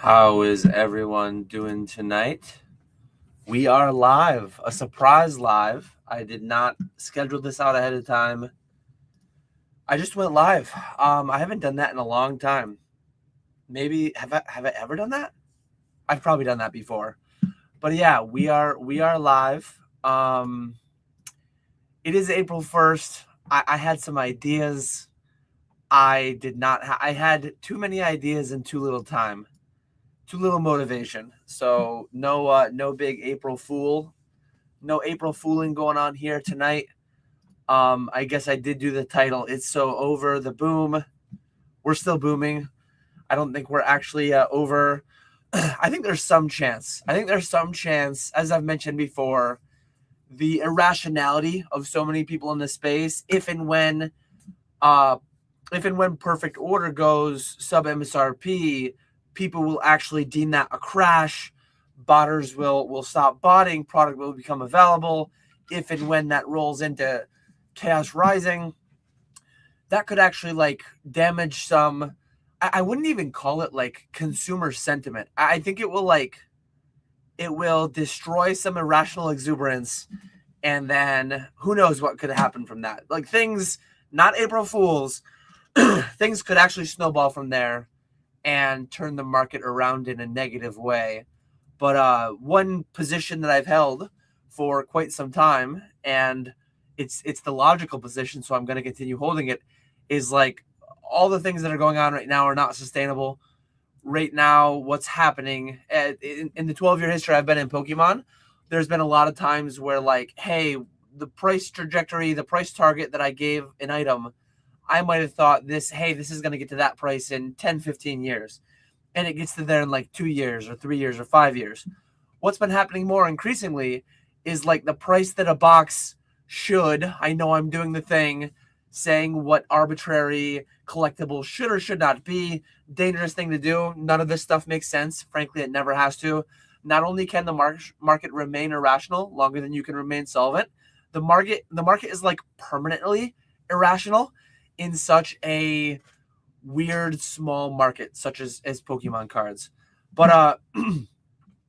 How is everyone doing tonight? We are live, a surprise live. I did not schedule this out ahead of time. I just went live. I haven't done that in a long time. Maybe have I ever done that? I've probably done that before. But yeah, we are live. It is April 1st. I had some ideas. I did not. I had too many ideas in too little time. Too little motivation. So no big April Fool. No April Fooling going on here tonight. I guess I did do the title. It's so over the boom. We're still booming. I don't think we're actually over. I think there's some chance. As I've mentioned before, the irrationality of so many people in the space, if and when perfect order goes sub MSRP, people will actually deem that a crash. Botters will stop botting. Product will become available. If and when that rolls into chaos rising, that could actually damage some. I wouldn't even call it consumer sentiment. I think it will destroy some irrational exuberance, and then who knows what could happen from that. Like things, not April Fools, things could actually snowball from there and turn the market around in a negative way. But one position that I've held for quite some time, and it's the logical position, so I'm going to continue holding it, is all the things that are going on right now are not sustainable. Right now, what's happening in the 12-year history I've been in Pokemon, there's been a lot of times where hey, the price trajectory, the price target that I gave an item, I might have thought this is going to get to that price in 10, 15 years. And it gets to there in 2 years or 3 years or 5 years. What's been happening more increasingly is the price that a box should, I know I'm doing the thing, saying what arbitrary collectible should or should not be. Dangerous thing to do. None of this stuff makes sense. Frankly, it never has to. Not only can the market remain irrational longer than you can remain solvent, the market is permanently irrational in such a weird small market such as Pokemon cards. But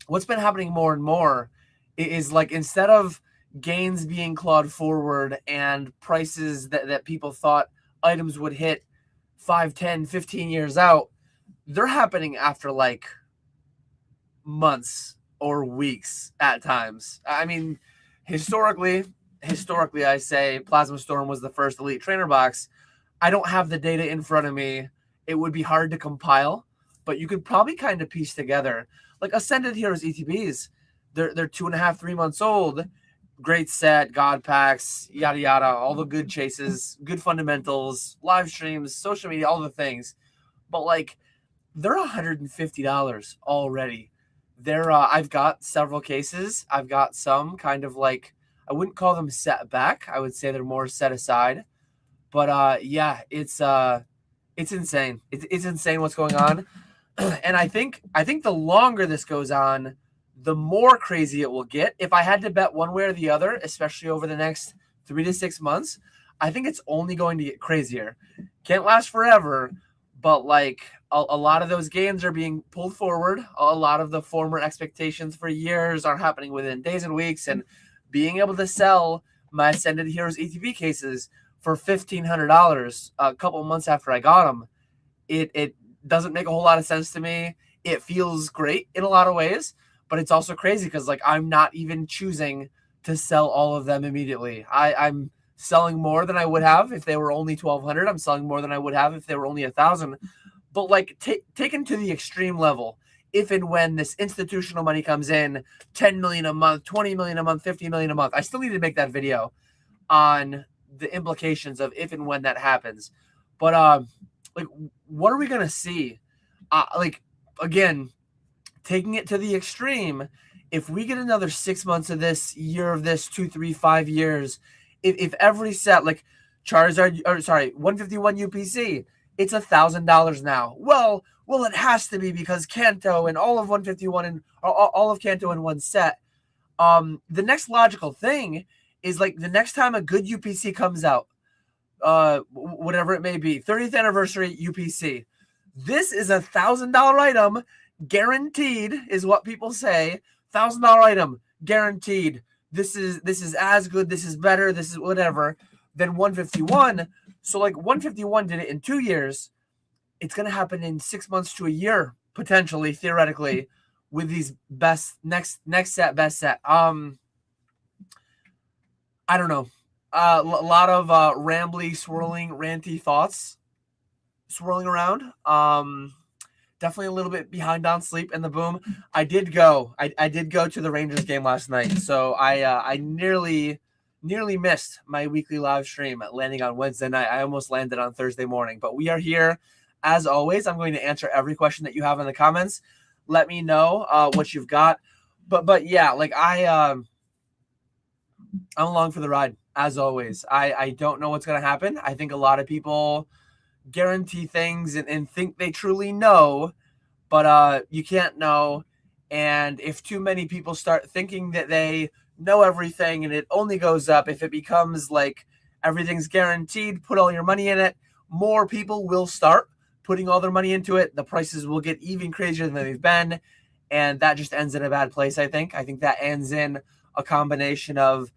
what's been happening more and more is instead of gains being clawed forward and prices that people thought items would hit 5, 10, 15 years out, they're happening after months or weeks at times. I mean, historically I say Plasma Storm was the first Elite Trainer box. I don't have the data in front of me. It would be hard to compile, but you could probably kind of piece together Ascended Heroes ETBs. They're 2.5, 3 months old. Great set, God packs, yada yada, all the good chases, good fundamentals, live streams, social media, all the things. But they're $150 already. I've got several cases. I've got some kind of I wouldn't call them set back. I would say they're more set aside. But yeah, it's insane. It's insane what's going on. And I think the longer this goes on, the more crazy it will get. If I had to bet one way or the other, especially over the next 3 to 6 months, I think it's only going to get crazier. Can't last forever, but a lot of those gains are being pulled forward. A lot of the former expectations for years are happening within days and weeks. And being able to sell my Ascended Heroes ETB cases for $1,500 a couple months after I got them, it doesn't make a whole lot of sense to me. It feels great in a lot of ways, but it's also crazy because I'm not even choosing to sell all of them immediately. I'm selling more than I would have if they were only 1,200. I'm selling more than I would have if they were only 1,000. But taken to the extreme level, if and when this institutional money comes in, 10 million a month, 20 million a month, 50 million a month, I still need to make that video on the implications of if and when that happens. But what are we gonna see? Again, taking it to the extreme, if we get another 6 months of this, year of this, 2, 3, 5 years, if every set Charizard, 151 UPC, it's $1,000 now. Well, it has to be because Kanto and all of 151 and all of Kanto in one set. The next logical thing is the next time a good UPC comes out, whatever it may be, 30th anniversary UPC. This is $1,000 item guaranteed is what people say. $1,000 item, guaranteed. This is as good. This is better. This is whatever than 151. So like 151 did it in 2 years. It's gonna happen in 6 months to a year potentially, theoretically, with these best next set, best set. I don't know. A lot of rambly, swirling, ranty thoughts swirling around. Definitely a little bit behind on sleep in the boom. I did go to the Rangers game last night, so I nearly missed my weekly live stream landing on Wednesday night. I almost landed on Thursday morning, but we are here as always. I'm going to answer every question that you have in the comments. Let me know what you've got. But yeah, like I'm along for the ride as always. I don't know what's going to happen. I think a lot of people guarantee things and think they truly know, but you can't know. And if too many people start thinking that they know everything and it only goes up, if it becomes like everything's guaranteed, put all your money in it, more people will start putting all their money into it. The prices will get even crazier than they've been, and that just ends in a bad place. I think that ends in a combination of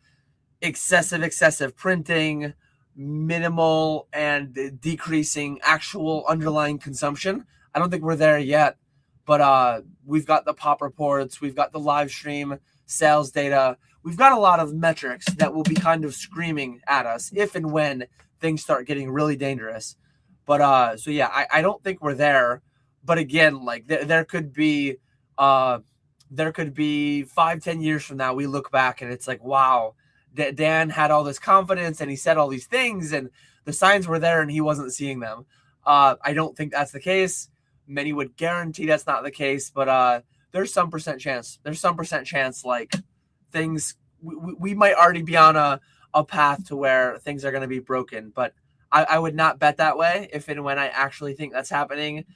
excessive printing, minimal and decreasing actual underlying consumption. I don't think we're there yet, but we've got the pop reports, we've got the live stream sales data, we've got a lot of metrics that will be kind of screaming at us if and when things start getting really dangerous. But so yeah, I don't think we're there. But again, like there could be 5-10 years from now, we look back and it's like, wow, Dan had all this confidence and he said all these things and the signs were there and he wasn't seeing them. I don't think that's the case. Many would guarantee that's not the case, but there's some percent chance. There's some percent chance like things, we might already be on a path to where things are going to be broken. But I would not bet that way. If and when I actually think that's happening,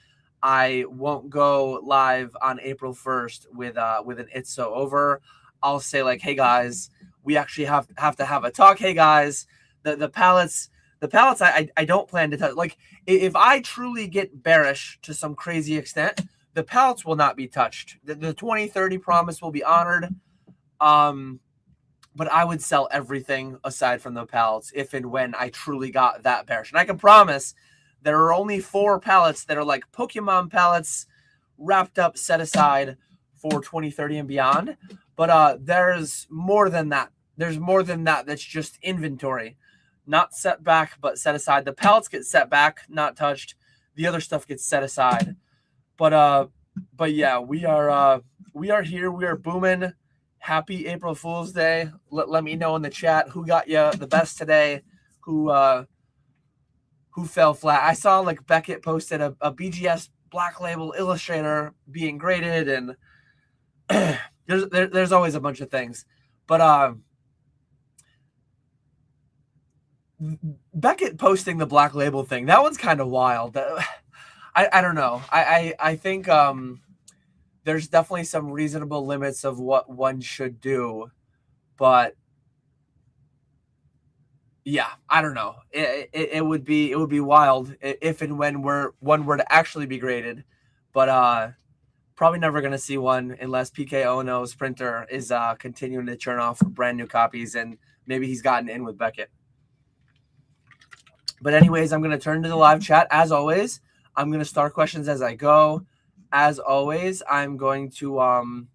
I won't go live on April 1st with an It's So Over. I'll say like, hey guys, we actually have to have a talk. Hey guys, the pallets I don't plan to touch. Like if I truly get bearish to some crazy extent, the pallets will not be touched. The 2030 promise will be honored. But I would sell everything aside from the pallets if and when I truly got that bearish. And I can promise there are only 4 pallets that are like Pokemon pallets wrapped up, set aside for 2030 and beyond. But there's more than that. There's more than that. That's just inventory, not set back, but set aside. The pallets get set back, not touched. The other stuff gets set aside. But yeah, we are here. We are booming. Happy April Fool's Day. Let me know in the chat who got you the best today, who fell flat. I saw like Beckett posted a BGS Black Label Illustrator being graded, and there's always a bunch of things. But Beckett posting the Black Label thing, that one's kind of wild. I don't know. I think there's definitely some reasonable limits of what one should do, but yeah, I don't know. It would be wild if and when one were to actually be graded, but probably never going to see one unless PK Ono's printer is continuing to churn off brand new copies, and maybe he's gotten in with Beckett. But anyways, I'm going to turn to the live chat. As always, I'm going to start questions as I go. As always, I'm going to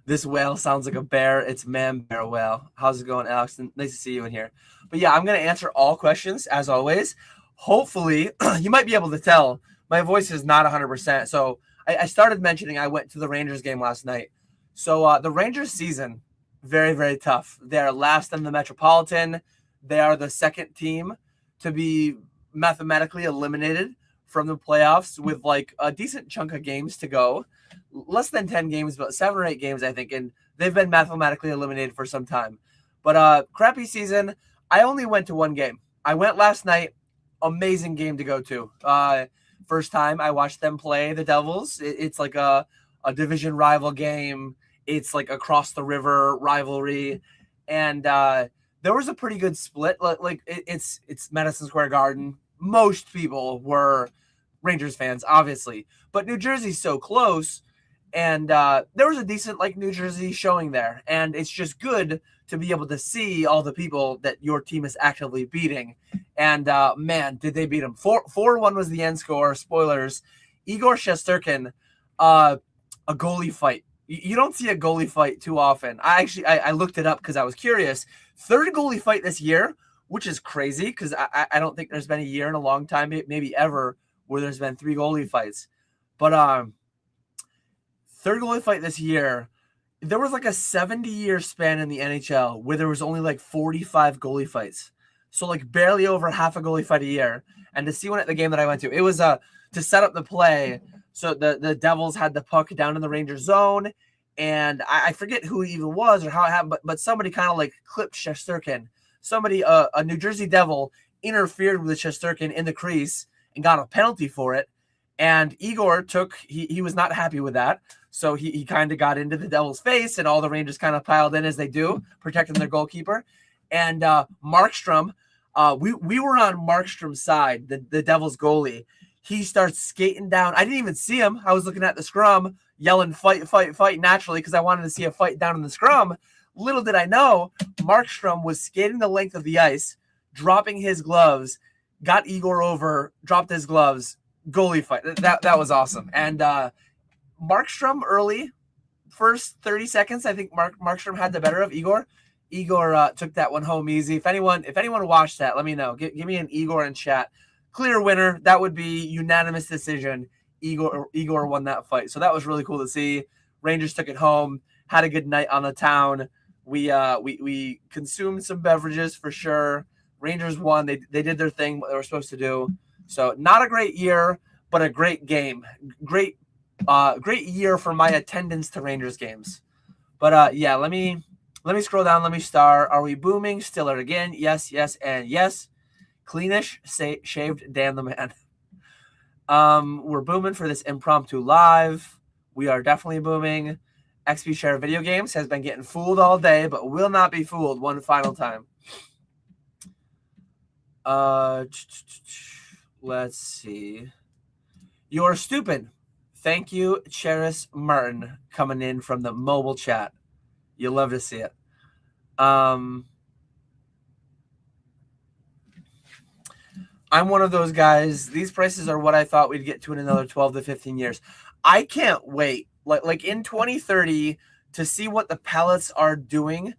this whale sounds like a bear. It's man bear whale. How's it going, Alex? Nice to see you in here. But yeah, I'm going to answer all questions as always. Hopefully, you might be able to tell my voice is not 100%. So I started mentioning I went to the Rangers game last night. So the Rangers season, very, very tough. They are last in the Metropolitan. They are the second team to be mathematically eliminated from the playoffs with like a decent chunk of games to go. Less than 10 games, but 7 or 8 games, I think. And they've been mathematically eliminated for some time. But crappy season. I only went to one game. I went last night. Amazing game to go to. First time I watched them play the Devils. It's like a division rival game. It's like across the river rivalry. And there was a pretty good split. Like it's Madison Square Garden. Most people were Rangers fans, obviously. But New Jersey's so close, and there was a decent like New Jersey showing there, and it's just good to be able to see all the people that your team is actively beating. And man, did they beat them? 4-1 was the end score. Spoilers. Igor Shesterkin, a goalie fight. You don't see a goalie fight too often. I looked it up because I was curious. Third goalie fight this year, which is crazy because I don't think there's been a year in a long time, maybe ever, where there's been 3 goalie fights. But third goalie fight this year. There was like a 70-year span in the NHL where there was only like 45 goalie fights. So like barely over half a goalie fight a year. And to see one at the game that I went to, it was to set up the play. So the Devils had the puck down in the Rangers zone, and I forget who it even was or how it happened, but somebody kind of like clipped Shesterkin. Somebody, a New Jersey Devil, interfered with Shesterkin in the crease and got a penalty for it. And Igor he was not happy with that. So he kind of got into the Devils' face, and all the Rangers kind of piled in as they do, protecting their goalkeeper. And Markstrom, we were on Markstrom's side, the Devils goalie. He starts skating down. I didn't even see him. I was looking at the scrum, yelling, fight, fight, fight, naturally, because I wanted to see a fight down in the scrum. Little did I know, Markstrom was skating the length of the ice, dropping his gloves, got Igor over, dropped his gloves, goalie fight. That was awesome. And Markstrom early, first 30 seconds, I think Markstrom had the better of Igor. Igor took that one home easy. If anyone watched that, let me know. Give me an Igor in chat. Clear winner. That would be unanimous decision. Igor won that fight. So that was really cool to see. Rangers took it home. Had a good night on the town. We consumed some beverages for sure. Rangers won. They did their thing, what they were supposed to do. So not a great year, but a great game. Great year for my attendance to Rangers games. But yeah, let me scroll down. Let me star. Are we booming? Stiller again? Yes, and yes. Cleanish, shaved, Dan the man. We're booming for this impromptu live. We are definitely booming. XP Share Video Games has been getting fooled all day, but will not be fooled one final time. Let's see. You're stupid. Thank you, Cheris Martin, coming in from the mobile chat. You'll love to see it. I'm one of those guys. These prices are what I thought we'd get to in another 12 to 15 years. I can't wait. Like in 2030 to see what the pallets are doing.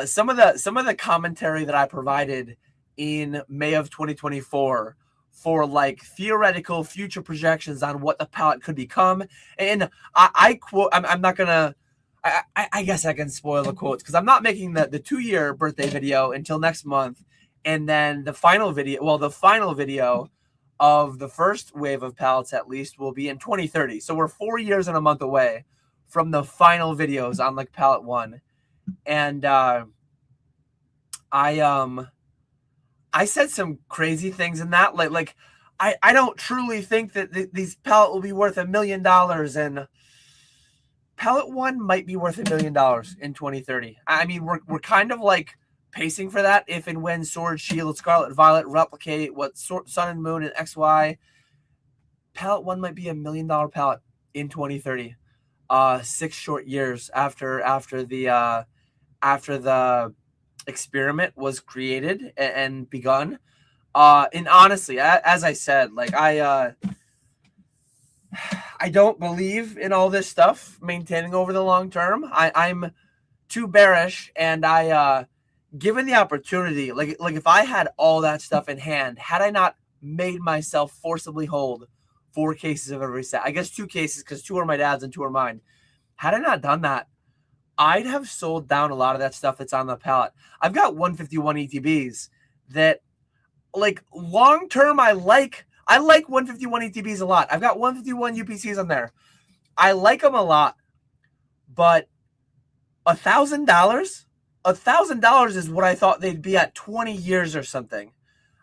Some of the commentary that I provided in May of 2024 for like theoretical future projections on what the pallet could become. And I quote, I'm not gonna, I guess I can spoil the quotes because I'm not making the 2-year birthday video until next month. And then the final video of the first wave of pallets at least will be in 2030. So we're 4 years and a month away from the final videos on like pallet 1. And I said some crazy things in that. Like I don't truly think that these pallet will be worth $1 million, and pallet 1 might be worth $1 million in 2030. I mean, we're kind of like pacing for that if and when Sword, Shield, Scarlet, Violet replicate what Sun and Moon and XY. Pallet 1 might be $1 million pallet in 2030. 6 short years after the experiment was created and begun. And honestly, as I said, like I don't believe in all this stuff maintaining over the long term. I'm too bearish, and given the opportunity, like if I had all that stuff in hand, had I not made myself forcibly hold 4 cases of every set, I guess 2 cases because 2 are my dad's and 2 are mine. Had I not done that, I'd have sold down a lot of that stuff that's on the pallet. I've got 151 ETBs that, like, long term, I like 151 ETBs a lot. I've got 151 UPCs on there. I like them a lot, but $1,000 is what I thought they'd be at 20 years or something.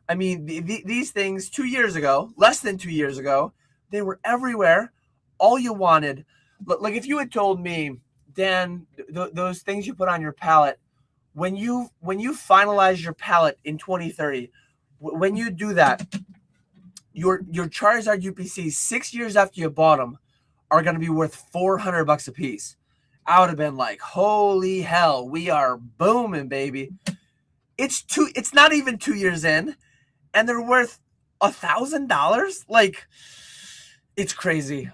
I mean, these things 2 years ago, less than 2 years ago, they were everywhere. All you wanted, like if you had told me, Dan, those things you put on your pallet, when you finalize your pallet in 2030, when you do that, your Charizard UPCs 6 years after you bought them are going to be worth $400 a piece. I would have been like, holy hell, we are booming, baby. It's not even 2 years in, and they're worth $1,000. Like, it's crazy.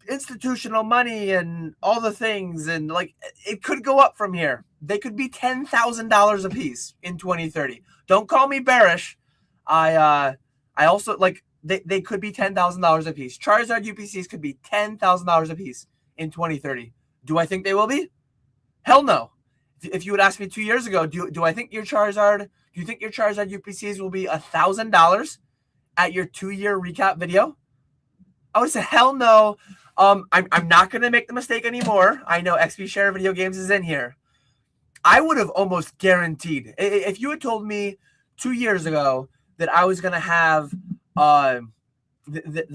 Institutional money and all the things, and like it could go up from here. They could be $10,000 a piece in 2030. Don't call me bearish. I also like they could be $10,000 a piece. Charizard UPCs could be $10,000 a piece in 2030. Do I think they will be? Hell no. If you would ask me 2 years ago, do I think your Charizard? Do you think your Charizard UPCs will be $1,000 at your 2-year recap video? I would say hell no. I'm not gonna make the mistake anymore. I know XP Share Video Games is in here. I would have almost guaranteed if you had told me 2 years ago that I was gonna have that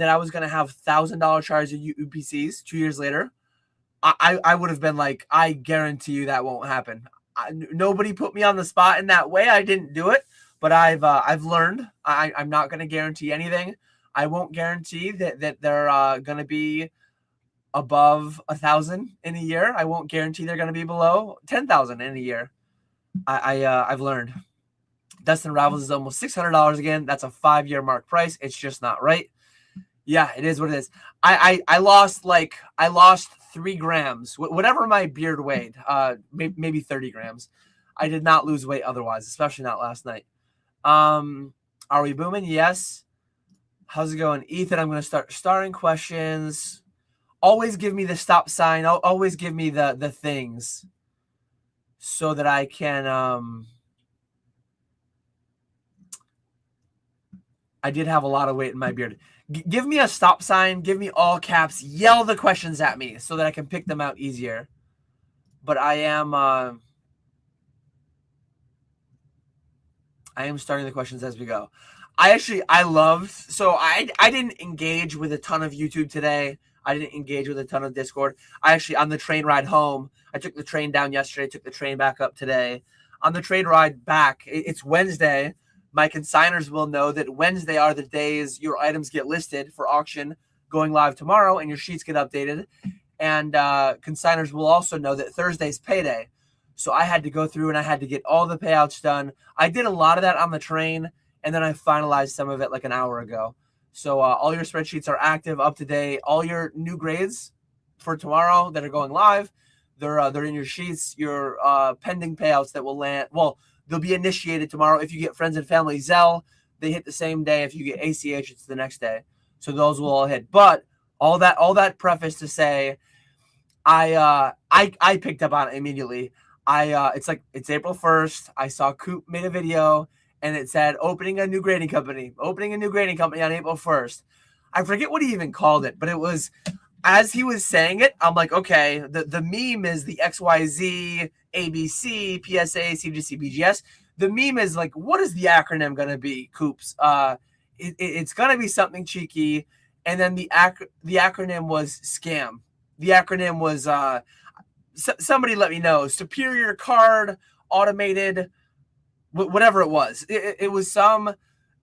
I was gonna have $1,000 Charizard UPCs 2 years later. I would have been like, I guarantee you that won't happen. Nobody put me on the spot in that way. I didn't do it, but I've learned. I'm not going to guarantee anything. I won't guarantee that they're going to be above 1,000 in a year. I won't guarantee they're going to be below 10,000 in a year. I've learned. Dustin Rivals is almost $600 again. That's a 5-year mark price. It's just not right. Yeah, it is what it is. I lost 3 grams, whatever my beard weighed, maybe 30 grams. I did not lose weight otherwise, especially not last night. Are we booming? Yes. How's it going? Ethan, I'm going to start starting questions. Always give me the stop sign. Always give me the things so that I can, I did have a lot of weight in my beard. Give me a stop sign. Give me all caps. Yell the questions at me so that I can pick them out easier. But I am starting the questions as we go. I didn't engage with a ton of YouTube today. I didn't engage with a ton of Discord. On the train ride home, I took the train down yesterday, took the train back up today. On the train ride back, it's Wednesday. My consigners will know that Wednesday are the days your items get listed for auction going live tomorrow and your sheets get updated. And consigners will also know that Thursday's payday. So I had to go through and I had to get all the payouts done. I did a lot of that on the train, and then I finalized some of it like an hour ago. So all your spreadsheets are active, up to date. All your new grades for tomorrow that are going live, they're in your sheets. Your pending payouts that will land. Well, they'll be initiated tomorrow. If you get friends and family Zelle, they hit the same day. If you get ACH, it's the next day. So those will all hit. But all that preface to say, I picked up on it immediately. It's April 1st. I saw Coop made a video and it said opening a new grading company on April 1st. I forget what he even called it, but it was, as he was saying it, I'm like, okay, the meme is the XYZ, ABC, PSA, CGC, BGS. The meme is like, what is the acronym going to be, Coops? It's going to be something cheeky. And then the acronym was scam. The acronym was, somebody let me know, Superior Card, Automated, whatever it was. It was some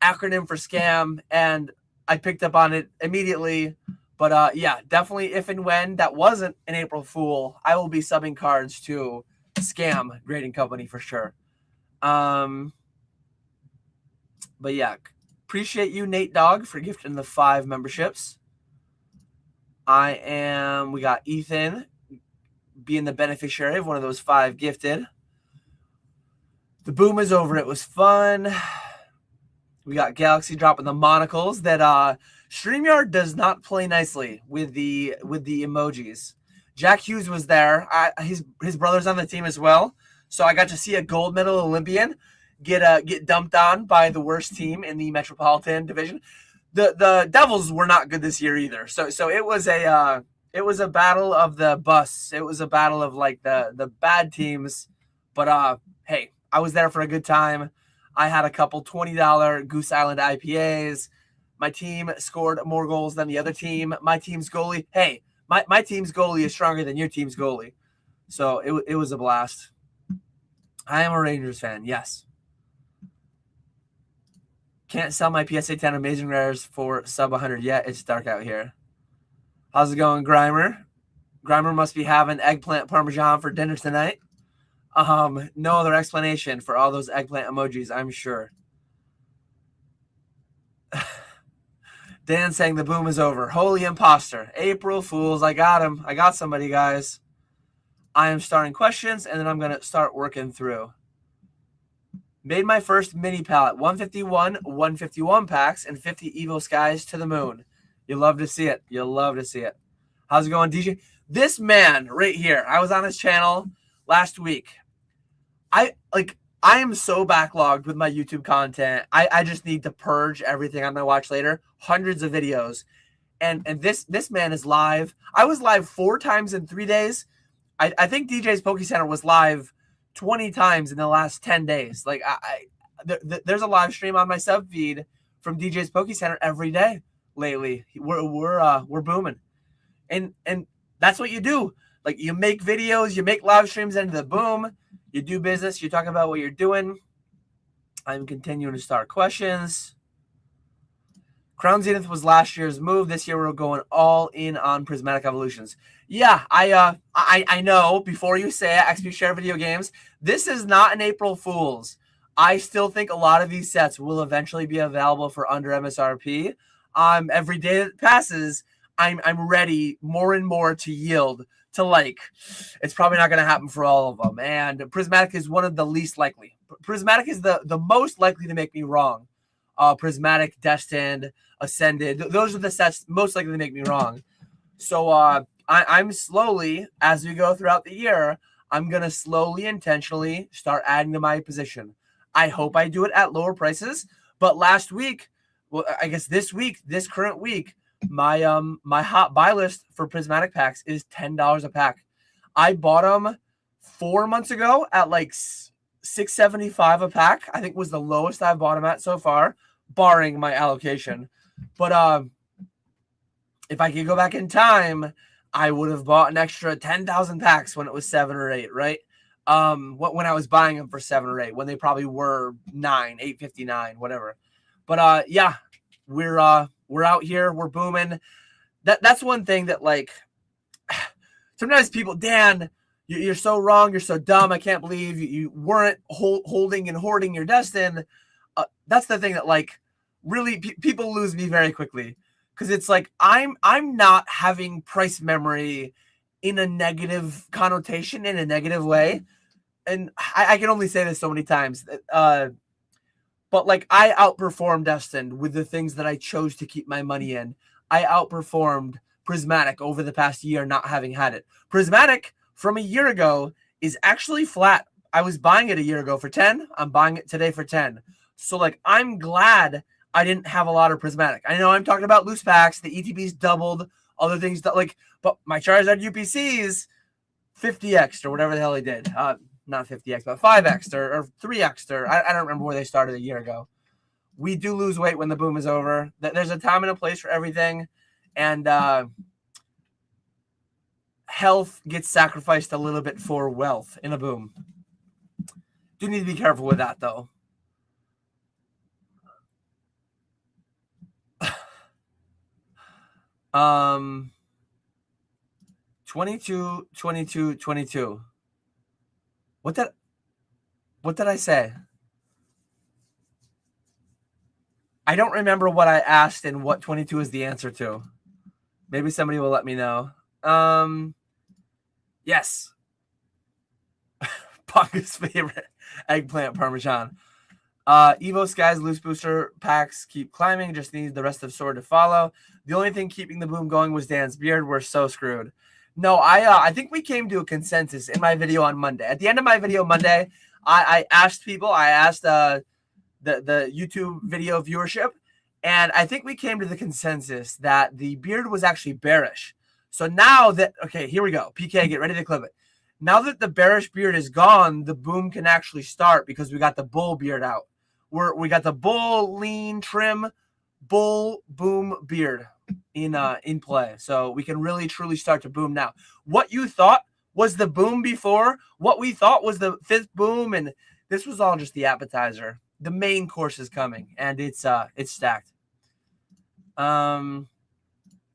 acronym for scam, and I picked up on it immediately. But yeah, definitely if and when that wasn't an April Fool, I will be subbing cards to scam grading company for sure. But yeah, appreciate you, Nate Dog, for gifting the 5 memberships. We got Ethan being the beneficiary of one of those 5 gifted. The boom is over. It was fun. We got Galaxy dropping the monocles that StreamYard does not play nicely with the emojis. Jack Hughes was there. His brother's on the team as well. So I got to see a gold medal Olympian get dumped on by the worst team in the Metropolitan Division. The Devils were not good this year either. So it was a battle of the busts. It was a battle of like the bad teams. But hey, I was there for a good time. I had a couple $20 Goose Island IPAs. My team scored more goals than the other team. My team's goalie, hey, my team's goalie is stronger than your team's goalie. So it was a blast. I am a Rangers fan, yes. Can't sell my PSA 10 Amazing Rares for sub 100 yet. It's dark out here. How's it going, Grimer? Grimer must be having eggplant parmesan for dinner tonight. No other explanation for all those eggplant emojis, I'm sure. Dan saying the boom is over. Holy imposter. April Fools. I got him. I got somebody, guys. I am starting questions, and then I'm going to start working through. Made my first mini pallet. 151 packs and 50 Evo Skies to the moon. You love to see it. You'll love to see it. How's it going, DJ? This man right here, I was on his channel last week. I am so backlogged with my YouTube content. I just need to purge everything I'm going to watch later. Hundreds of videos. And this man is live. I was live 4 times in 3 days. I think DJ's Poke Center was live 20 times in the last 10 days. Like there's a live stream on my sub feed from DJ's Poke Center every day lately. We're booming. And that's what you do. Like you make videos, you make live streams into the boom. You do business. You talk about what you're doing. I'm continuing to start questions. Crown Zenith was last year's move. This year we're going all in on Prismatic Evolutions. Yeah, I know. Before you say it, XP Share Video Games, this is not an April Fool's. I still think a lot of these sets will eventually be available for under MSRP. Every day that passes, I'm ready more and more to yield to like, it's probably not going to happen for all of them. And Prismatic is one of the least likely. Prismatic is the most likely to make me wrong. Prismatic, Destined, Ascended. Those are the sets most likely to make me wrong. So I'm slowly, as we go throughout the year, I'm going to slowly, intentionally start adding to my position. I hope I do it at lower prices. But last week, well, I guess this current week, my hot buy list for Prismatic packs is $10 a pack. I bought them 4 months ago at like $6.75 a pack. I think was the lowest I've bought them at so far, barring my allocation. But if I could go back in time, I would have bought an extra 10,000 packs when it was 7 or 8, right? When I was buying them for 7 or 8, when they probably were 9, 8.59, whatever. But yeah, we're out here, we're booming. That's one thing that like sometimes people, Dan, you're so wrong, you're so dumb. I can't believe you weren't holding and hoarding your Destin. That's the thing that like really people lose me very quickly, because it's like I'm not having price memory in a negative connotation, in a negative way. And I can only say this so many times. But like I outperformed Destined with the things that I chose to keep my money in. I outperformed Prismatic over the past year not having had it. Prismatic from a year ago is actually flat. I was buying it a year ago for 10. I'm buying it today for 10. So like I'm glad I didn't have a lot of Prismatic. I know I'm talking about loose packs. The ETBs doubled. Other things like, but my Charizard UPCs 50x or whatever the hell they did. Not 50x, but 5x or 3x or I don't remember where they started a year ago. We do lose weight when the boom is over. There's a time and a place for everything, and health gets sacrificed a little bit for wealth in a boom. Do need to be careful with that though. Um, 22. What did I say? I don't remember what I asked and what 22 is the answer to. Maybe somebody will let me know. Yes. Ponga's favorite eggplant parmesan. Evo Skies loose booster packs keep climbing. Just need the rest of Sword to follow. The only thing keeping the boom going was Dan's beard. We're so screwed. No, I think we came to a consensus in my video on Monday. At the end of my video Monday, I asked people, I asked the YouTube video viewership, and I think we came to the consensus that the beard was actually bearish. So now that, okay, here we go. PK, get ready to clip it. Now that the bearish beard is gone, the boom can actually start because we got the bull beard out. We got the bull, lean, trim, bull, boom beard in play. So we can really truly start to boom now. What you thought was the boom before, what we thought was the 5th boom, and this was all just the appetizer. the main course is coming, and it's stacked.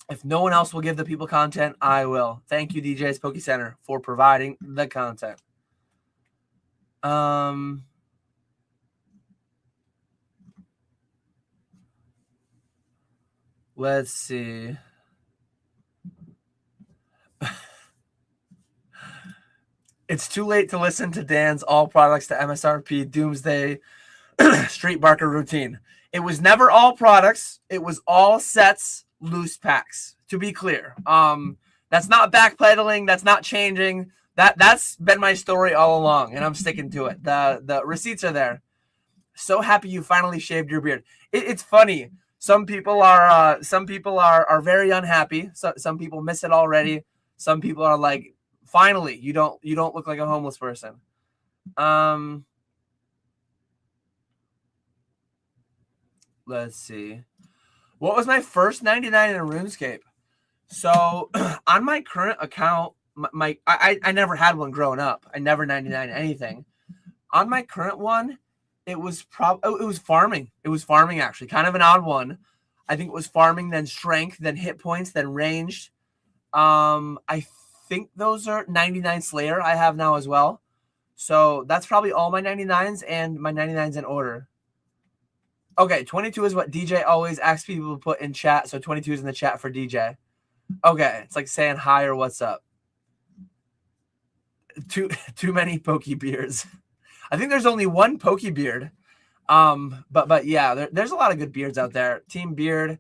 If no one else will give the people content, I will. Thank you, DJ's Poke Center, for providing the content. Let's see. It's too late to listen to Dan's all products to MSRP Doomsday Street Barker routine. It was never all products. It was all sets, loose packs. To be clear, that's not backpedaling. That's not changing. That's been my story all along, and I'm sticking to it. The receipts are there. So happy you finally shaved your beard. It's funny. Some people are very unhappy. Some people miss it already. Some people are like, finally, you don't look like a homeless person. Let's see. What was my first 99 in a RuneScape? So on my current account, I never had one growing up. I never 99 anything. On my current one, it was farming. It was farming, actually. Kind of an odd one. I think it was farming, then strength, then hit points, then ranged. I think those are 99 Slayer I have now as well. So that's probably all my 99s and my 99s in order. Okay, 22 is what DJ always asks people to put in chat. So 22 is in the chat for DJ. Okay, it's like saying hi or what's up. Too many pokey beards. I think there's only one pokey beard. But yeah, there's a lot of good beards out there. Team Beard.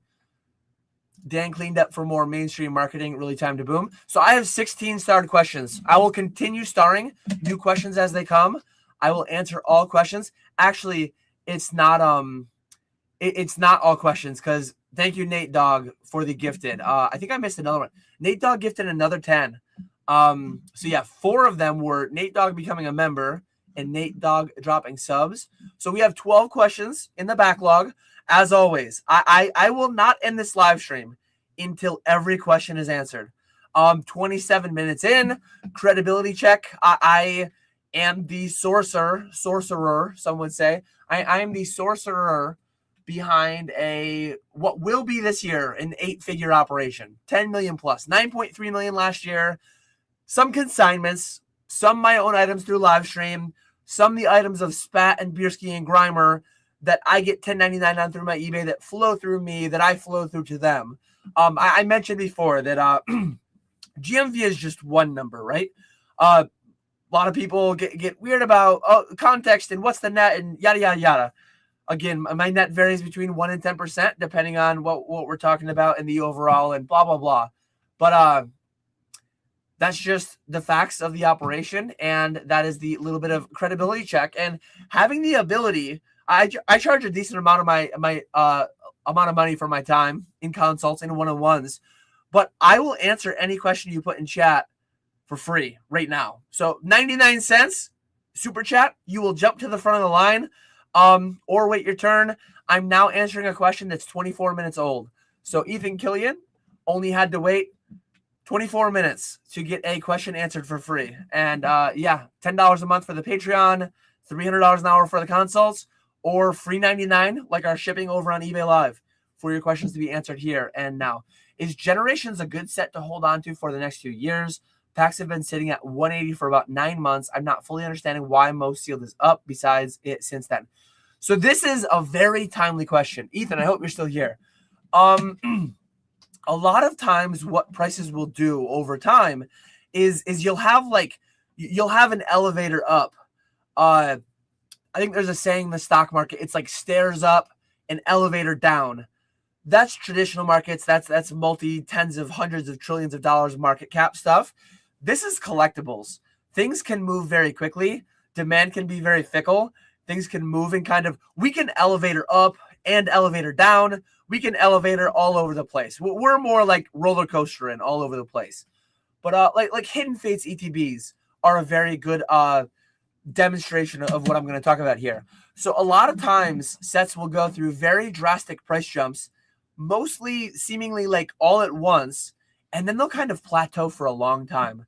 Dan cleaned up for more mainstream marketing. Really time to boom. So I have 16 starred questions. I will continue starring new questions as they come. I will answer all questions. Actually, it's not it's not all questions, because thank you, Nate Dogg, for the gifted. I think I missed another one. Nate Dogg gifted another 10. So yeah, 4 of them were Nate Dogg becoming a member and Nate Dogg dropping subs. So we have 12 questions in the backlog. As always, I will not end this live stream until every question is answered. 27 minutes in, credibility check. I am the sorcerer, some would say. I am the sorcerer behind what will be this year an 8-figure operation, 10 million plus, 9.3 million last year. Some consignments, some my own items through live stream, some the items of Spat and Bierski and Grimer that I get 1099 on through my eBay that flow through me, that I flow through to them. I mentioned before that GMV is just one number, right? A lot of people get weird about context and what's the net and yada, yada, yada. Again, my net varies between 1% and 10%, depending on what we're talking about in the overall and blah, blah, blah. But that's just the facts of the operation, and that is the little bit of credibility check. And having the ability, I charge a decent amount of my amount of money for my time in consults and one-on-ones, but I will answer any question you put in chat for free right now. So 99 cents, super chat, you will jump to the front of the line, or wait your turn. I'm now answering a question that's 24 minutes old. So Ethan Killian only had to wait 24 minutes to get a question answered for free. And yeah, $10 a month for the Patreon, $300 an hour for the consults, or free 99 like our shipping over on eBay Live for your questions to be answered here and now. Is Generations a good set to hold on to for the next few years? Packs have been sitting at 180 for about 9 months. I'm not fully understanding why most sealed is up besides it since then. So this is a very timely question. Ethan, I hope you're still here. A lot of times what prices will do over time is you'll have an elevator up. I think there's a saying in the stock market, it's like stairs up, an elevator down. That's traditional markets. That's multi tens of hundreds of trillions of dollars market cap stuff. This is collectibles. Things can move very quickly. Demand can be very fickle. Things can move in we can elevator up and elevator down. We can elevator all over the place. We're more like roller coastering all over the place. But like Hidden Fates ETBs are a very good demonstration of what I'm going to talk about here. So a lot of times sets will go through very drastic price jumps, mostly seemingly like all at once, and then they'll kind of plateau for a long time.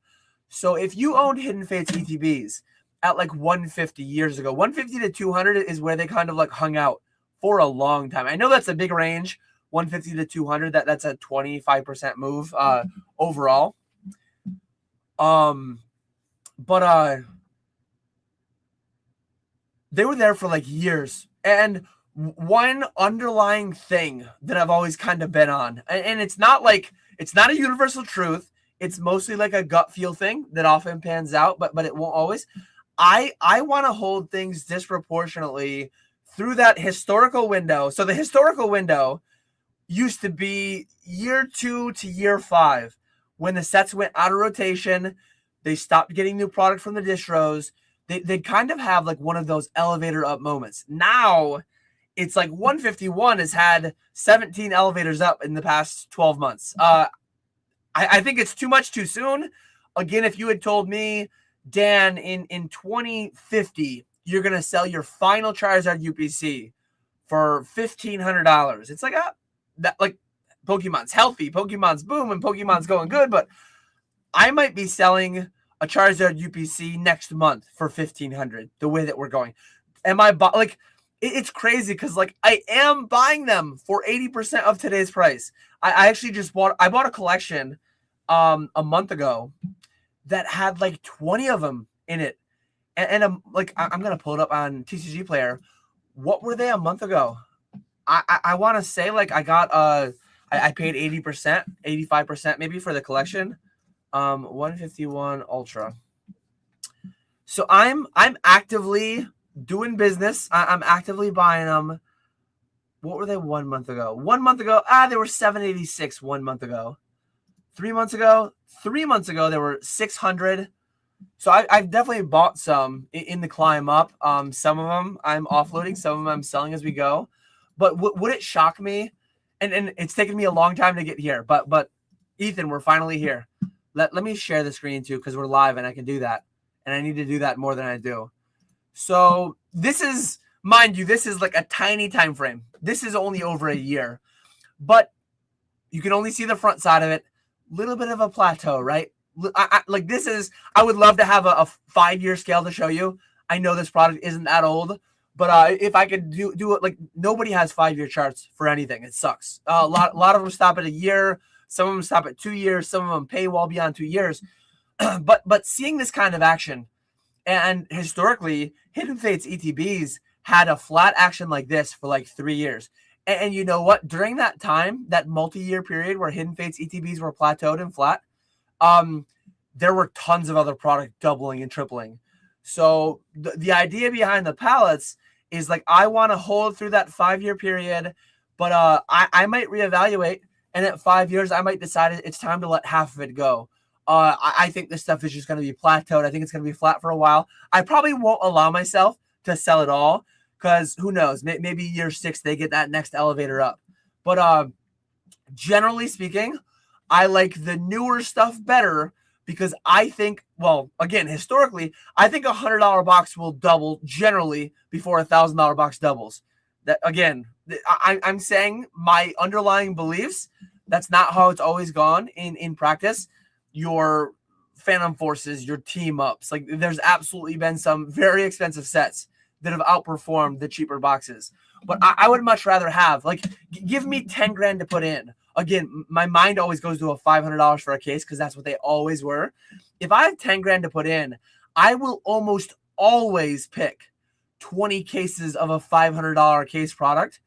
So if you owned Hidden Fates ETBs at like 150 years ago. 150 to 200 is where they kind of like hung out for a long time. I know that's a big range, 150 to 200. That's a 25% move overall. But they were there for like years. And one underlying thing that I've always kind of been on, and it's not a universal truth. It's mostly like a gut feel thing that often pans out, but it won't always. I want to hold things disproportionately through that historical window. So the historical window used to be year 2 to year 5 when the sets went out of rotation. They stopped getting new product from the distros. They kind of have like one of those elevator up moments. Now it's like 151 has had 17 elevators up in the past 12 months. I think it's too much too soon. Again, if you had told me, Dan, in 2050, you're going to sell your final Charizard UPC for $1,500. It's like, that like Pokemon's healthy, Pokemon's boom, and Pokemon's going good, but I might be selling a Charizard UPC next month for $1,500 the way that we're going. Am I it's crazy because like I am buying them for 80% of today's price. I actually bought a collection a month ago that had like 20 of them in it. And I'm going to pull it up on TCG Player. What were they a month ago? I want to say like I got I paid 80%, 85% maybe for the collection. 151 Ultra. So I'm actively doing business. I'm actively buying them. What were they 1 month ago? 1 month ago, they were 786 1 month ago. 3 months ago, they were 600. So I've definitely bought some in the climb up. Some of them I'm offloading, some of them I'm selling as we go. But would it shock me? And it's taken me a long time to get here. But Ethan, we're finally here. Let me share the screen too, because we're live and I can do that. And I need to do that more than I do. So this is, mind you, this is like a tiny time frame. This is only over a year. But you can only see the front side of it. Little bit of a plateau, right? I would love to have a 5-year scale to show you. I know this product isn't that old, but if I could do it, like nobody has 5-year charts for anything. It sucks. A lot of them stop at a year. Some of them stop at 2 years. Some of them pay well beyond 2 years. but seeing this kind of action, and historically, Hidden Fates ETBs had a flat action like this for like 3 years. And you know what? During that time, that multi-year period where Hidden Fates ETBs were plateaued and flat, there were tons of other product doubling and tripling. So the idea behind the pallets is like I want to hold through that 5-year period, but I might reevaluate, and at 5 years I might decide it's time to let half of it go. I think this stuff is just going to be plateaued. I think it's going to be flat for a while. I probably won't allow myself to sell it all because who knows? Maybe year 6 they get that next elevator up. But generally speaking, I like the newer stuff better because I think, well, again, historically, I think $100 box will double generally before $1,000 box doubles. That again, I'm saying my underlying beliefs. That's not how it's always gone in practice. Your Phantom Forces, your team ups, like there's absolutely been some very expensive sets that have outperformed the cheaper boxes. But I would much rather have give me 10 grand to put in. Again, my mind always goes to a $500 for a case because that's what they always were. If I have 10 grand to put in, I will almost always pick 20 cases of a $500 case product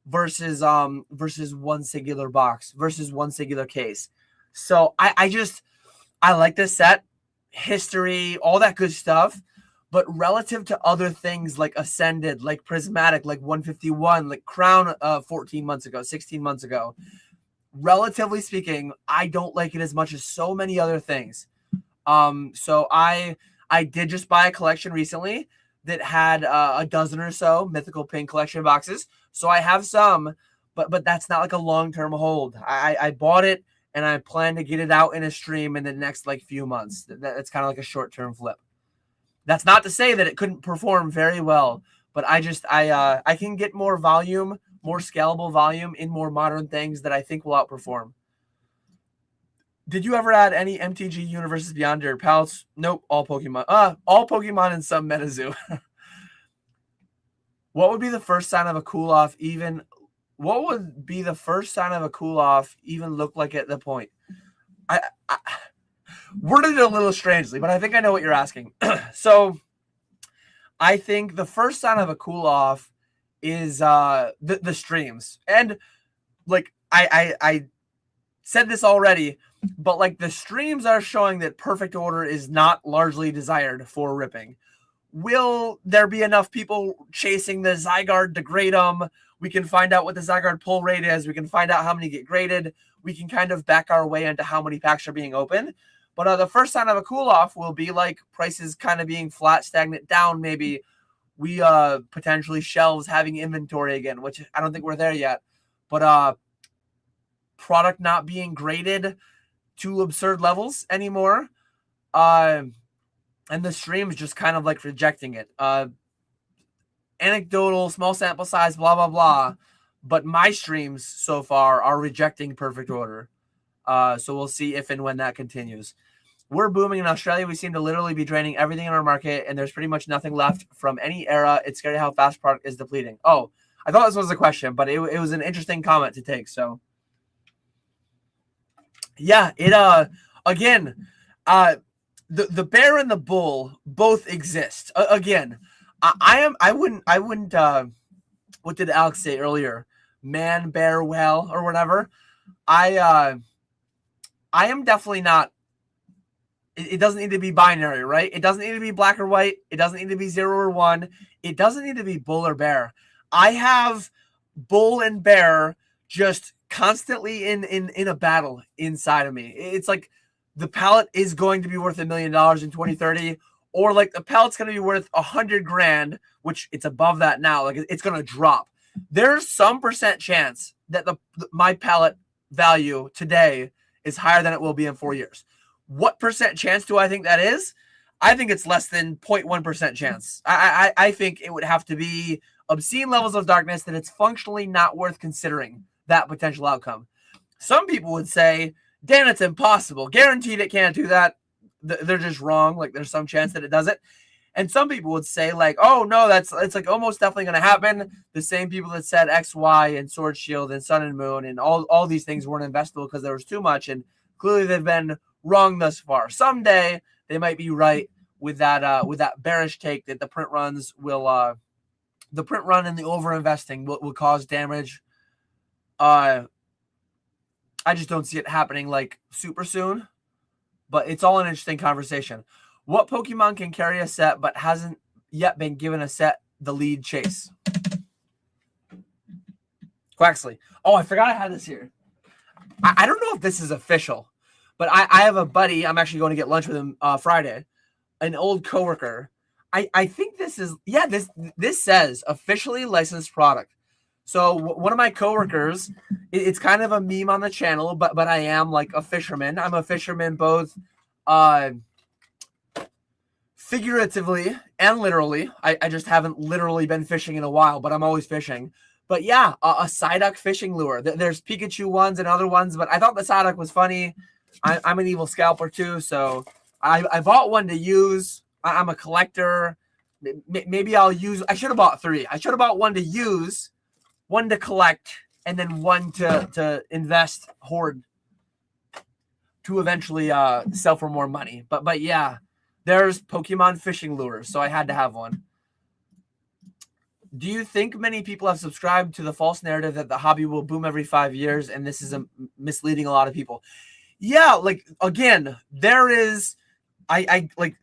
versus one singular box, versus one singular case. So I like this set, history, all that good stuff. But relative to other things like Ascended, like Prismatic, like 151, like Crown 14 months ago, 16 months ago, relatively speaking, I don't like it as much as so many other things. So I did just buy a collection recently that had a dozen or so Mythical Pink collection boxes. So I have some, but that's not like a long-term hold. I bought it and I plan to get it out in a stream in the next like few months. That's kind of like a short-term flip. That's not to say that it couldn't perform very well, but I can get more volume, more scalable volume in more modern things that I think will outperform. Did you ever add any MTG universes beyond your palettes? Nope, all Pokemon. All Pokemon and some MetaZoo. What would be the first sign of a cool off? What would be the first sign of a cool off? Even look like at the point. I worded it a little strangely, but I think I know what you're asking. So, I think the first sign of a cool off is the streams, and like I said this already, but like the streams are showing that perfect order is not largely desired for ripping. Will there be enough people chasing the Zygarde to grade them? We can find out what the Zygarde pull rate is. We can find out how many get graded. We can kind of back our way into how many packs are being opened. But the first sign of a cool off will be like prices kind of being flat, stagnant, down. Maybe we potentially shelves having inventory again, which I don't think we're there yet. But product not being graded to absurd levels anymore. And the streams just kind of like rejecting it. Anecdotal, small sample size, blah, blah, blah. But my streams so far are rejecting perfect order. So we'll see if and when that continues. We're booming in Australia. We seem to literally be draining everything in our market, and there's pretty much nothing left from any era. It's scary how fast product is depleting. Oh, I thought this was a question, but it was an interesting comment to take. So, yeah, the bear and the bull both exist. Again, I wouldn't what did Alex say earlier? Man, bear, well, or whatever. I am definitely not. It doesn't need to be binary, right? It doesn't need to be black or white. It doesn't need to be 0 or 1. It doesn't need to be bull or bear. I have bull and bear just constantly in a battle inside of me. It's like the pallet is going to be worth $1 million in 2030, or like the pallet's going to be worth $100,000, which it's above that now. Like it's going to drop. There's some percent chance that my pallet value today is higher than it will be in 4 years. What percent chance do I think that is? I think it's less than 0.1% chance. I think it would have to be obscene levels of darkness that it's functionally not worth considering that potential outcome. Some people would say, Dan, it's impossible. Guaranteed it can't do that. They're just wrong. Like there's some chance that it does it. And some people would say like, oh no, it's like almost definitely going to happen. The same people that said X, Y, and Sword Shield and Sun and Moon and all these things weren't investable because there was too much. And clearly they've been wrong thus far. Someday they might be right with that bearish take that the print runs will the print run and the over investing will cause damage. I just don't see it happening like super soon, but it's all an interesting conversation. What Pokemon can carry a set but hasn't yet been given a set the lead chase? Quaxley. Oh, I forgot I had this here. I don't know if this is official, but I have a buddy. I'm actually going to get lunch with him Friday, an old coworker. I think this is, yeah, this says officially licensed product. So one of my coworkers, it's kind of a meme on the channel, but I am like a fisherman. I'm a fisherman both figuratively and literally. I just haven't literally been fishing in a while, but I'm always fishing. But yeah, a Psyduck fishing lure. There's Pikachu ones and other ones, but I thought the Psyduck was funny. I'm an evil scalper too, so I bought one to use. I'm a collector. Maybe I'll use. I should have bought 3. I should have bought one to use, one to collect, and then one to invest, hoard, to eventually sell for more money. But yeah, there's Pokemon fishing lures, so I had to have one. Do you think many people have subscribed to the false narrative that the hobby will boom every 5 years, and this is misleading a lot of people? Yeah, like again, there is,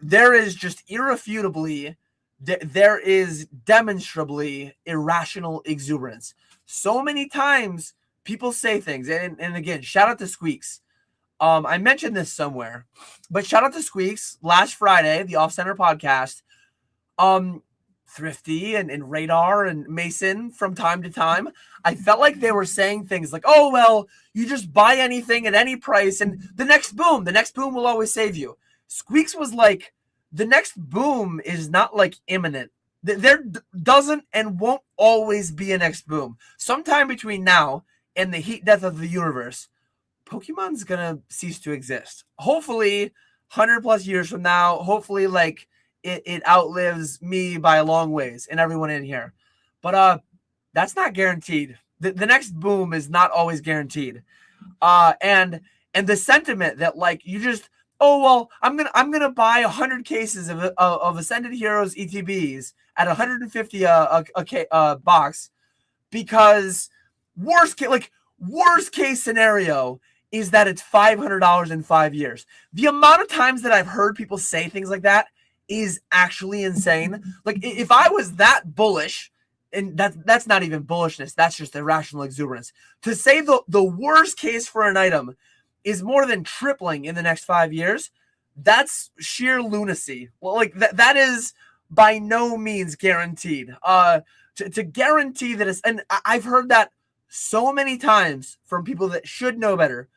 there is just irrefutably, there is demonstrably irrational exuberance. So many times people say things, and again, shout out to Squeaks. I mentioned this somewhere, but shout out to Squeaks last Friday, the Off Center podcast. Thrifty and Radar and Mason from time to time, I felt like they were saying things like, oh, well, you just buy anything at any price and the next boom will always save you. Squeaks was like, the next boom is not like imminent. There doesn't and won't always be a next boom. Sometime between now and the heat death of the universe, Pokemon's gonna cease to exist. Hopefully, 100+ years from now. Hopefully, like it outlives me by a long ways and everyone in here. But that's not guaranteed. The next boom is not always guaranteed. And the sentiment that like you just, oh well, I'm gonna buy 100 cases of Ascended Heroes ETBs at 150 a box, because worst case scenario is that it's $500 in 5 years. The amount of times that I've heard people say things like that is actually insane. Like if I was that bullish, and that's not even bullishness, that's just irrational exuberance. To say the worst case for an item is more than tripling in the next 5 years, that's sheer lunacy. Well, like that is by no means guaranteed. To guarantee that it's, and I've heard that so many times from people that should know better,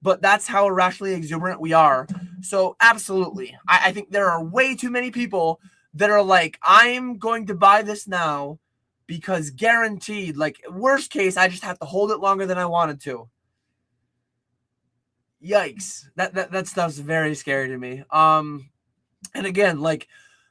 but that's how irrationally exuberant we are. So absolutely, I think there are way too many people that are like, I'm going to buy this now because guaranteed, like worst case, I just have to hold it longer than I wanted to. Yikes. That stuff's very scary to me. And again, like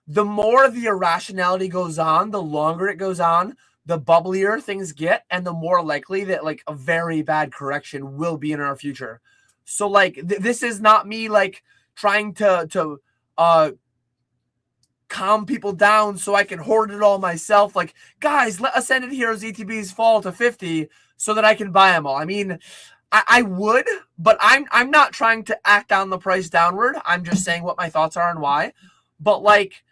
the more the irrationality goes on, the longer it goes on, the bubblier things get, and the more likely that like a very bad correction will be in our future. So like this is not me like trying to calm people down so I can hoard it all myself. Like, guys, let Ascended Heroes ETBs fall to 50 so that I can buy them all. I mean, I would, but I'm not trying to act down the price downward. I'm just saying what my thoughts are and why. But like,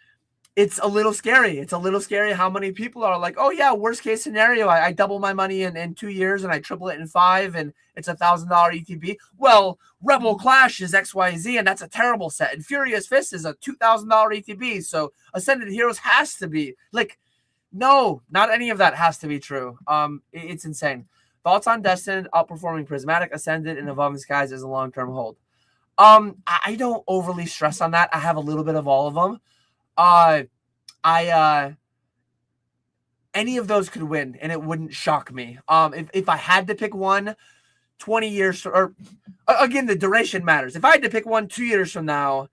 it's a little scary. It's a little scary how many people are like, oh yeah, worst case scenario, I double my money in 2 years and I triple it in 5 and it's $1,000 ETB. Well, Rebel Clash is XYZ and that's a terrible set. And Furious Fist is a $2,000 ETB. So Ascended Heroes has to be like, no, not any of that has to be true. It's insane. Thoughts on Destined outperforming Prismatic, Ascended, and Evolving Skies as a long-term hold? I don't overly stress on that. I have a little bit of all of them. Any of those could win and it wouldn't shock me. If I had to pick one 20 years, or again, the duration matters. If I had to pick one 2 years from now,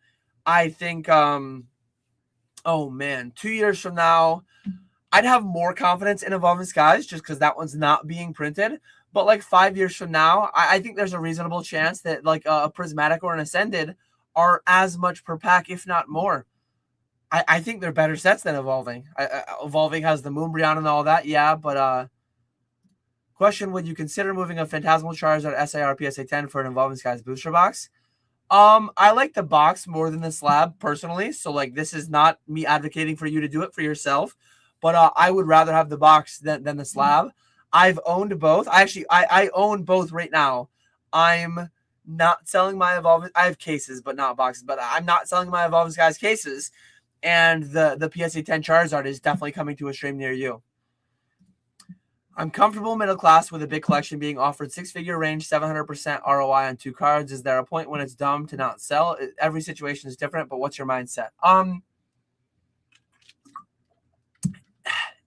I think, oh man, 2 years from now, I'd have more confidence in Evolving Skies just because that one's not being printed. But like 5 years from now, I think there's a reasonable chance that like a Prismatic or an Ascended are as much per pack, if not more. I think they're better sets than Evolving. Evolving has the Moonbreon and all that, yeah. But question: would you consider moving a Phantasmal Charizard SAR PSA 10 for an Evolving Skies booster box? I like the box more than the slab personally. So like, this is not me advocating for you to do it for yourself, but I would rather have the box than the slab. I've owned both. I own both right now. I'm not selling my Evolving. I have cases, but not boxes. But I'm not selling my Evolving Skies cases. And the PSA 10 Charizard is definitely coming to a stream near you. I'm comfortable middle class with a big collection being offered 6-figure range, 700% ROI on 2 cards. Is there a point when it's dumb to not sell? Every situation is different, but what's your mindset?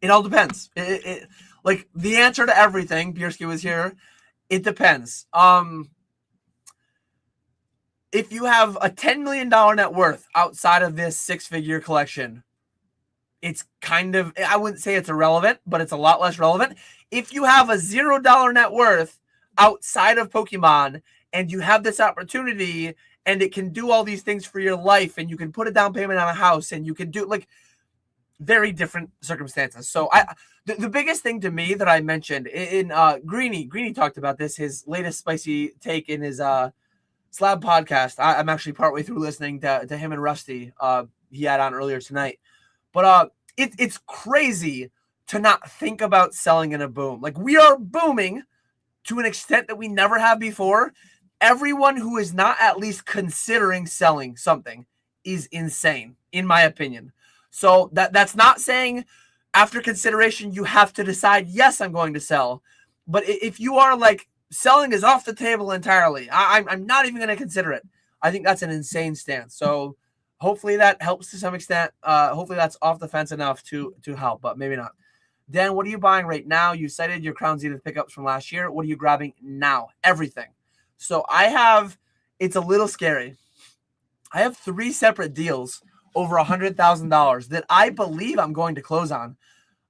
It all depends. Like the answer to everything, Bierski was here. It depends. If you have a $10 million net worth outside of this 6-figure collection, it's kind of, I wouldn't say it's irrelevant, but it's a lot less relevant. If you have a $0 net worth outside of Pokemon and you have this opportunity and it can do all these things for your life and you can put a down payment on a house and you can do like very different circumstances. So the biggest thing to me that I mentioned in Greeny talked about this, his latest spicy take in his Slab podcast. I'm actually partway through listening to him and Rusty. He had on earlier tonight. But it's crazy to not think about selling in a boom. Like we are booming to an extent that we never have before. Everyone who is not at least considering selling something is insane, in my opinion. So that's not saying after consideration you have to decide, yes, I'm going to sell. But if you are like, selling is off the table entirely, I'm not even going to consider it, I think that's an insane stance. So hopefully that helps to some extent. Hopefully that's off the fence enough to help, but maybe not. Dan, what are you buying right now? You cited your Crown Zenith pickups from last year. What are you grabbing now? Everything. So it's a little scary. I have 3 separate deals over $100,000 that I believe I'm going to close on.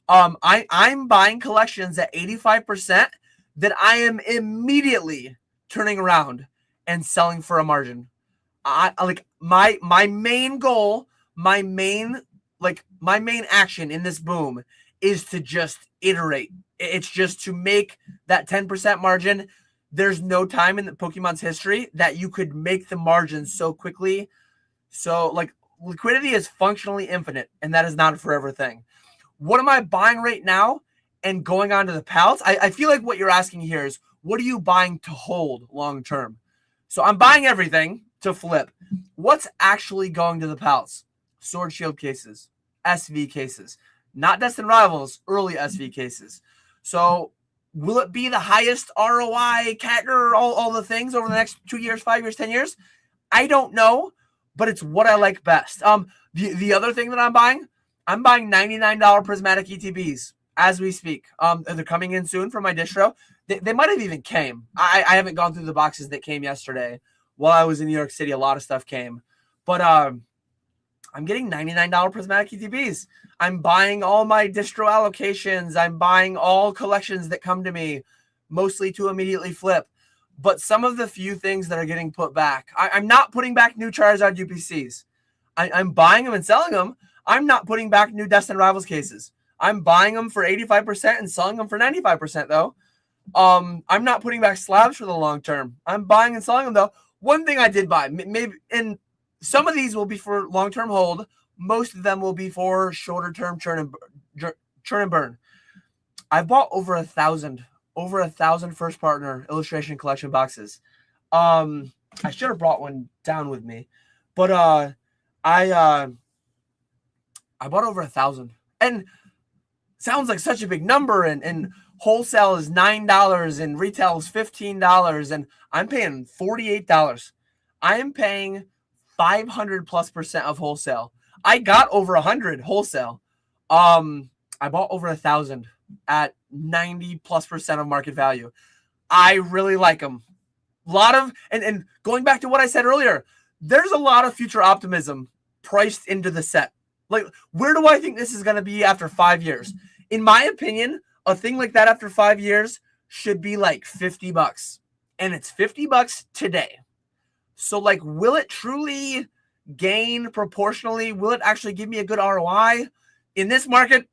I'm buying collections at 85% that I am immediately turning around and selling for a margin. I like my main goal, my main action in this boom is to just iterate. It's just to make that 10% margin. There's no time in the Pokemon's history that you could make the margin so quickly. So like liquidity is functionally infinite, and that is not a forever thing. What am I buying right now and going on to the pallets? I feel like what you're asking here is, what are you buying to hold long term? So I'm buying everything to flip. What's actually going to the pallets? Sword Shield cases, SV cases, not Destined Rivals, early SV cases. So will it be the highest ROI, CAGR, all the things over the next 2 years, 5 years, 10 years? I don't know, but it's what I like best. The other thing that I'm buying $99 prismatic ETBs as we speak. They're coming in soon for my distro. They might have even came. I haven't gone through the boxes that came yesterday. While I was in New York City, a lot of stuff came. But I'm getting $99 prismatic ETBs. I'm buying all my distro allocations. I'm buying all collections that come to me, mostly to immediately flip. But some of the few things that are getting put back, I'm not putting back new Charizard UPCs. I'm buying them and selling them. I'm not putting back new Destined Rivals cases. I'm buying them for 85% and selling them for 95%, though. I'm not putting back slabs for the long term. I'm buying and selling them, though. One thing I did buy, maybe, and some of these will be for long-term hold. Most of them will be for shorter-term churn and burn. I've bought over 1,000 first partner illustration collection boxes. I should have brought one down with me, but I bought over 1,000, and sounds like such a big number, and wholesale is $9 and retail is $15, and I'm paying $48. I am paying 500+% of wholesale. I got over 100 wholesale. I bought over 1,000 at 90+% of market value. I really like them. A lot of, and going back to what I said earlier, there's a lot of future optimism priced into the set. Like, where do I think this is going to be after 5 years? In my opinion, a thing like that after 5 years should be like $50. And it's $50 today. So, like, will it truly gain proportionally? Will it actually give me a good ROI? In this market,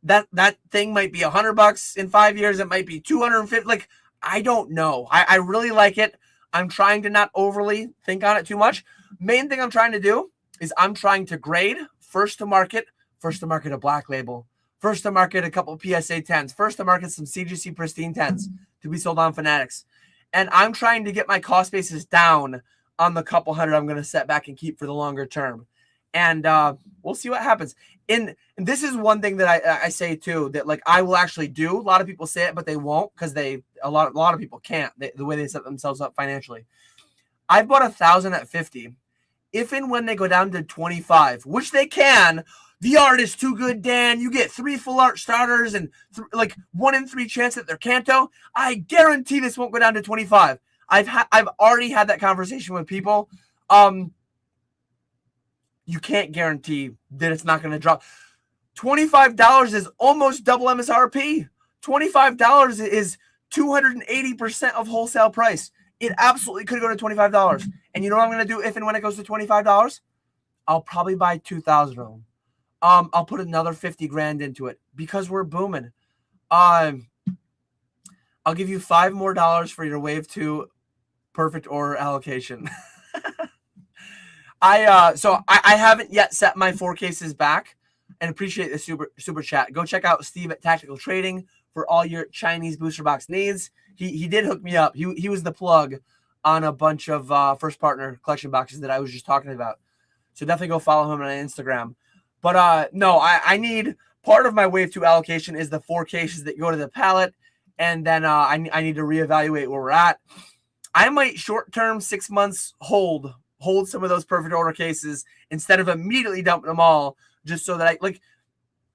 that thing might be $100 in 5 years. It might be $250. Like, I don't know. I really like it. I'm trying to not overly think on it too much. Main thing I'm trying to do is I'm trying to grade first to market a black label, first to market a couple PSA 10s, first to market some CGC pristine 10s to be sold on Fanatics. And I'm trying to get my cost basis down on the couple hundred I'm going to set back and keep for the longer term. And we'll see what happens. And this is one thing that I say too, that like I will actually do. A lot of people say it, but they won't, because a lot of people can't, the way they set themselves up financially. I bought 1,000 at 50. If and when they go down to 25, which they can, the art is too good, Dan. You get 3 full art starters and like 1 in 3 chance that they're Kanto. I guarantee this won't go down to 25. I've already had that conversation with people. You can't guarantee that it's not going to drop. $25 is almost double MSRP. $25 is 280% of wholesale price. It absolutely could go to $25. And you know what I'm going to do if and when it goes to $25? I'll probably buy 2,000 of them. I'll put another 50 grand into it because we're booming. I'll give you $5 more for your Wave 2 perfect order allocation. So I haven't yet set my 4 cases back, and appreciate the super chat. Go check out Steve at Tactical Trading for all your Chinese booster box needs. He did hook me up. He was the plug on a bunch of first partner collection boxes that I was just talking about. So definitely go follow him on Instagram. But no, I need, part of my Wave 2 allocation is the 4 cases that go to the pallet, and then I need to reevaluate where we're at. I might short-term 6 months hold some of those perfect order cases instead of immediately dumping them all, just so that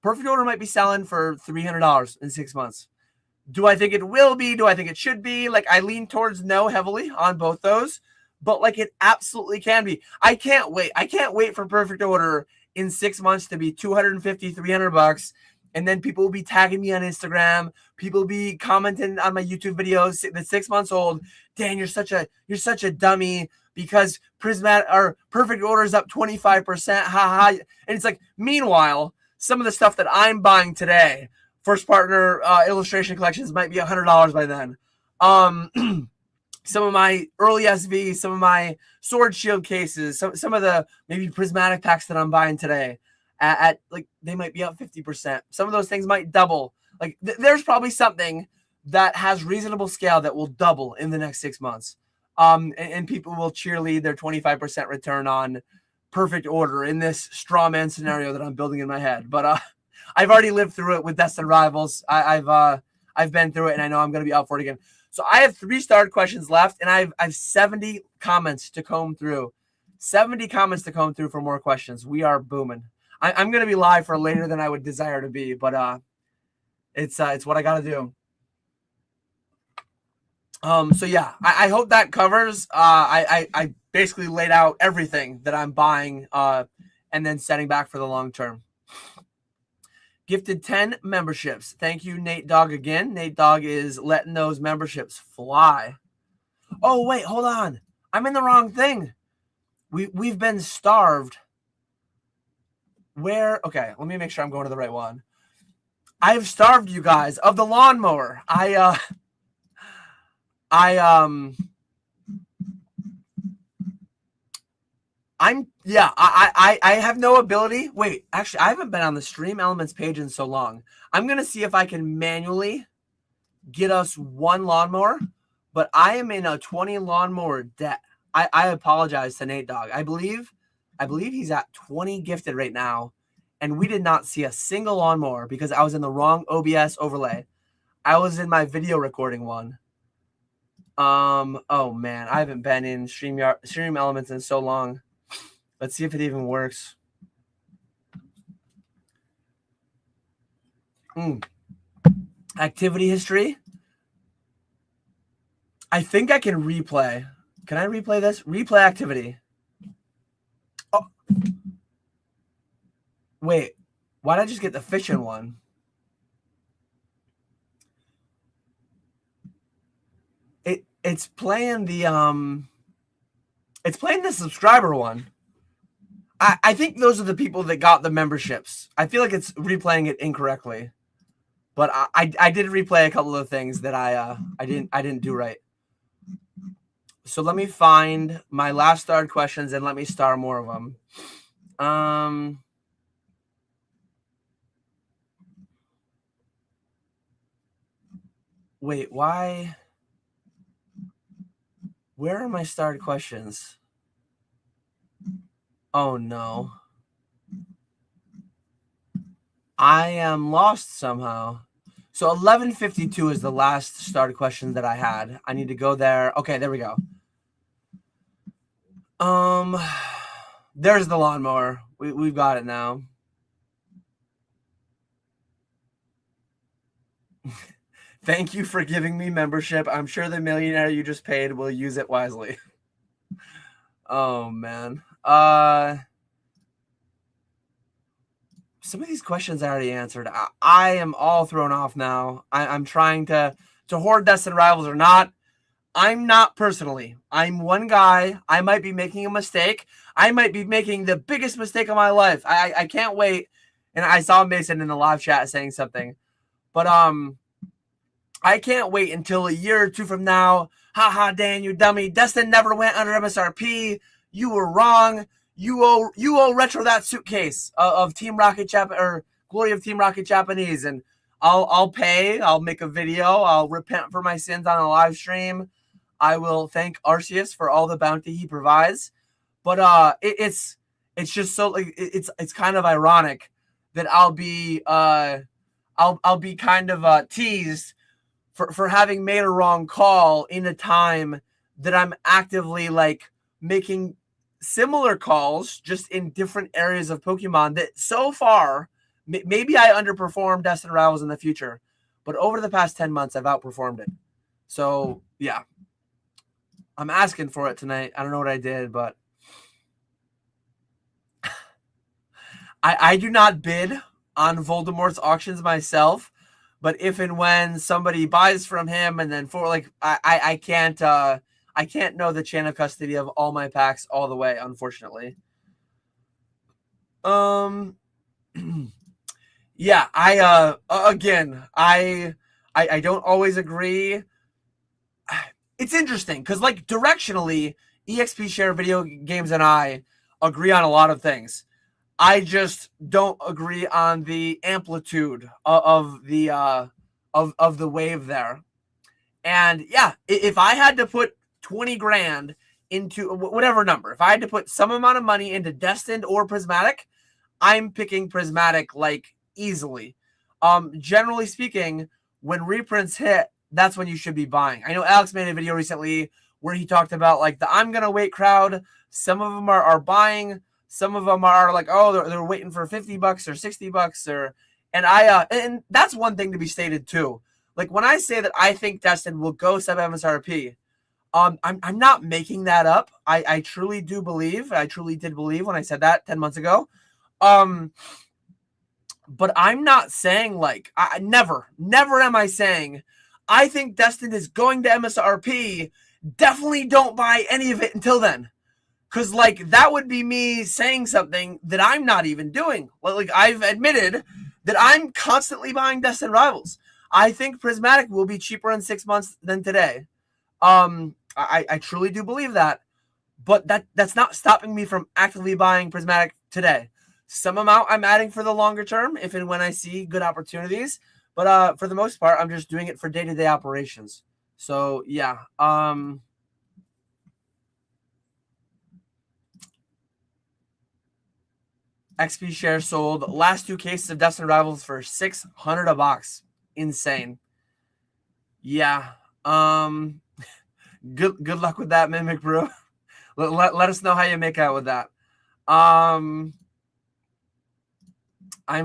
perfect order might be selling for $300 in 6 months. Do I think it will be? Do I think it should be? Like, I lean towards no heavily on both those, but like it absolutely can be. I can't wait. I can't wait for Perfect Order in 6 months to be 250, $300. And then people will be tagging me on Instagram. People will be commenting on my YouTube videos that's 6 months old. Dan, you're such a dummy because Prismatic or Perfect Order is up 25%. Ha ha. And it's like, meanwhile, some of the stuff that I'm buying today, First Partner illustration collections, might be $100 by then. Some of my early SVs, some of my Sword Shield cases, some of the maybe prismatic packs that I'm buying today at like they might be up 50%. Some of those things might double. Like there's probably something that has reasonable scale that will double in the next 6 months. And people will cheerlead their 25% return on Perfect Order in this straw man scenario that I'm building in my head. But I've already lived through it with Destined Rivals. I've been through it, and I know I'm going to be out for it again. So I have 3 starred questions left, and I've 70 comments to comb through. 70 comments to comb through for more questions. We are booming. I'm going to be live for later than I would desire to be, but it's what I got to do. So yeah, I hope that covers. I basically laid out everything that I'm buying, and then setting back for the long term. Gifted 10 memberships. Thank you, Nate Dogg, again. Nate Dogg is letting those memberships fly. Oh, wait, hold on. I'm in the wrong thing. We've been starved. Where? Okay, let me make sure I'm going to the right one. I've starved you guys of the lawnmower. I have no ability. Wait, actually, I haven't been on the Stream Elements page in so long. I'm going to see if I can manually get us 1 lawnmower, but I am in a 20 lawnmower debt. I apologize to Nate Dogg. I believe he's at 20 gifted right now, and we did not see a single lawnmower because I was in the wrong OBS overlay. I was in my video recording one. Oh man, I haven't been in Stream Elements in so long. Let's see if it even works. Activity history. I think I can replay. Can I replay this? Replay activity. Oh. Wait. Why did I just get the fishing one? It's playing the subscriber one. I think those are the people that got the memberships. I feel like it's replaying it incorrectly. But I did replay a couple of things that I didn't do right. So let me find my last starred questions and let me star more of them. Wait, why? Where are my starred questions? Oh no. I am lost somehow. So 1152 is the last started question that I had. I need to go there. Okay, there we go. There's the lawnmower. We've got it now. Thank you for giving me membership. I'm sure the millionaire you just paid will use it wisely. Oh man. Some of these questions I already answered. I am all thrown off now. I'm trying to hoard Destined Rivals or not. I'm not personally. I'm one guy. I might be making a mistake. I might be making the biggest mistake of my life. I can't wait. And I saw Mason in the live chat saying something. But I can't wait until a year or 2 from now. Haha, Dan, you dummy. Destin never went under MSRP. You were wrong. You owe Retro that suitcase of Team Rocket or Glory of Team Rocket Japanese, and I'll pay. I'll make a video. I'll repent for my sins on a live stream. I will thank Arceus for all the bounty he provides. But it's just so like it's kind of ironic that I'll be kind of teased for having made a wrong call in a time that I'm actively like making similar calls just in different areas of Pokemon that so far maybe I underperform Destined Rivals in the future, but over the past 10 months, I've outperformed it. So yeah, I'm asking for it tonight. I don't know what I did, but I do not bid on Voldemort's auctions myself. But if and when somebody buys from him, and then for like I can't know the chain of custody of all my packs all the way, unfortunately. Yeah, I don't always agree. It's interesting because like directionally, EXP Share Video Games and I agree on a lot of things. I just don't agree on the amplitude of the wave there. And yeah, if I had to put 20 grand into whatever number, if I had to put some amount of money into Destined or Prismatic, I'm picking Prismatic like easily. Generally speaking, when reprints hit, that's when you should be buying. I know Alex made a video recently where he talked about like the I'm gonna wait crowd. Some of them are buying. Some of them are like, oh, they're waiting for $50 or $60 or, and that's one thing to be stated too. Like when I say that I think Destin will go sub MSRP, I'm not making that up. I truly do believe. I truly did believe when I said that 10 months ago. But I'm not saying like never am I saying I think Destin is going to MSRP. Definitely don't buy any of it until then. Because, like, that would be me saying something that I'm not even doing. Like, I've admitted that I'm constantly buying Destined Rivals. I think Prismatic will be cheaper in 6 months than today. I truly do believe that. But that's not stopping me from actively buying Prismatic today. Some amount I'm adding for the longer term, if and when I see good opportunities. But for the most part, I'm just doing it for day-to-day operations. So, yeah. XP share sold. Last 2 cases of Destined Rivals for $600 a box. Insane. Yeah. Good luck with that, Mimic Brew. let us know how you make out with that. I'm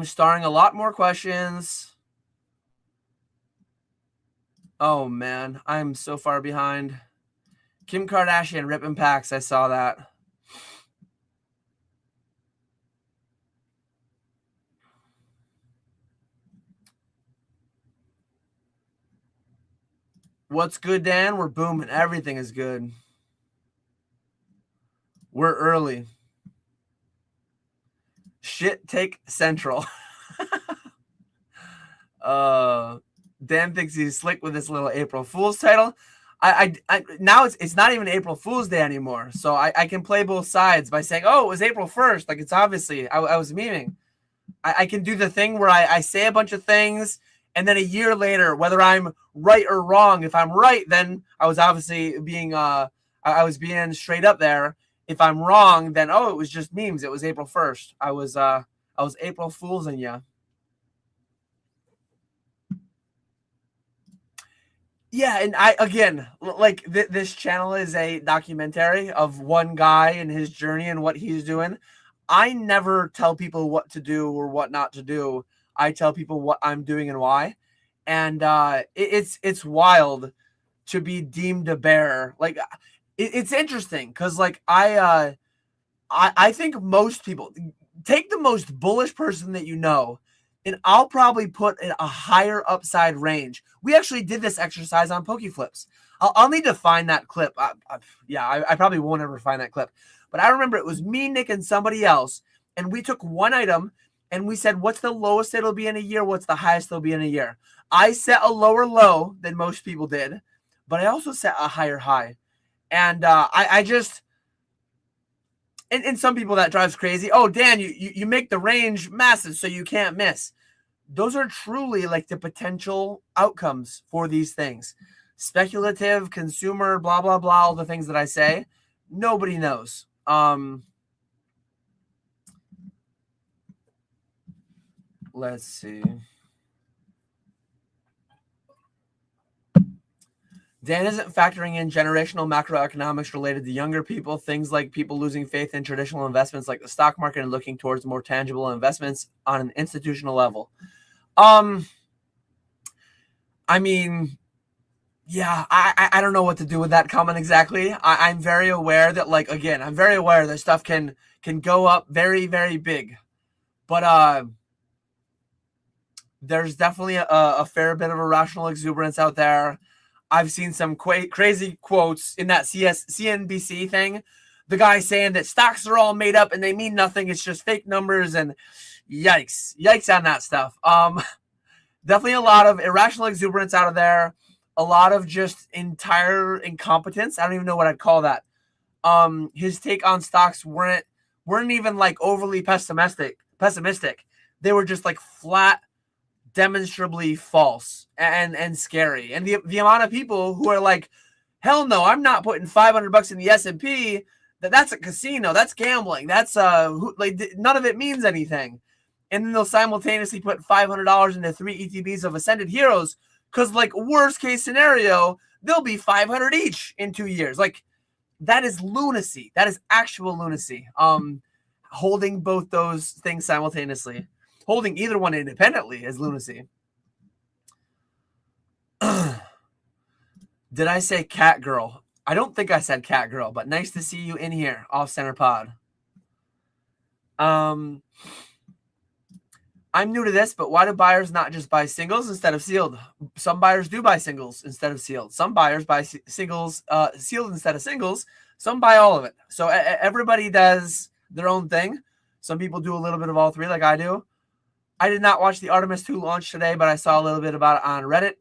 starring a lot more questions. Oh man, I'm so far behind. Kim Kardashian ripping packs. I saw that. What's good, Dan? We're booming. Everything is good. We're early. Shit take central. Dan thinks he's slick with this little April Fool's title. I now it's not even April Fool's Day anymore, so I can play both sides by saying, oh, it was April 1st. Like it's obviously I was memeing. I can do the thing where I say a bunch of things, and then a year later, whether I'm right or wrong, if I'm right, then I was obviously being I was being straight up there. If I'm wrong, then oh, it was just memes. It was April 1st. I was April Fool's in ya. Yeah, and I again like this channel is a documentary of one guy and his journey and what he's doing. I never tell people what to do or what not to do. I tell people what I'm doing and why. And it's wild to be deemed a bear. Like it's interesting because like I think most people take the most bullish person that you know, and I'll probably put in a higher upside range. We actually did this exercise on PokeFlips. I'll need to find that clip. I probably won't ever find that clip. But I remember it was me, Nick, and somebody else, and we took one item, and we said, what's the lowest it'll be in a year? What's the highest it'll be in a year? I set a lower low than most people did, but I also set a higher high. And I just... And some people that drives crazy. Oh, Dan, you make the range massive so you can't miss. Those are truly like the potential outcomes for these things. Speculative, consumer, blah, blah, blah, all the things that I say. Nobody knows. Let's see. Dan isn't factoring in generational macroeconomics related to younger people, things like people losing faith in traditional investments like the stock market and looking towards more tangible investments on an institutional level. I mean, yeah, I don't know what to do with that comment exactly. I'm very aware that, like, again, I'm very aware that stuff can go up very, very big. But there's definitely a fair bit of irrational exuberance out there. I've seen some crazy quotes in that CNBC thing. The guy saying that stocks are all made up and they mean nothing. It's just fake numbers, and yikes on that stuff. Definitely a lot of irrational exuberance out of there. A lot of just entire incompetence. I don't even know what I'd call that. His take on stocks weren't even like overly pessimistic. They were just like flat, demonstrably false and scary. And the amount of people who are like, hell no, I'm not putting $500 in the S&P. That's a casino. That's gambling. That's like none of it means anything. And then they'll simultaneously put $500 into 3 ETBs of Ascended Heroes because, like, worst case scenario, they'll be 500 each in 2 years. Like, that is lunacy. That is actual lunacy. Holding both those things simultaneously, holding either one independently is lunacy. Did I say cat girl? I don't think I said cat girl, but nice to see you in here, Off Center Pod. I'm new to this, but why do buyers not just buy singles instead of sealed? Some buyers do buy singles instead of sealed. Some buyers buy singles, sealed instead of singles. Some buy all of it. So everybody does their own thing. Some people do a little bit of all three, like I do. I did not watch the Artemis 2 launch today, but I saw a little bit about it on Reddit.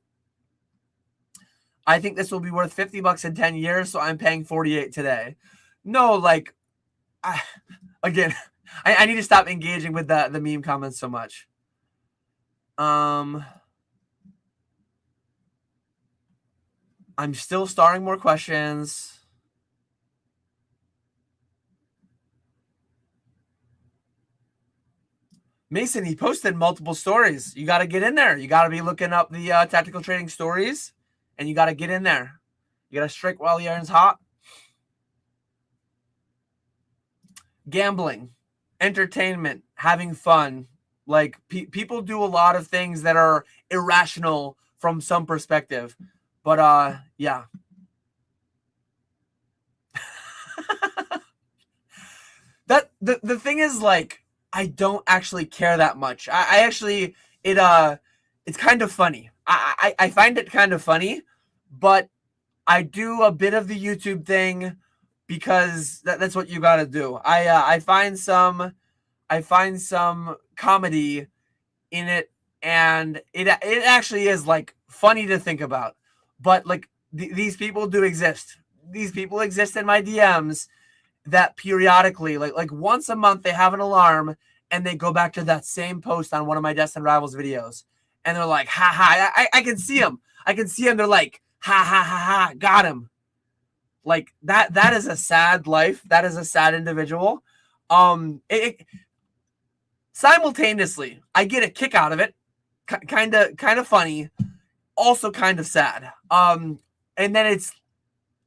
I think this will be worth $50 in 10 years, so I'm paying $48 today. No, like, I need to stop engaging with the meme comments so much. I'm still starring more questions. Mason, he posted multiple stories. You got to get in there. You got to be looking up the tactical trading stories, and you got to get in there. You got to strike while the iron's hot. Gambling, entertainment, having fun. Like, people do a lot of things that are irrational from some perspective. But, yeah. The thing is, like, I don't actually care that much. I actually, it's kind of funny. I find it kind of funny, but I do a bit of the YouTube thing because that's what you got to do. I find some comedy in it, and it actually is, like, funny to think about. But, like, these people do exist. These people exist in my DMs that periodically, like once a month, they have an alarm and they go back to that same post on one of my Destined Rivals videos, and they're like, ha ha. I can see them. They're like, ha ha ha ha, got him. Like, that is a sad life. That is a sad individual. Simultaneously, I get a kick out of it. Kind of funny, also kind of sad. And then it's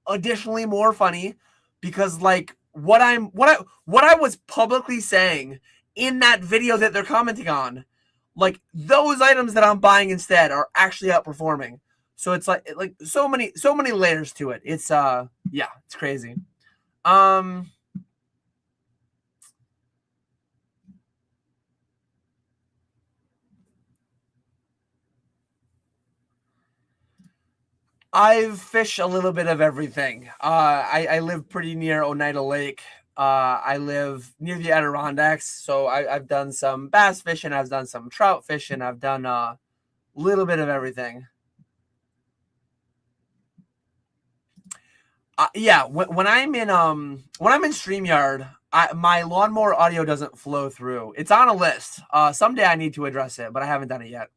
additionally more funny because, like, what I was publicly saying in that video that they're commenting on, like, those items that I'm buying instead are actually outperforming. So it's like so many layers to it. It's yeah, it's crazy. I've fished a little bit of everything. I live pretty near Oneida Lake. I live near the Adirondacks, so I've done some bass fishing. I've done some trout fishing. I've done a little bit of everything. Yeah, when I'm in StreamYard, my lawnmower audio doesn't flow through. It's on a list. Someday I need to address it, but I haven't done it yet.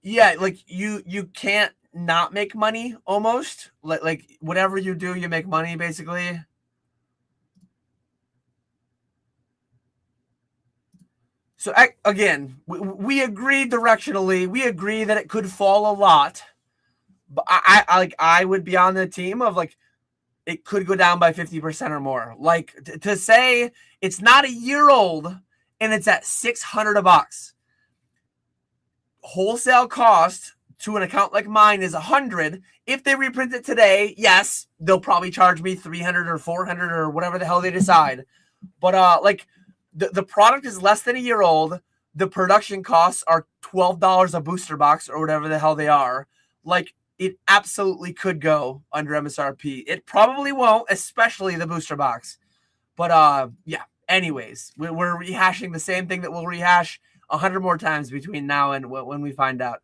Yeah, like, you can't not make money almost. Like whatever you do, you make money basically. So again, we agree directionally. We agree that it could fall a lot. But I would be on the team of, like, it could go down by 50% or more. Like, to say it's not a year old and it's at $600 a box. wholesale cost to an account like mine is $100. If they reprint it today, yes, they'll probably charge me $300 or $400 or whatever the hell they decide. But like the product is less than a year old. The production costs are $12 a booster box or whatever the hell they are. Like, it absolutely could go under MSRP. It probably won't, especially the booster box. But yeah. Anyways, we're rehashing the same thing that we'll rehash 100 more times between now and when we find out.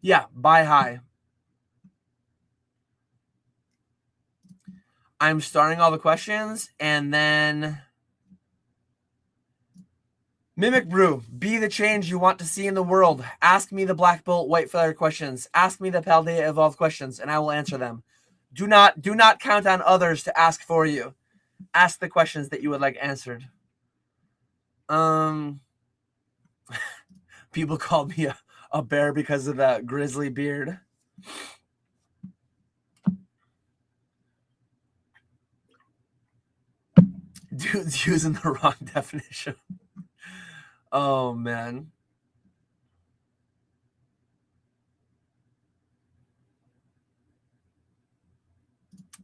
Yeah, buy high. I'm starting all the questions, and then Mimic Brew, be the change you want to see in the world. Ask me the Black Bolt White Flare questions. Ask me the Paldea Evolved questions, and I will answer them. Do not count on others to ask for you. Ask the questions that you would like answered. People called me a bear because of that grizzly beard. Dude's using the wrong definition. Oh, man.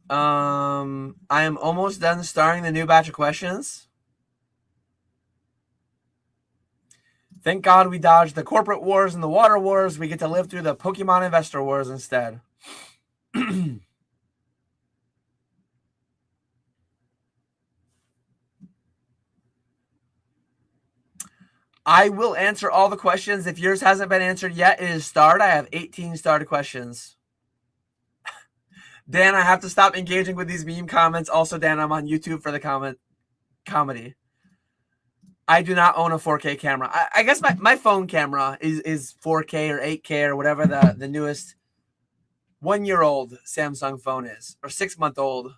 I am almost done starting the new batch of questions. Thank God we dodged the corporate wars and the water wars. We get to live through the Pokemon investor wars instead. I will answer all the questions. If yours hasn't been answered yet, it is starred. I have 18 started questions. Dan, I have to stop engaging with these meme comments. Also, Dan, I'm on YouTube for the comedy. I do not own a 4K camera. I guess my phone camera is 4K or 8K or whatever the newest 1-year-old Samsung phone is, or 6-month-old.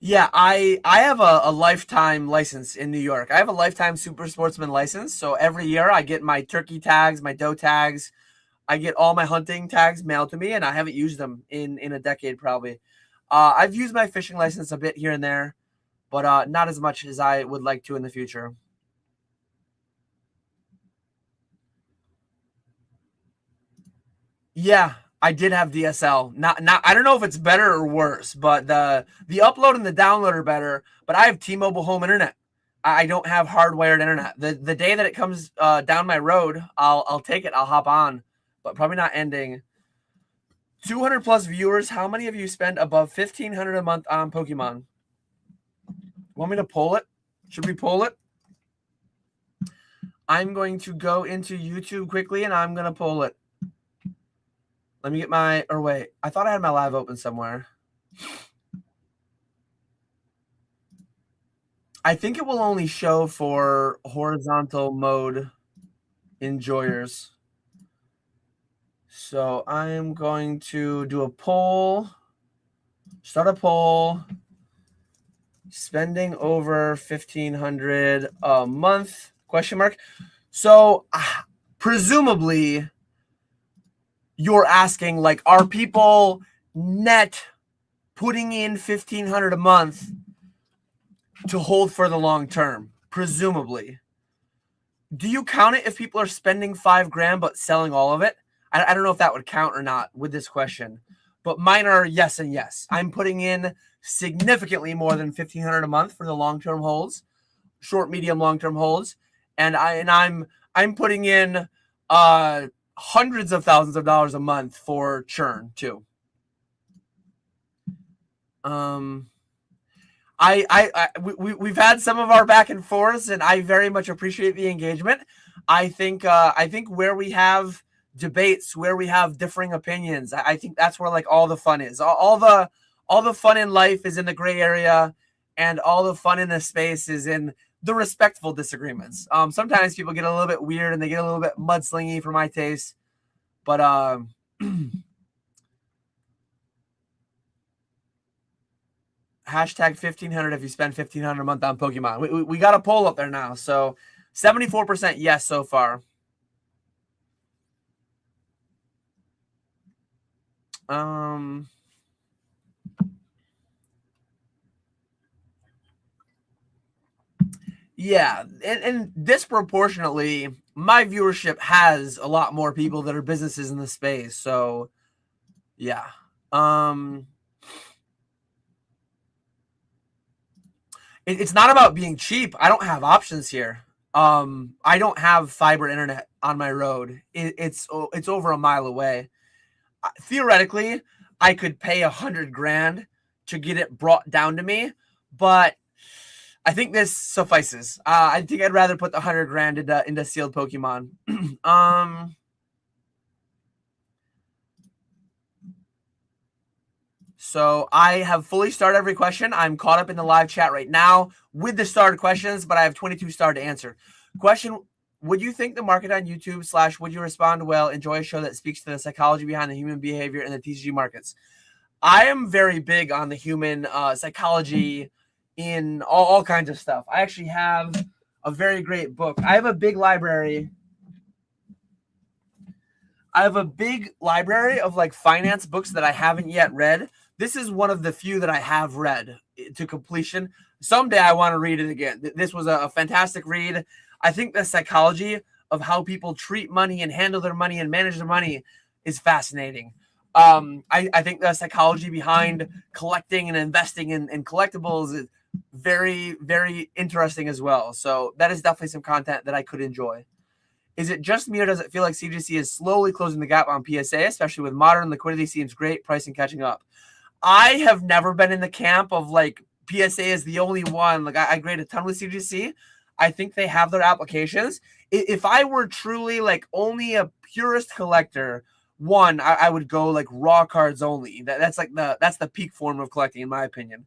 Yeah, I have a lifetime license in New York. I have a lifetime super sportsman license. So every year I get my turkey tags, my doe tags. I get all my hunting tags mailed to me, and I haven't used them in a decade probably. I've used my fishing license a bit here and there, but not as much as I would like to in the future. Yeah, I did have DSL. Not I don't know if it's better or worse, but the upload and the download are better. But I have T-Mobile home internet. I don't have hardwired internet. The day that it comes down my road, I'll take it. I'll hop on, but probably not ending. 200 plus viewers. How many of you spend above 1,500 a month on Pokemon? Want me to poll it? Should we poll it? I'm going to go into YouTube quickly, and I'm going to poll it. Let me get my, or wait, I thought I had my live open somewhere. I think it will only show for horizontal mode enjoyers. So I'm going to do a poll, start a poll, spending over 1,500 a month, question mark. So presumably you're asking, like, are people net putting in 1,500 a month to hold for the long term? Presumably. Do you count it if people are spending $5,000 but selling all of it? I don't know if that would count or not with this question, but mine are yes and yes. I'm putting in significantly more than 1,500 a month for the long-term holds, short, medium, long-term holds, and I'm putting in hundreds of thousands of dollars a month for churn too. We've had some of our back and forths, and I very much appreciate the engagement. I think where we have debates, where we have differing opinions, I think that's where, like, all the fun is. All the fun in life is in the gray area, and all the fun in this space is in the respectful disagreements. Sometimes people get a little bit weird and they get a little bit mudslingy for my taste, but hashtag 1,500 if you spend 1,500 a month on Pokemon. We got a poll up there now, so 74% yes so far. Yeah, and disproportionately, my viewership has a lot more people that are businesses in the space. So, yeah. Um, it's not about being cheap. I don't have options here. I don't have fiber internet on my road. It's over a mile away. Theoretically, I could pay 100 grand to get it brought down to me, but I think this suffices. I think I'd rather put the 100 grand into sealed Pokemon. um, so I have fully starred every question. I'm caught up in the live chat right now with the starred questions, but I have 22 starred to answer. Question: would you think the market on YouTube / would you respond well? Enjoy a show that speaks to the psychology behind the human behavior in the TCG markets. I am very big on the human psychology in all kinds of stuff. I actually have a very great book. I have a big library. I have a big library of like finance books that I haven't yet read. This is one of the few that I have read to completion. Someday I want to read it again. This was a fantastic read. I think the psychology of how people treat money and handle their money and manage their money is fascinating. I think the psychology behind collecting and investing in collectibles is very, very interesting as well. So that is definitely some content that I could enjoy. Is it just me, or does it feel like CGC is slowly closing the gap on PSA, especially with modern liquidity seems great, pricing catching up? I have never been in the camp of like PSA is the only one. Like I grade a ton with CGC. I think they have their applications. If I were truly like only a purist collector, one, I would go like raw cards only. That's like that's the peak form of collecting, in my opinion.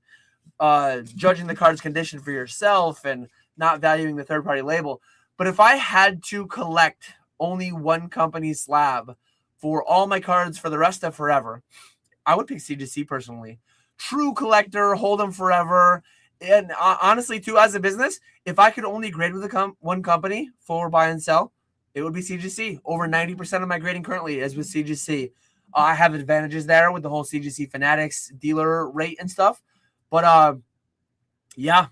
Judging the card's condition for yourself and not valuing the third party label. But if I had to collect only one company's slab for all my cards for the rest of forever, I would pick CGC personally. True collector, hold them forever. And honestly, too, as a business, if I could only grade with one company for buy and sell, it would be CGC. Over 90% of my grading currently is with CGC. I have advantages there with the whole CGC Fanatics dealer rate and stuff. But yeah,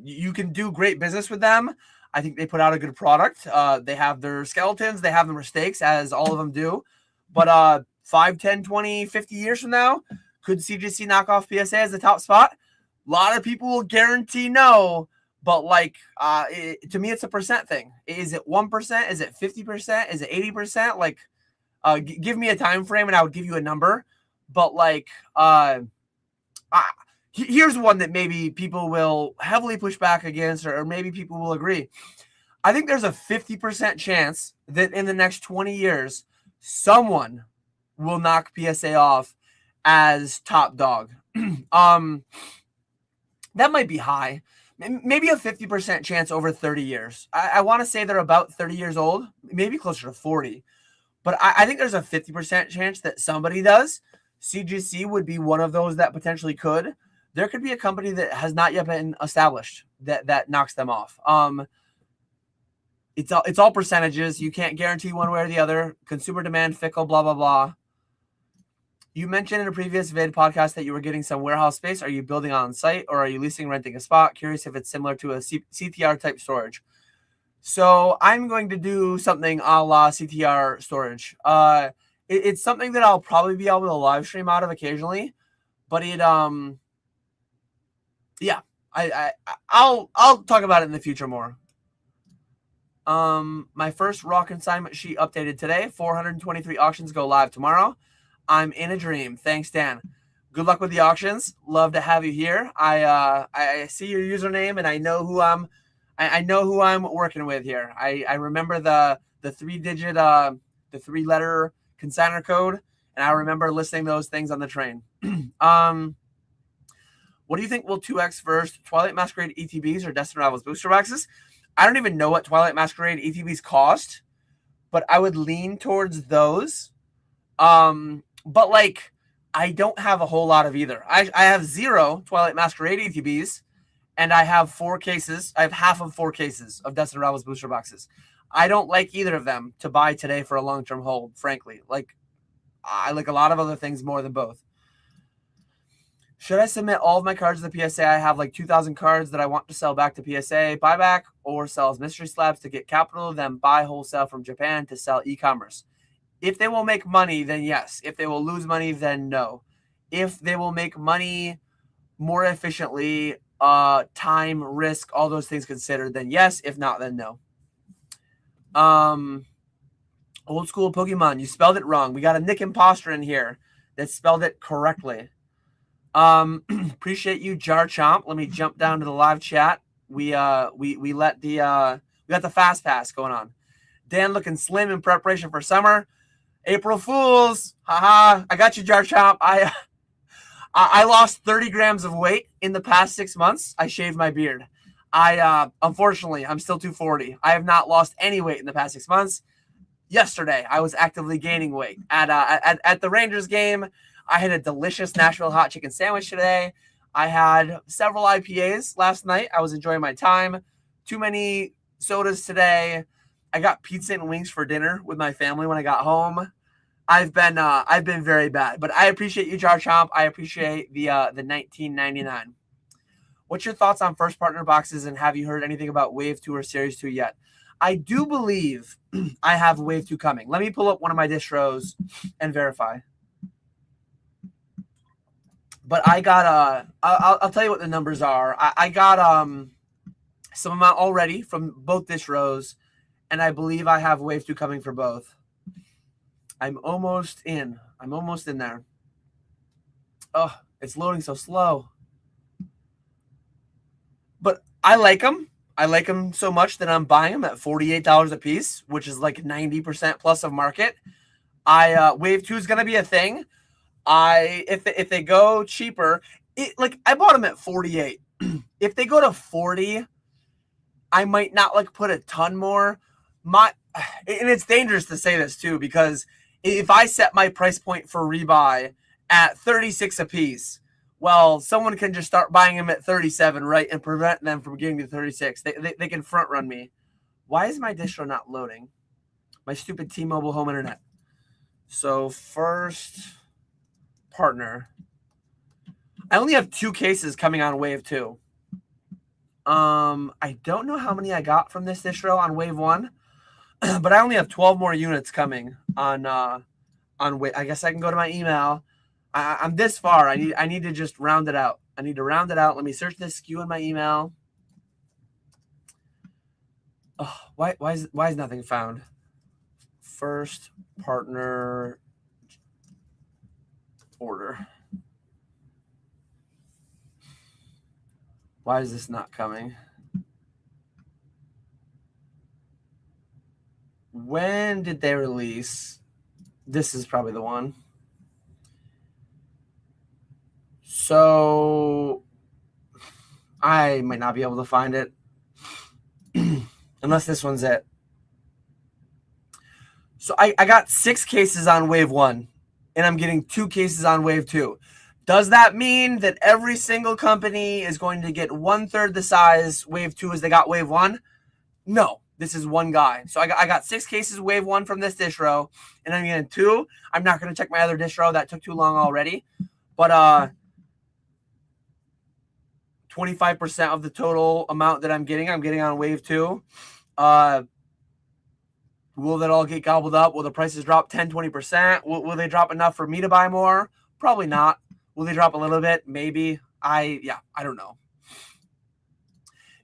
you can do great business with them. I think they put out a good product. They have their skeletons, they have their mistakes, as all of them do. But 5, 10, 20, 50 years from now, could CGC knock off PSA as the top spot? A lot of people will guarantee no, but like to me, it's a percent thing. Is it 1%? Is it 50%? Is it 80%? Like, give me a time frame and I would give you a number. But like, here's one that maybe people will heavily push back against, or maybe people will agree. I think there's a 50% chance that in the next 20 years, someone will knock PSA off as top dog. That might be high. Maybe a 50% chance over 30 years. I want to say they're about 30 years old, maybe closer to 40. But I think there's a 50% chance that somebody does. CGC would be one of those that potentially could. There could be a company that has not yet been established that knocks them off. It's all percentages. You can't guarantee one way or the other. Consumer demand, fickle, blah, blah, blah. You mentioned in a previous vid podcast that you were getting some warehouse space. Are you building on site, or are you leasing, renting a spot? Curious if it's similar to a CTR type storage. So I'm going to do something a la CTR storage. It's something that I'll probably be able to live stream out of occasionally, but yeah, I'll talk about it in the future more. My first raw consignment sheet updated today. 423 auctions go live tomorrow. I'm in a dream. Thanks, Dan. Good luck with the auctions. Love to have you here. I see your username and I know who I'm working with here. I remember the 3-digit the 3-letter consigner code, and I remember listing those things on the train. What do you think will 2x first, Twilight Masquerade ETBs or Destined Rivals booster boxes? I don't even know what Twilight Masquerade ETBs cost, but I would lean towards those. But like, I don't have a whole lot of either. I have 0 Twilight Masquerade ETBs, and I have 4 cases. I have half of 4 cases of Destined Rivals booster boxes. I don't like either of them to buy today for a long-term hold, frankly. Like, I like a lot of other things more than both. Should I submit all of my cards to the PSA? I have like 2,000 cards that I want to sell back to PSA, buyback, or sell as mystery slabs to get capital, then buy wholesale from Japan to sell e-commerce. If they will make money, then yes. If they will lose money, then no. If they will make money more efficiently, time, risk, all those things considered, then yes. If not, then no. Old school Pokemon, you spelled it wrong. We got a Nick Imposter in here that spelled it correctly. Appreciate you, Jar Chomp. Let me jump down to the live chat. We got the fast pass going on. Dan looking slim in preparation for summer. April Fools. Haha. I got you, Jar Chomp. I lost 30 grams of weight in the past 6 months. I shaved my beard. Unfortunately, I'm still 240. I have not lost any weight in the past 6 months. Yesterday, I was actively gaining weight. At the Rangers game, I had a delicious Nashville hot chicken sandwich today. I had several IPAs last night. I was enjoying my time. Too many sodas today. I got pizza and wings for dinner with my family when I got home. I've been very bad, but I appreciate you, Jar Chomp. I appreciate the $19.99. What's your thoughts on first partner boxes, and have you heard anything about Wave 2 or Series 2 yet? I do believe I have Wave 2 coming. Let me pull up one of my distros and verify. But I got I'll tell you what the numbers are. I got some amount already from both distros, and I believe I have Wave 2 coming for both. I'm almost in. I'm almost in there. Oh, it's loading so slow. But I like them. I like them so much that I'm buying them at $48 a piece, which is like 90% plus of market. Wave 2 is going to be a thing. If they go cheaper, I bought them at 48. If they go to 40, I might not like put a ton more. And it's dangerous to say this too, because if I set my price point for rebuy at 36 a piece, well, someone can just start buying them at 37, right, and prevent them from getting to 36. They can front run me. Why is my distro not loading? My stupid T-Mobile home internet. So first partner. I only have 2 cases coming on Wave 2. I don't know how many I got from this distro on Wave 1, but I only have 12 more units coming on Wave. I guess I can go to my email. I'm this far. I need to just round it out. I need to round it out. Let me search this SKU in my email. Oh, why is nothing found? First partner order. Why is this not coming? When did they release? This is probably the one. So I might not be able to find it unless this one's it. So I got 6 cases on Wave 1, and I'm getting 2 cases on Wave 2. Does that mean that every single company is going to get 1/3 the size Wave 2 as they got Wave 1? No, this is one guy. So I got 6 cases Wave 1 from this distro, and I'm getting 2. I'm not going to check my other distro. That took too long already. But 25% of the total amount that I'm getting on Wave 2. Will that all get gobbled up? Will the prices drop 10, 20%? Will they drop enough for me to buy more? Probably not. Will they drop a little bit? Maybe. I don't know.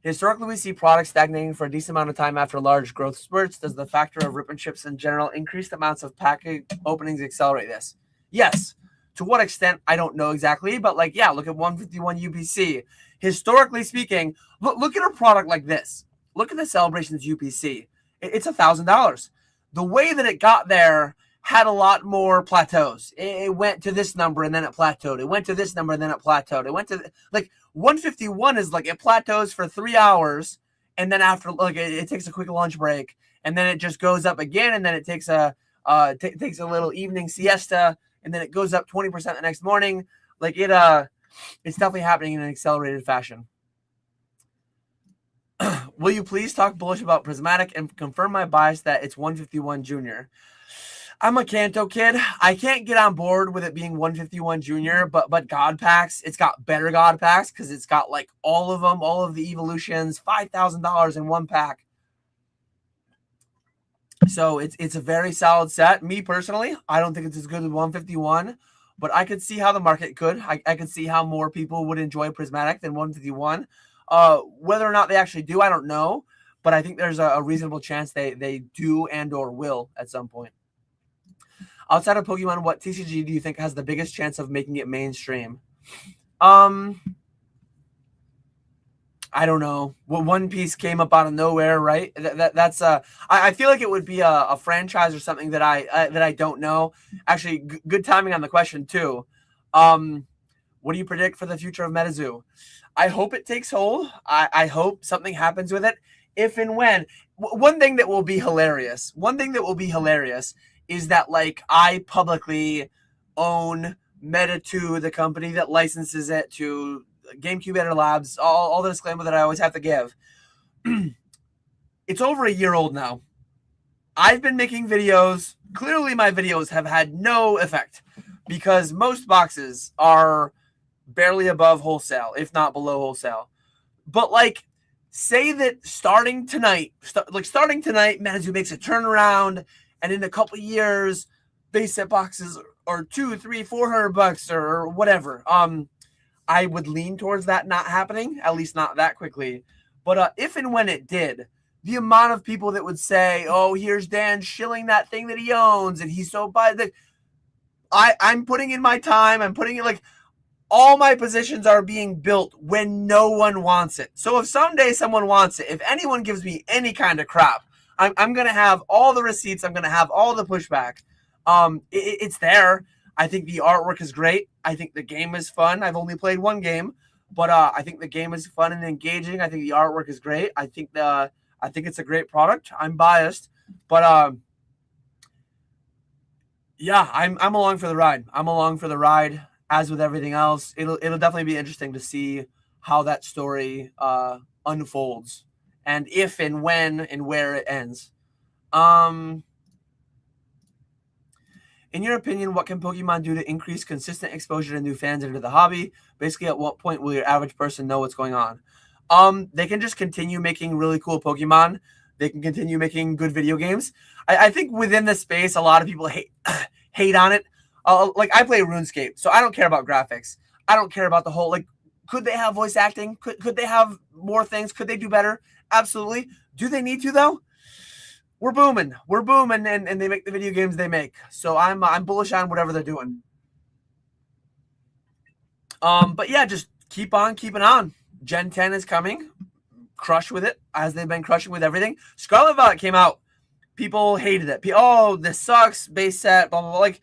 Historically, we see products stagnating for a decent amount of time after large growth spurts. Does the factor of rip and chips in general, increased amounts of package openings accelerate this? Yes. To what extent, I don't know exactly, but look at 151 UPC. Historically speaking, look at a product like this. Look at the Celebrations UPC. It's $1,000. The way that it got there had a lot more plateaus. It went to this number and then it plateaued. It went to this number and then it plateaued. It went to 151 is it plateaus for 3 hours, and then after it takes a quick lunch break, and then it just goes up again, and then it takes a little evening siesta, and then it goes up 20% the next morning. It's definitely happening in an accelerated fashion. Will you please talk bullish about Prismatic and confirm my bias that it's 151 Junior? I'm a Kanto kid. I can't get on board with it being 151 Junior, but God packs, it's got better God packs because it's got like all of them, all of the evolutions, $5,000 in one pack. So it's a very solid set. Me personally, I don't think it's as good as 151, but I could see how the market could. I could see how more people would enjoy Prismatic than 151. Whether or not they actually do, I don't know, but I think there's a reasonable chance they do and or will at some point. Outside of Pokemon, what TCG do you think has the biggest chance of making it mainstream? I don't know. Well, One Piece came up out of nowhere, right? That's I feel like it would be a franchise or something that I don't know. Actually, good timing on the question too. What do you predict for the future of MetaZoo? I hope it takes hold. I hope something happens with it. If and when. One thing that will be hilarious. One thing that will be hilarious is that like I publicly own Meta2, the company that licenses it to GameCube Editor Labs, all the disclaimer that I always have to give. It's over a year old now. I've been making videos. Clearly, my videos have had no effect because most boxes are barely above wholesale, if not below wholesale. But like, say that starting tonight, MetaZoo makes a turnaround, and in a couple of years, base set boxes are $200, $300, $400 or whatever. I would lean towards that not happening, at least not that quickly. But if and when it did, the amount of people that would say, "Oh, here's Dan shilling that thing that he owns, and he's so bad that I'm putting in my time. I'm putting it like all my positions are being built when no one wants it. So if someday someone wants it, if anyone gives me any kind of crap, I'm gonna have all the receipts. I'm gonna have all the pushback. It's there. I think the artwork is great. I think the game is fun. I've only played one game, but I think the game is fun and engaging. I think the artwork is great. I think it's a great product. I'm biased, but yeah, I'm along for the ride. I'm along for the ride. As with everything else, it'll definitely be interesting to see how that story unfolds, and if and when and where it ends. In your opinion, what can Pokemon do to increase consistent exposure to new fans into the hobby? Basically, at what point will your average person know what's going on? They can just continue making really cool Pokemon. They can continue making good video games. I think within the space, a lot of people hate on it. Like I play RuneScape, so I don't care about graphics. I don't care about the whole like. Could they have voice acting? Could they have more things? Could they do better? Absolutely. Do they need to though? We're booming, and they make the video games they make. So I'm bullish on whatever they're doing. But yeah, just keep on keeping on. Gen 10 is coming. Crush with it as they've been crushing with everything. Scarlet Violet came out. People hated it. Oh, this sucks. Base set, blah blah blah. Like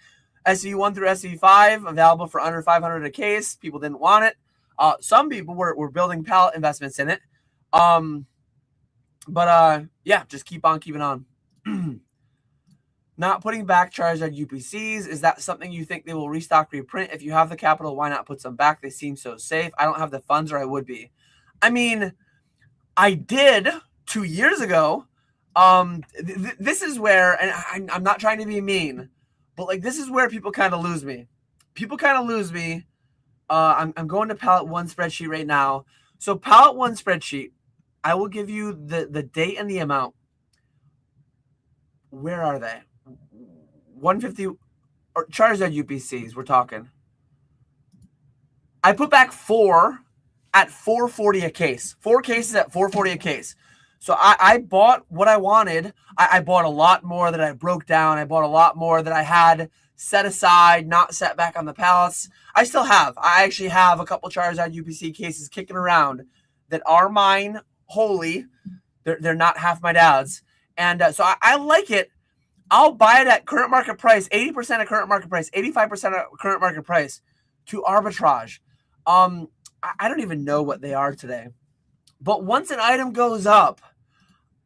SE1 through SE5 available for under 500 a case. People didn't want it. Some people were building pallet investments in it. But yeah, just keep on keeping on. Not putting back Charizard UPCs. Is that something you think they will restock, reprint? If you have the capital, why not put some back? They seem so safe. I don't have the funds, or I would be. I mean, I did 2 years ago. This is where, and I'm not trying to be mean, but like this is where people kind of lose me. People kind of lose me. I'm going to Palette One spreadsheet right now. So Palette One spreadsheet, I will give you the date and the amount. Where are they? 150 or Charizard UPCs. We're talking. I put back 4 at $440 a case. 4 cases at $440 a case. So I bought what I wanted. I bought a lot more that I broke down. I bought a lot more that I had set aside, not set back on the pallets. I still have. I actually have a couple Charizard UPC cases kicking around that are mine wholly. They're not half my dad's. And so I like it. I'll buy it at current market price, 80% of current market price, 85% of current market price to arbitrage. I don't even know what they are today. But once an item goes up,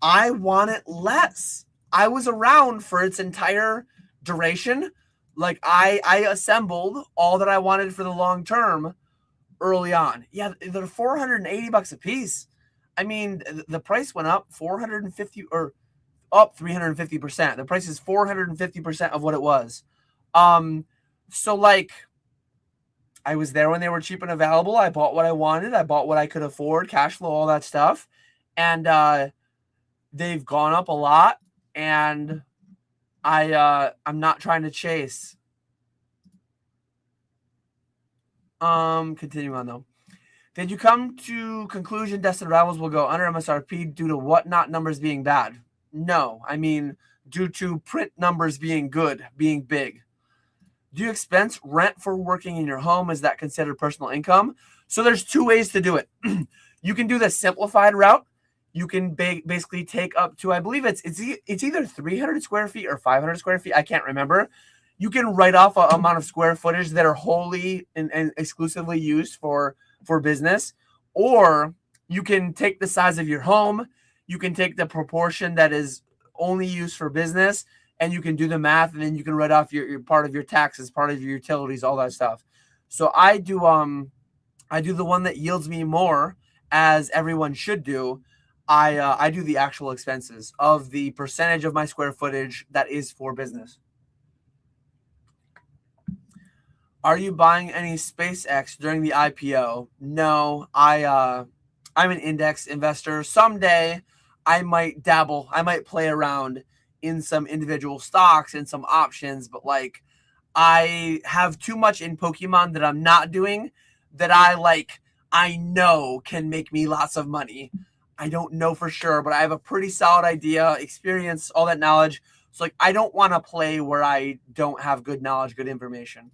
I want it less. I was around for its entire duration. Like I assembled all that I wanted for the long term early on. Yeah, they're $480 a piece. I mean, the price went up 450 or up 350%. The price is 450% of what it was. So like, I was there when they were cheap and available. I bought what I wanted. I bought what I could afford, cash flow, all that stuff. And they've gone up a lot. And I'm not trying to chase. Continue on though. Did you come to conclusion Destined Rivals will go under MSRP due to whatnot numbers being bad? No, I mean due to print numbers being good, being big. Do you expense rent for working in your home? Is that considered personal income? So there's two ways to do it. You can do the simplified route. You can basically take up to, I believe it's either 300 square feet or 500 square feet. I can't remember. You can write off an amount of square footage that are wholly and exclusively used for business, or you can take the size of your home. You can take the proportion that is only used for business, and you can do the math, and then you can write off your part of your taxes, part of your utilities, all that stuff. So I do the one that yields me more, as everyone should do. I do the actual expenses of the percentage of my square footage that is for business. Are you buying any SpaceX during the IPO? No, I'm an index investor. Someday I might dabble. I might play around in some individual stocks and some options, but like I have too much in Pokemon that I'm not doing that I know can make me lots of money. I don't know for sure, but I have a pretty solid idea, experience, all that knowledge. So like I don't want to play where I don't have good knowledge, good information.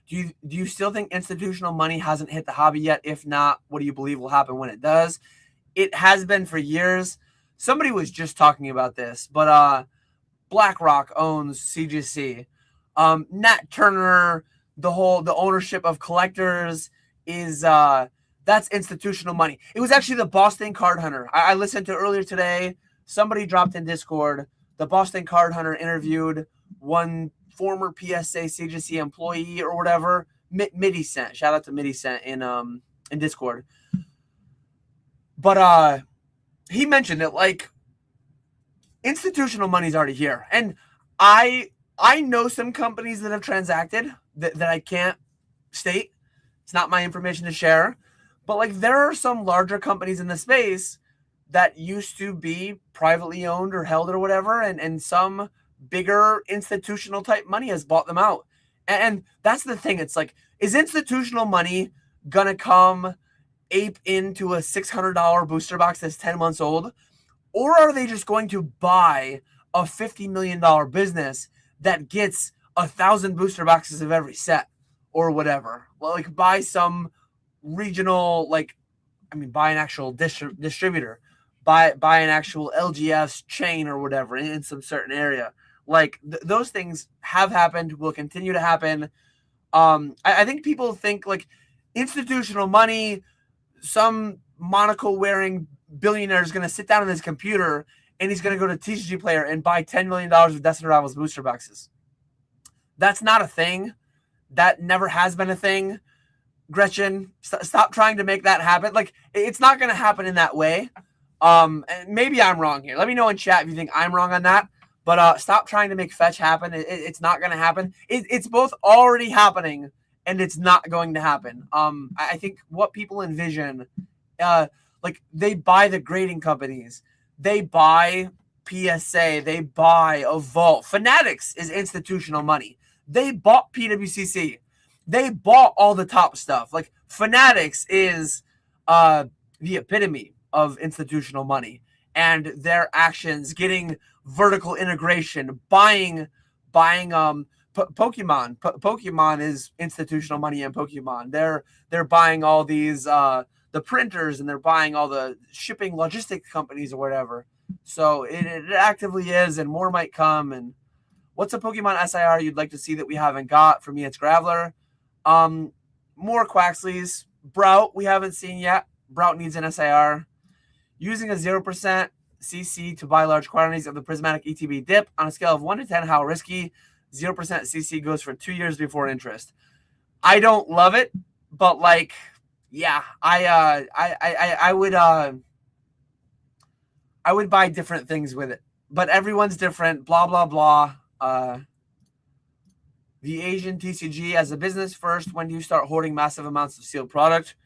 Do you still think institutional money hasn't hit the hobby yet? If not, what do you believe will happen when it does? It has been for years. Somebody was just talking about this, but BlackRock owns CGC. Nat Turner, the ownership of collectors is that's institutional money. It was actually the Boston Card Hunter. I listened to earlier today. Somebody dropped in Discord. The Boston Card Hunter interviewed one former PSA CGC employee or whatever. Midicent. Shout out to Midicent in Discord. But he mentioned that like institutional money's already here. And I know some companies that have transacted that I can't state. It's not my information to share. But like there are some larger companies in the space that used to be privately owned or held or whatever, and some bigger institutional type money has bought them out. And that's the thing. It's like, is institutional money gonna come ape into a $600 booster box that's 10 months old? Or are they just going to buy a $50 million business that gets 1,000 booster boxes of every set or whatever? Like buy some regional, buy an actual distributor, buy an actual LGS chain or whatever in some certain area. Like those things have happened, will continue to happen. I think people think like institutional money, some monocle wearing billionaire is going to sit down on his computer and he's going to go to TCG Player and buy $10 million of Destined Rivals booster boxes. That's not a thing. That never has been a thing. Gretchen, stop trying to make that happen. Like, it's not going to happen in that way. And maybe I'm wrong here. Let me know in chat if you think I'm wrong on that. But stop trying to make fetch happen. It's not going to happen. It's both already happening and it's not going to happen. I think what people envision, like they buy the grading companies, they buy PSA, they buy a Vault. Fanatics is institutional money. They bought PWCC. They bought all the top stuff. Like Fanatics is the epitome of institutional money, and their actions, getting vertical integration, buying Pokemon. Pokemon is institutional money in Pokemon. They're buying all these the printers, and they're buying all the shipping logistics companies or whatever. So it actively is, and more might come. And what's a Pokemon SIR you'd like to see that we haven't got? For me, it's Graveler. More Quaxleys. Brout, we haven't seen yet. Brout needs an SIR. Using a 0% CC to buy large quantities of the prismatic ETB dip on a scale of 1 to 10, how risky? 0% CC goes for 2 years before interest. I don't love it, but like, yeah, I would I would buy different things with it, but everyone's different. Blah blah blah. The Asian TCG as a business first. When do you start hoarding massive amounts of sealed product?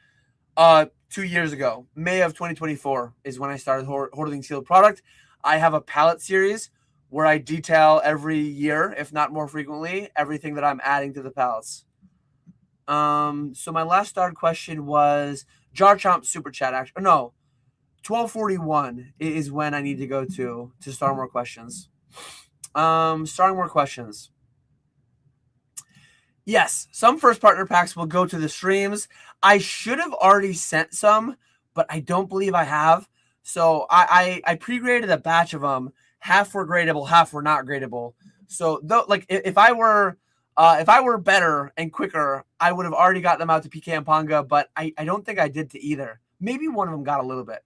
2 years ago, May of 2024 is when I started hoarding sealed product. I have a palette series where I detail every year, if not more frequently, everything that I'm adding to the palettes. So my last starred question was Jar Chomp Super Chat. Actually, no, 12:41 is when I need to go to start more questions. Starting more questions. Yes, some first partner packs will go to the streams. I should have already sent some, but I don't believe I have. So I pre-graded a batch of them. Half were gradable, half were not gradable. So though, like if I were better and quicker, I would have already got them out to PK and Panga, but I don't think I did to either. Maybe one of them got a little bit.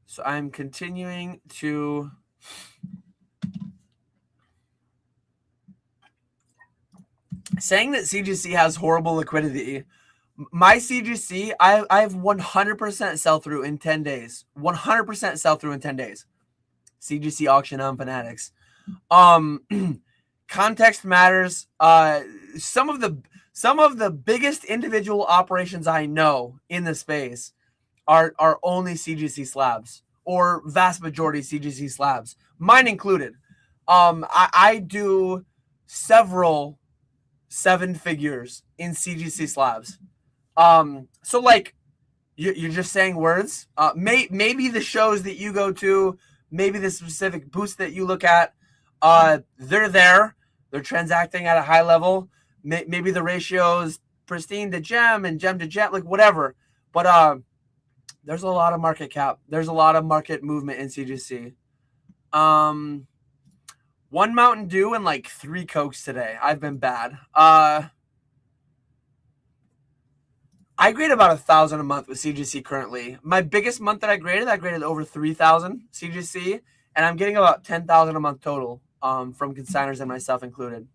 So I'm continuing to saying that CGC has horrible liquidity. My CGC, I have 100% sell through in 10 days. 100% sell through in 10 days. CGC auction on Fanatics. Context matters. Some of the biggest individual operations I know in the space are only CGC slabs, or vast majority CGC slabs, mine included. I do several 7 figures in CGC slabs. So like you're just saying words. Maybe the shows that you go to, maybe the specific booths that you look at, they're there. They're transacting at a high level. Maybe the ratio is pristine to gem and gem to gem, like whatever. But there's a lot of market cap. There's a lot of market movement in CGC. 1 Mountain Dew and like 3 Cokes today. I've been bad. I grade about 1,000 a month with CGC currently. My biggest month that I graded over 3,000 CGC, and I'm getting about 10,000 a month total from consigners and myself included.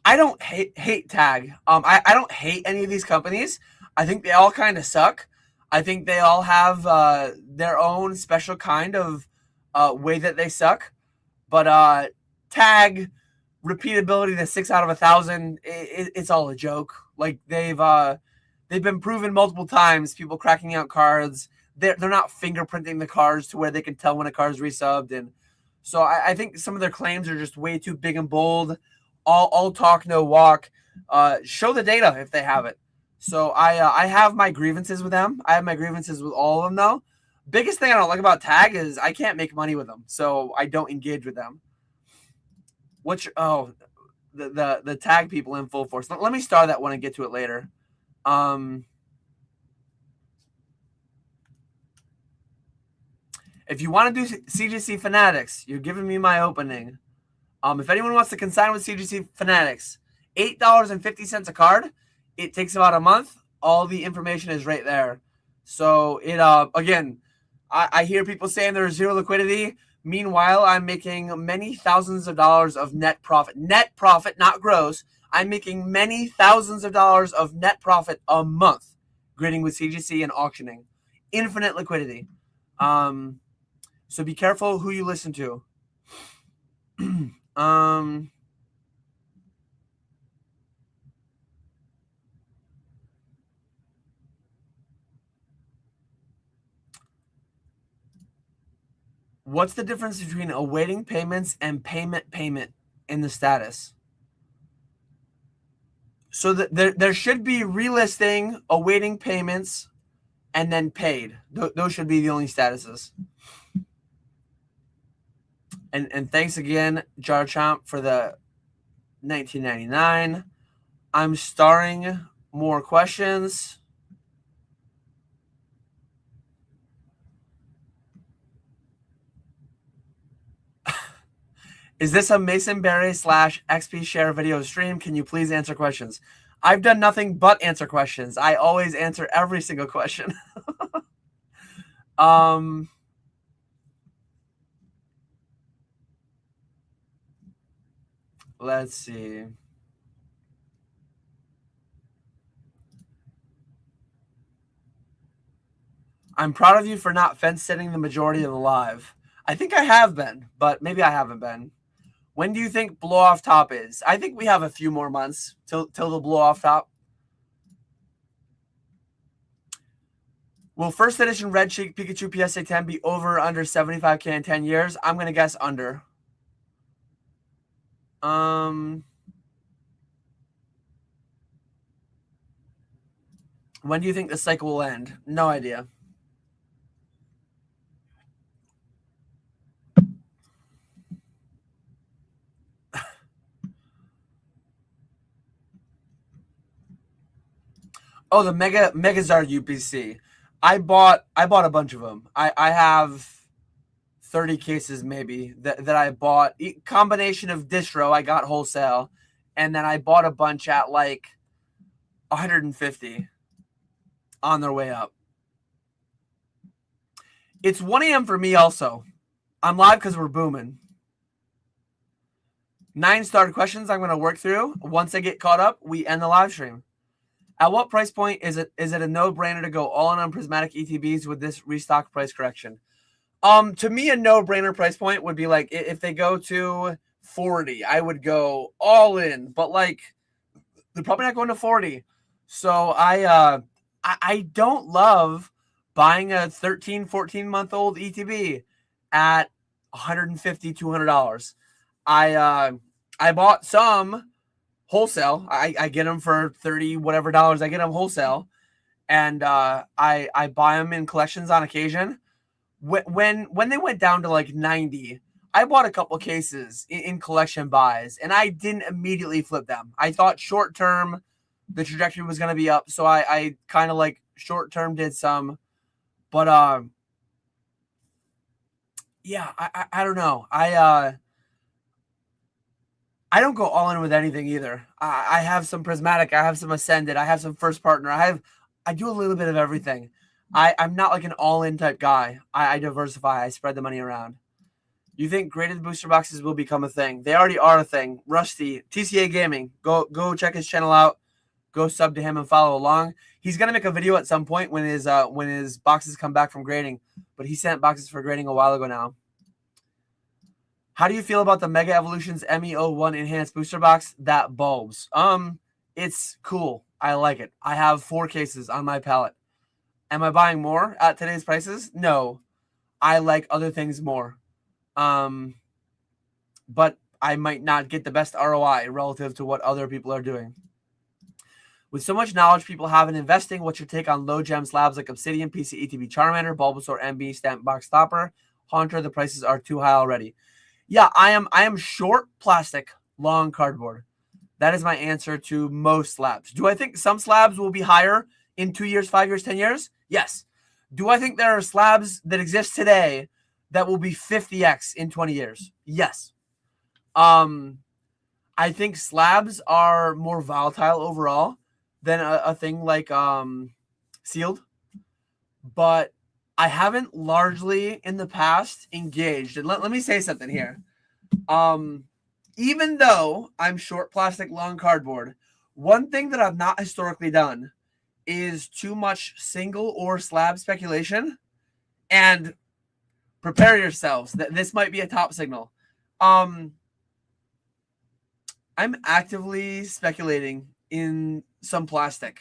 I don't hate Tag. I don't hate any of these companies. I think they all kind of suck. I think they all have their own special kind of way that they suck. But Tag repeatability to 6 out of 1,000, it's all a joke. Like they've been proven multiple times. People cracking out cards. They're not fingerprinting the cards to where they can tell when a card's resubbed, and so I think some of their claims are just way too big and bold. All talk, no walk. Show the data if they have it. So I have my grievances with them. I have my grievances with all of them though. Biggest thing I don't like about Tag is I can't make money with them, so I don't engage with them. The Tag people in full force. Let me start that one and get to it later. If you want to do CGC Fanatics, you're giving me my opening. If anyone wants to consign with CGC Fanatics, $8.50 a card. It takes about a month. All the information is right there. So it again, I hear people saying there's zero liquidity. Meanwhile, I'm making many thousands of dollars of net profit. Net profit, not gross. I'm making many thousands of dollars of net profit a month grading with CGC and auctioning. Infinite liquidity. So be careful who you listen to. What's the difference between awaiting payments and payment in the status? So there should be relisting, awaiting payments, and then paid. Those should be the only statuses. And thanks again, Jar Chomp, for the 1999. I'm starring more questions. Is this a Mason Berry / XP share video stream? Can you please answer questions? I've done nothing but answer questions. I always answer every single question. Let's see. I'm proud of you for not fence sitting the majority of the live. I think I have been, but maybe I haven't been. When do you think blow off top is? I think we have a few more months till the blow off top. Will first edition Red Cheek Pikachu PSA 10 be over or under 75K in 10 years? I'm going to guess under. When do you think the cycle will end? No idea. Oh, the Megazard UPC. I bought a bunch of them. I have 30 cases maybe that I bought. Combination of distro I got wholesale, and then I bought a bunch at like 150 on their way up. It's 1 a.m. for me also. I'm live because we're booming. 9 starter questions I'm going to work through. Once I get caught up, we end the live stream. At what price point is it a no-brainer to go all in on prismatic ETBs with this restock price correction? To me, a no-brainer price point would be like if they go to 40, I would go all in. But like, they're probably not going to 40. So I don't love buying a 13, 14-month-old ETB at $150, $200. I bought some wholesale. I get them for 30 whatever dollars. I get them wholesale, and I buy them in collections on occasion. When they went down to like 90, I bought a couple cases in collection buys, and I didn't immediately flip them. I thought short term the trajectory was going to be up, so I kind of like short term did some, but yeah, I don't know. I don't go all in with anything either. I have some prismatic, I have some ascended, I have some first partner. I do a little bit of everything. I'm not like an all-in type guy. I diversify. I spread the money around. You think graded booster boxes will become a thing? They already are a thing. Rusty, TCA Gaming. Go check his channel out. Go sub to him and follow along. He's gonna make a video at some point when his boxes come back from grading. But he sent boxes for grading a while ago now. How do you feel about the Mega Evolutions ME01 Enhanced Booster Box that bulbs? It's cool. I like it. I have 4 cases on my pallet. Am I buying more at today's prices? No. I like other things more. But I might not get the best ROI relative to what other people are doing. With so much knowledge people have in investing, what's your take on low gem slabs like Obsidian, PC, ETB, Charmander, Bulbasaur, MB, Stamp Box Stopper, Haunter? The prices are too high already. Yeah, I am short plastic, long cardboard. That is my answer to most slabs. Do I think some slabs will be higher in 2 years, 5 years, 10 years? Yes. Do I think there are slabs that exist today that will be 50x in 20 years? Yes. I think slabs are more volatile overall than a thing like sealed. But I haven't largely in the past engaged. And let me say something here. Even though I'm short plastic, long cardboard, one thing that I've not historically done is too much single or slab speculation. And prepare yourselves that this might be a top signal. I'm actively speculating in some plastic.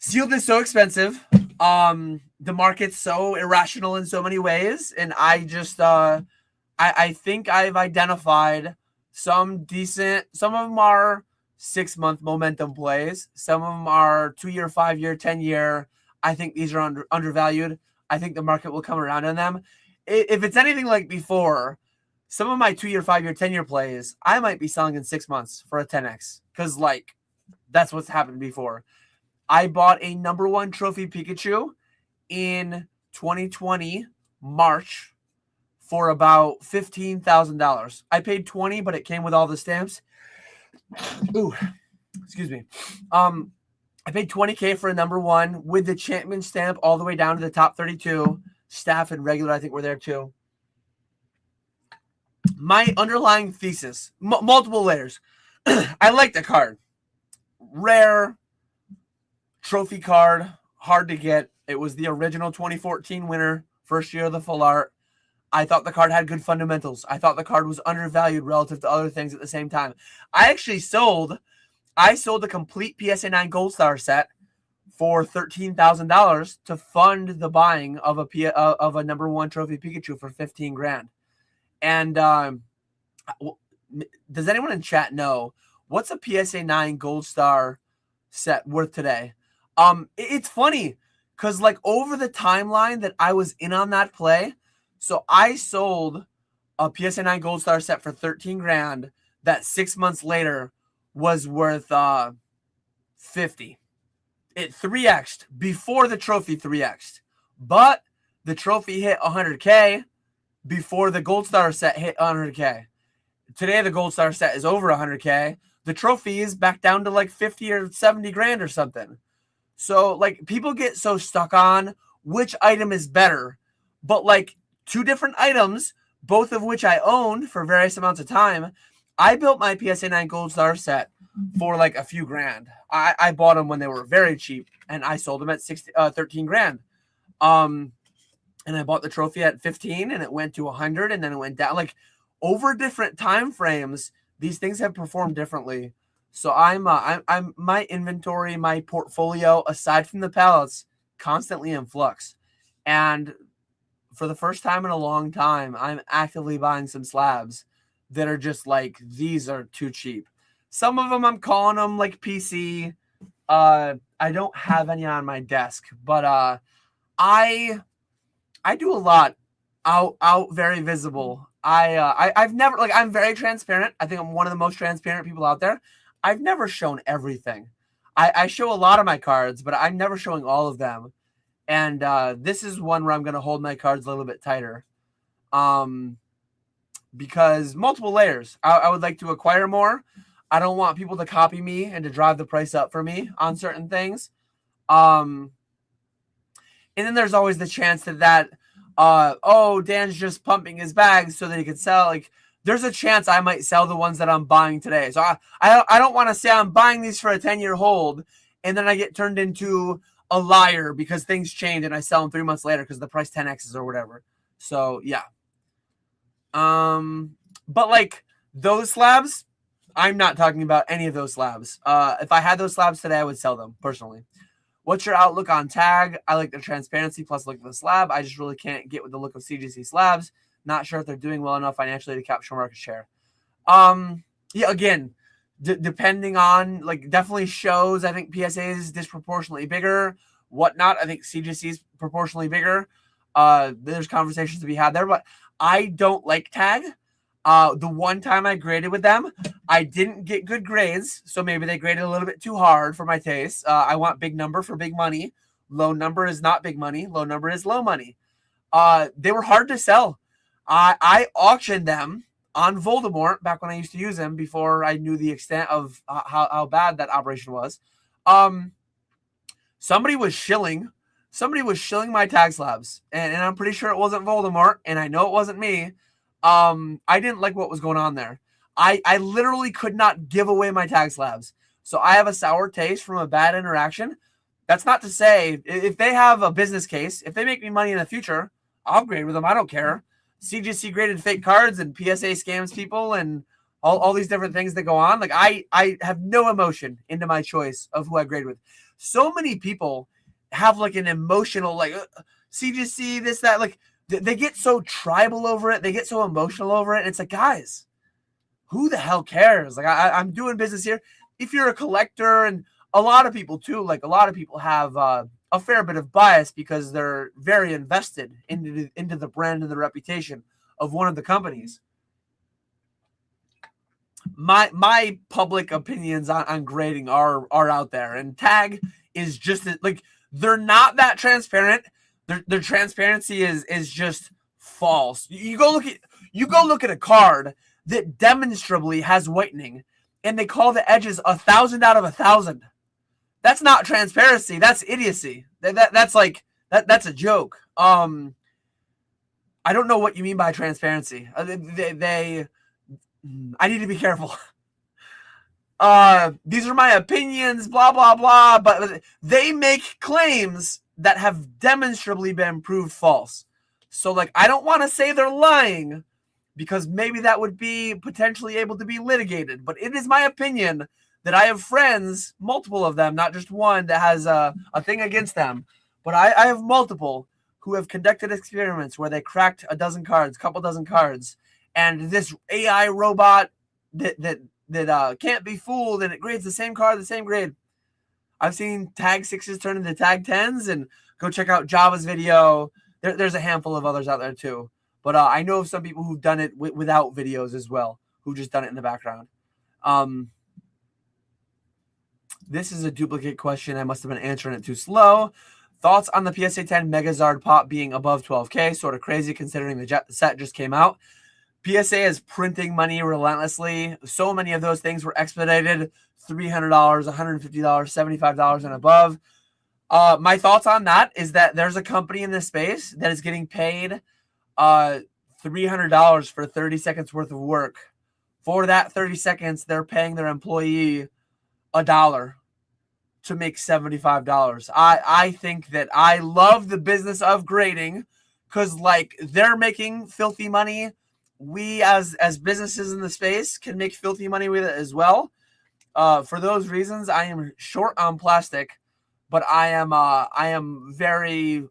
Sealed is so expensive. The market's so irrational in so many ways, and I just I think I've identified some decent. Some of them are 6-month momentum plays. Some of them are 2-year, 5-year, 10-year. I think these are undervalued. I think the market will come around on them. If it's anything like before, some of my 2-year, 5-year, 10-year plays, I might be selling in 6 months for a 10x because like that's what's happened before. I bought a #1 trophy Pikachu in 2020 March for about $15,000. I paid $20, but it came with all the stamps. Ooh, excuse me. I paid $20K for a #1 with the champion stamp all the way down to the top 32. Staff and regular, I think, were there too. my underlying thesis, multiple layers. I like the card. Rare trophy card, hard to get. It was the original 2014 winner, first year of the full art. I thought the card had good fundamentals. I thought the card was undervalued relative to other things at the same time. I sold the complete PSA 9 Gold Star set for $13,000 to fund the buying of a number one trophy Pikachu for 15 grand. And does anyone in chat know what's a PSA 9 Gold Star set worth today? It's funny because like over the timeline that I was in on that play, so I sold a PSA 9 Gold Star set for 13 grand that 6 months later was worth 50. It 3x'd before the trophy 3x'd. But the trophy hit 100K before the Gold Star set hit 100K. Today the Gold Star set is over 100K. The trophy is back down to like 50 or 70 grand or something. So like people get so stuck on which item is better, but like two different items, both of which I owned for various amounts of time. I built my PSA 9 Gold Star set for like a few grand. I bought them when they were very cheap, and I sold them at 13 grand. And I bought the trophy at 15, and it went to 100, and then it went down. Like over different time frames, these things have performed differently. So I'm my inventory, my portfolio, aside from the pallets, constantly in flux. And for the first time in a long time, I'm actively buying some slabs that are just like, these are too cheap. Some of them I'm calling them like PC. I don't have any on my desk, but I do a lot out very visible. I've never, like, I'm very transparent. I think I'm one of the most transparent people out there. I've never shown everything. I show a lot of my cards, but I'm never showing all of them. And this is one where I'm going to hold my cards a little bit tighter. Because multiple layers. I would like to acquire more. I don't want people to copy me and to drive the price up for me on certain things. And then there's always the chance that Dan's just pumping his bags so that he could sell. Like, there's a chance I might sell the ones that I'm buying today. So I don't want to say I'm buying these for a 10-year hold, and then I get turned into a liar because things change and I sell them 3 months later because the price 10x's or whatever. So yeah. But like those slabs, I'm not talking about any of those slabs. If I had those slabs today, I would sell them personally. What's your outlook on tag? I like the transparency plus look at the slab. I just really can't get with the look of CGC slabs. Not sure if they're doing well enough financially to capture market share. Yeah, again, depending on, like, definitely shows. I think PSA is disproportionately bigger. Whatnot, I think CGC is proportionally bigger. There's conversations to be had there, but I don't like tag. The one time I graded with them, I didn't get good grades, so maybe they graded a little bit too hard for my taste. I want big number for big money. Low number is not big money. Low number is low money. They were hard to sell. I auctioned them on Voldemort back when I used to use them before I knew the extent of how bad that operation was. Somebody was shilling my tag slabs, and I'm pretty sure it wasn't Voldemort, and I know it wasn't me. I didn't like what was going on there. I literally could not give away my tag slabs. So I have a sour taste from a bad interaction. That's not to say if they have a business case, if they make me money in the future, I'll grade with them. I don't care. CGC graded fake cards and PSA scams people and all these different things that go on. Like I have no emotion into my choice of who I grade with. So many people have like an emotional, like CGC, this, that, like they get so tribal over it. They get so emotional over it. And it's like, guys, who the hell cares? Like I'm doing business here. If you're a collector, and a lot of people too, like a lot of people have a fair bit of bias because they're very invested into the brand and the reputation of one of the companies. My public opinions on grading are out there, and tag is just like, they're not that transparent. Their transparency is just false. You go look at a card that demonstrably has whitening, and they call the edges 1,000 out of 1,000. That's not transparency. That's idiocy. That's like that's a joke. I don't know what you mean by transparency. I need to be careful. These are my opinions, blah, blah, blah. But they make claims that have demonstrably been proved false. So, like, I don't want to say they're lying because maybe that would be potentially able to be litigated. But it is my opinion that I have friends, multiple of them, not just one that has a thing against them. But I have multiple who have conducted experiments where they cracked a dozen cards, couple dozen cards, and this AI robot that can't be fooled, and it grades the same card, the same grade. I've seen tag 6s turn into tag 10s, and go check out Java's video. There's a handful of others out there too. But I know of some people who've done it without videos as well, who've just done it in the background. This is a duplicate question. I must have been answering it too slow. Thoughts on the PSA 10 Megazard pop being above 12K? Sort of crazy considering the set just came out. PSA is printing money relentlessly. So many of those things were expedited. $300, $150, $75 and above. My thoughts on that is that there's a company in this space that is getting paid $300 for 30 seconds worth of work. For that 30 seconds, they're paying their employee $1 to make $75. I think that I love the business of grading because, like, they're making filthy money. We as businesses in the space can make filthy money with it as well. For those reasons, I am short on plastic, but I am very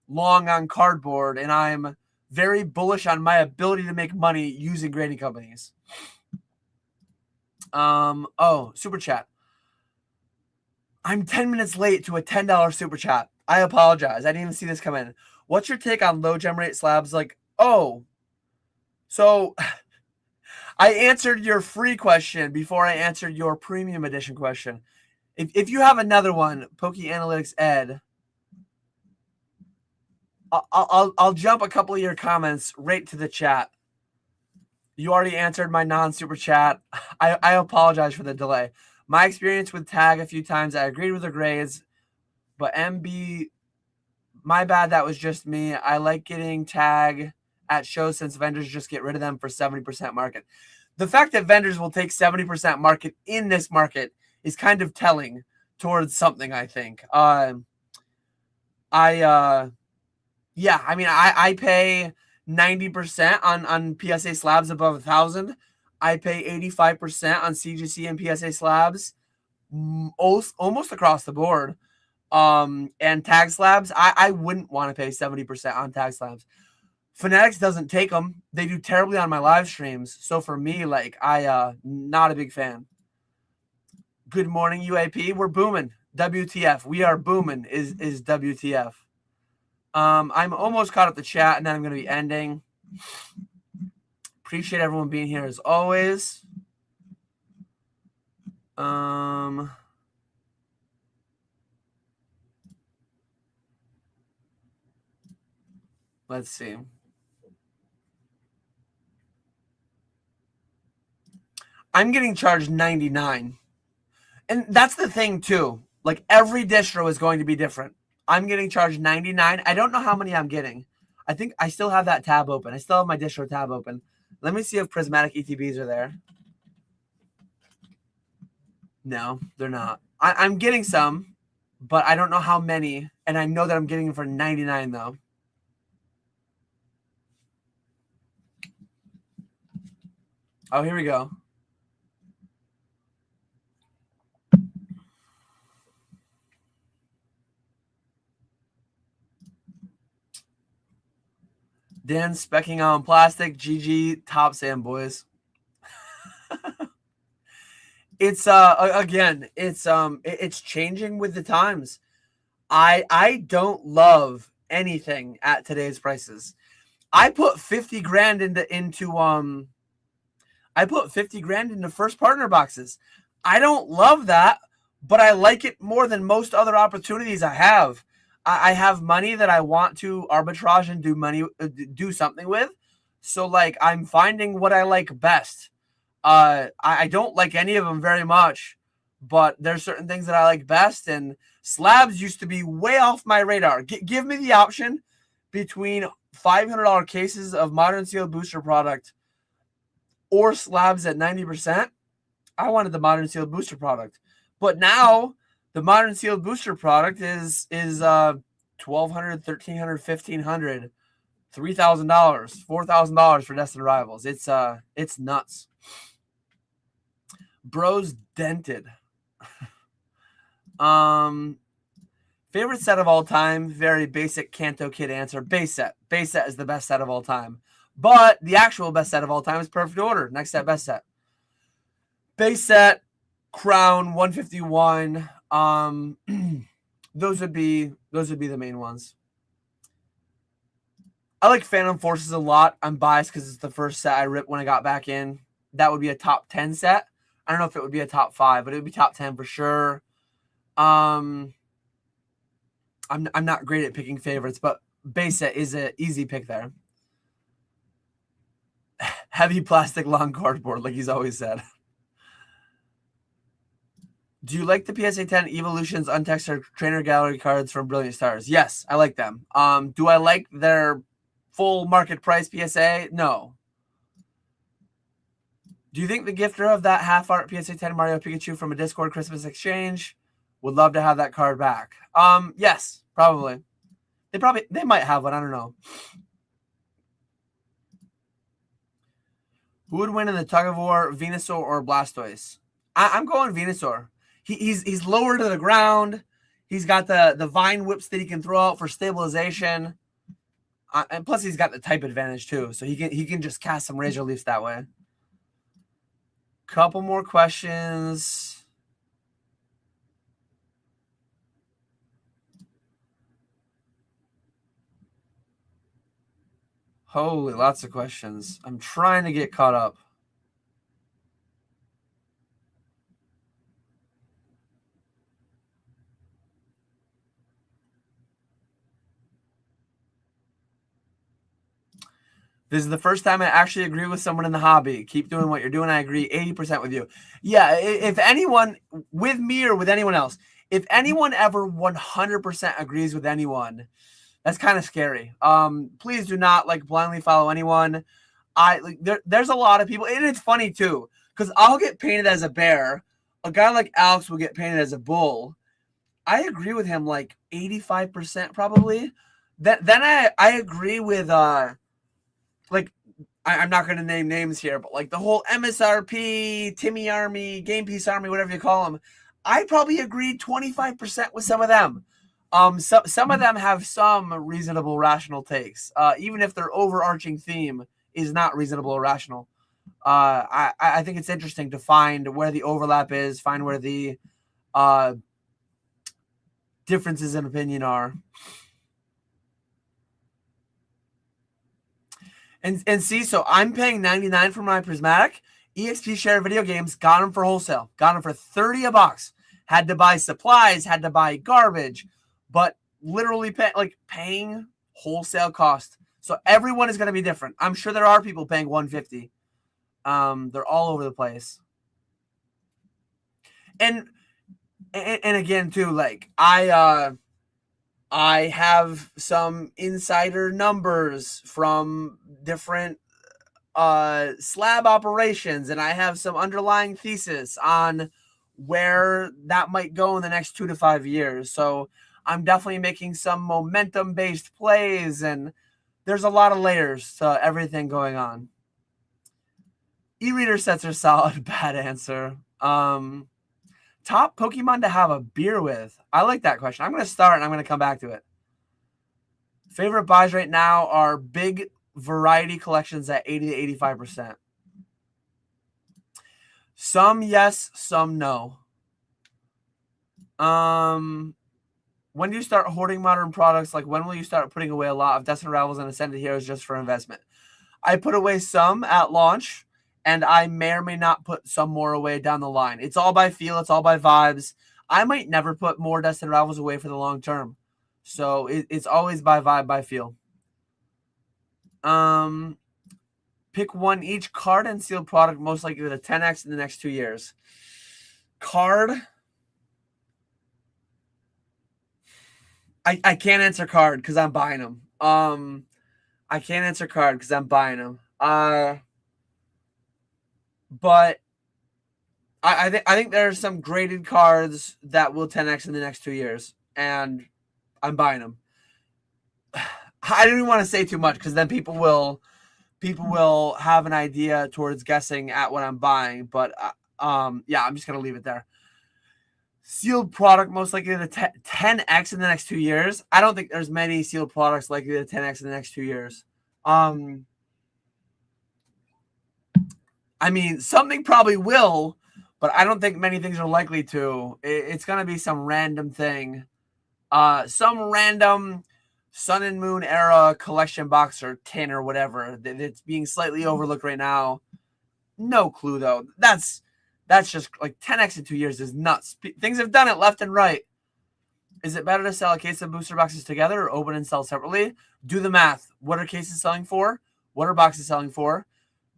long on cardboard, and I'm very bullish on my ability to make money using grading companies. Oh, super chat. I'm 10 minutes late to a $10 super chat. I apologize. I didn't even see this come in. What's your take on low gem rate slabs? Like, oh, so I answered your free question before I answered your premium edition question. If you have another one, Poke Analytics Ed, I'll jump a couple of your comments right to the chat. You already answered my non-super chat. I apologize for the delay. My experience with tag a few times, I agreed with the grades, but MB, my bad, that was just me. I like getting tag at shows since vendors just get rid of them for 70% market. The fact that vendors will take 70% market in this market is kind of telling towards something, I think. Yeah, I mean, I pay 90% on PSA slabs above 1,000. I pay 85% on CGC and PSA slabs, almost across the board. And tag slabs, I wouldn't want to pay 70% on tag slabs. Fanatics doesn't take them. They do terribly on my live streams. So for me, like, not a big fan. Good morning, UAP. We're booming. WTF. We are booming is WTF. I'm almost caught up the chat, and then I'm going to be ending. Appreciate everyone being here as always. Let's see. I'm getting charged $99. And that's the thing too. Like, every distro is going to be different. I'm getting charged $99. I don't know how many I'm getting. I think I still have that tab open. I still have my distro tab open. Let me see if prismatic ETBs are there. No, they're not. I'm getting some, but I don't know how many. And I know that I'm getting them for $99 though. Oh, here we go. Dan specking on plastic. GG, top Sam boys. It's again, it's changing with the times. I don't love anything at today's prices. I put 50 grand into I put 50 grand into first partner boxes. I don't love that, but I like it more than most other opportunities I have. I have money that I want to arbitrage and do something with. So, like, I'm finding what I like best. I don't like any of them very much, but there's certain things that I like best. And slabs used to be way off my radar. Give me the option between $500 cases of modern sealed booster product or slabs at 90%, I wanted the modern sealed booster product. But now the modern sealed booster product is $1,200, $1,300, $1,500, $3,000, $4,000 for Destined Rivals. It's nuts. Bros dented. Favorite set of all time, very basic Kanto Kid answer. Base set. Base set is the best set of all time. But the actual best set of all time is Perfect Order. Next set, best set. Base set, Crown, 151. Those would be the main ones. I like Phantom Forces a lot. I'm biased because it's the first set I ripped when I got back in. That would be a top 10 set. I don't know if it would be a top 5, but it would be top 10 for sure. I'm not great at picking favorites, but base set is an easy pick there. Heavy plastic long cardboard, like he's always said. Do you like the PSA 10 Evolutions Untextured Trainer Gallery cards from Brilliant Stars? Yes, I like them. Do I like their full market price PSA? No. Do you think the gifter of that half art PSA 10 Mario Pikachu from a Discord Christmas exchange would love to have that card back? Yes, probably. They might have one. I don't know. Who would win in the tug of war, Venusaur or Blastoise? I'm going Venusaur. He's lower to the ground. He's got the vine whips that he can throw out for stabilization. And plus he's got the type advantage too. So he can just cast some Razor Leafs that way. Couple more questions. Holy, lots of questions. I'm trying to get caught up. This is the first time I actually agree with someone in the hobby. Keep doing what you're doing. I agree 80% with you. Yeah, if anyone, with me or with anyone else, if anyone ever 100% agrees with anyone, that's kind of scary. Please do not blindly follow anyone. There's a lot of people, and it's funny too, because I'll get painted as a bear. A guy like Alex will get painted as a bull. I agree with him 85% probably. Then I agree with I'm not going to name names here, but the whole MSRP, Timmy Army, Game Piece Army, whatever you call them, I probably agreed 25% with some of them. Some of them have some reasonable, rational takes, even if their overarching theme is not reasonable or rational. I think it's interesting to find where the overlap is, find where the differences in opinion are. And see, so I'm paying $99 for my Prismatic. EXP Share Video Games got them for wholesale. Got them for $30 a box. Had to buy supplies, had to buy garbage, but literally paying wholesale cost. So everyone is going to be different. I'm sure there are people paying $150. They're all over the place. And again too, I have some insider numbers from different slab operations, and I have some underlying thesis on where that might go in the next 2 to 5 years. So I'm definitely making some momentum-based plays, and there's a lot of layers to everything going on. E-reader sets are solid. Bad answer. Top Pokemon to have a beer with. I like that question. I'm going to start and I'm going to come back to it. Favorite buys right now are big variety collections at 80 to 85%. Some yes, some no. When do you start hoarding modern products? When will you start putting away a lot of Destined Rivals and Ascended Heroes just for investment? I put away some at launch, and I may or may not put some more away down the line. It's all by feel. It's all by vibes. I might never put more Destined Rivals away for the long term. So it's always by vibe, by feel. Pick one each. Card and sealed product most likely to 10x in the next 2 years. Card. I can't answer card because I'm buying them. I can't answer card because I'm buying them. But I think there are some graded cards that will 10x in the next 2 years, and I'm buying them. I don't even want to say too much because then people will have an idea towards guessing at what I'm buying. But yeah, I'm just gonna leave it there. Sealed product most likely to 10x in the next 2 years. I don't think there's many sealed products likely to 10x in the next 2 years. I mean, something probably will, but I don't think many things are likely to. It's gonna be some random thing, some random Sun and Moon era collection box or tin or whatever that's being slightly overlooked right now. No clue though. That's just like 10x in 2 years is nuts. Things have done it left and right. Is it better to sell a case of booster boxes together or open and sell separately? Do the math. What are cases selling for? What are boxes selling for?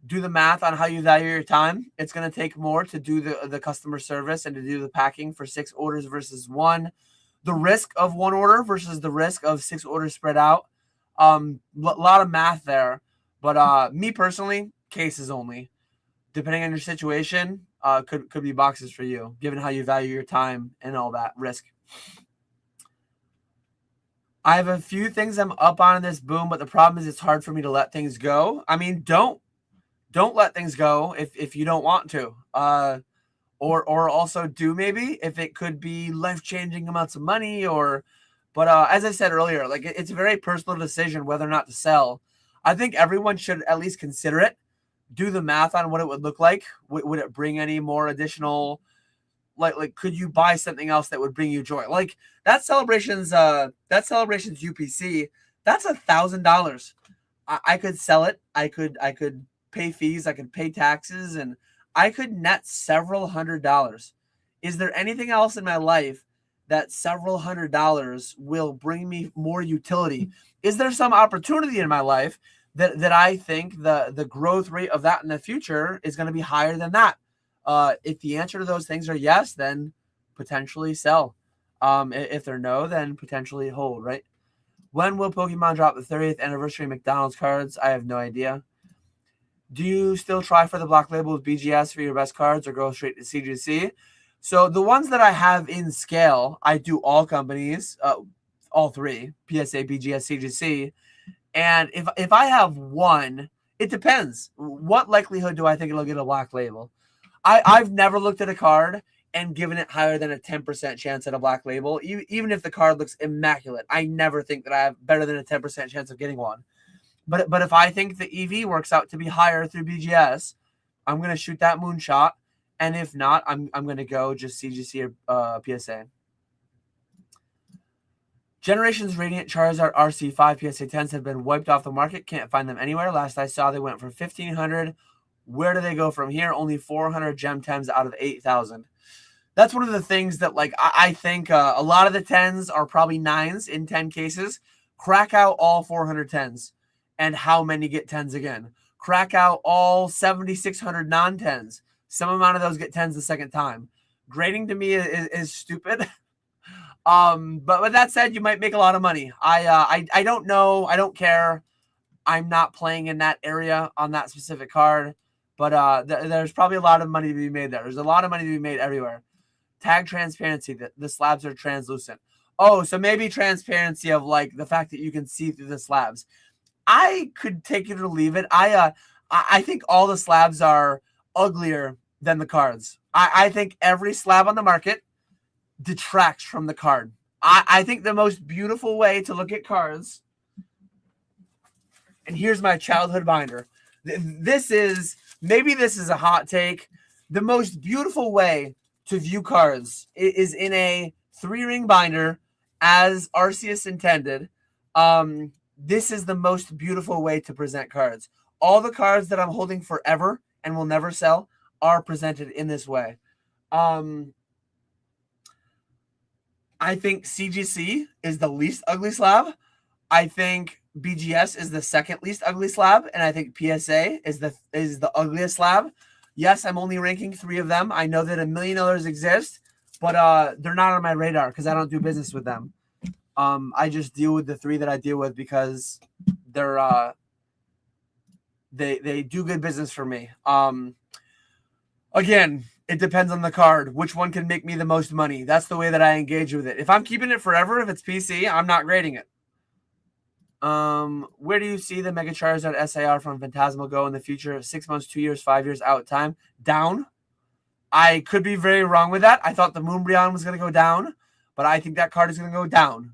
Do the math on how you value your time. It's going to take more to do the customer service and to do the packing for 6 orders versus 1. The risk of 1 order versus the risk of 6 orders spread out. A lot of math there. But me personally, cases only. Depending on your situation, could be boxes for you, given how you value your time and all that risk. I have a few things I'm up on in this boom, but the problem is it's hard for me to let things go. I mean, don't let things go if you don't want to. Or also do maybe if it could be life-changing amounts of money but as I said earlier, like it's a very personal decision whether or not to sell. I think everyone should at least consider it. Do the math on what it would look like. Would it bring any more additional, like could you buy something else that would bring you joy? Like that celebration's UPC, that's $1,000. I could sell it. I could pay fees, I could pay taxes, and I could net several $100s. Is there anything else in my life that several $100s will bring me more utility? Is there some opportunity in my life that I think the growth rate of that in the future is going to be higher than that? If the answer to those things are yes, then potentially sell. If they're no, then potentially hold, right? When will Pokemon drop the 30th anniversary McDonald's cards? I have no idea. Do you still try for the black label with BGS for your best cards or go straight to CGC? So the ones that I have in scale, I do all companies, all 3, PSA, BGS, CGC. And if I have one, it depends. What likelihood do I think it'll get a black label? I've never looked at a card and given it higher than a 10% chance at a black label, even if the card looks immaculate. I never think that I have better than a 10% chance of getting one. But if I think the EV works out to be higher through BGS, I'm going to shoot that moonshot. And if not, I'm going to go just CGC or PSA. Generations Radiant Charizard RC5 PSA 10s have been wiped off the market. Can't find them anywhere. Last I saw, they went for 1,500. Where do they go from here? Only 400 Gem 10s out of 8,000. That's one of the things that, like, I think a lot of the 10s are probably 9s in 10 cases. Crack out all 400 10s. And how many get 10s again? Crack out all 7,600 non-10s. Some amount of those get 10s the second time. Grading to me is stupid. But with that said, you might make a lot of money. I don't know. I don't care. I'm not playing in that area on that specific card. But there's probably a lot of money to be made there. There's a lot of money to be made everywhere. Tag transparency. The slabs are translucent. Oh, so maybe transparency of like the fact that you can see through the slabs. I could take it or leave it. I think all the slabs are uglier than the cards. I think every slab on the market detracts from the card. I think the most beautiful way to look at cards, and here's my childhood binder. This is a hot take. The most beautiful way to view cards is in a 3-ring binder as Arceus intended. This is the most beautiful way to present cards. All the cards that I'm holding forever and will never sell are presented in this way. I think CGC is the least ugly slab. I think BGS is the second least ugly slab, and I think PSA is the ugliest slab. Yes, I'm only ranking 3 of them. I know that a million others exist, but they're not on my radar because I don't do business with them. I just deal with the 3 that I deal with because they're They do good business for me. Again, it depends on the card. Which one can make me the most money? That's the way that I engage with it. If I'm keeping it forever, if it's PC, I'm not grading it. Where do you see the Mega Charizard SAR from Phantasmal go in the future? 6 months, 2 years, 5 years out time? Down. I could be very wrong with that. I thought the Moonbreon was going to go down, but I think that card is going to go down.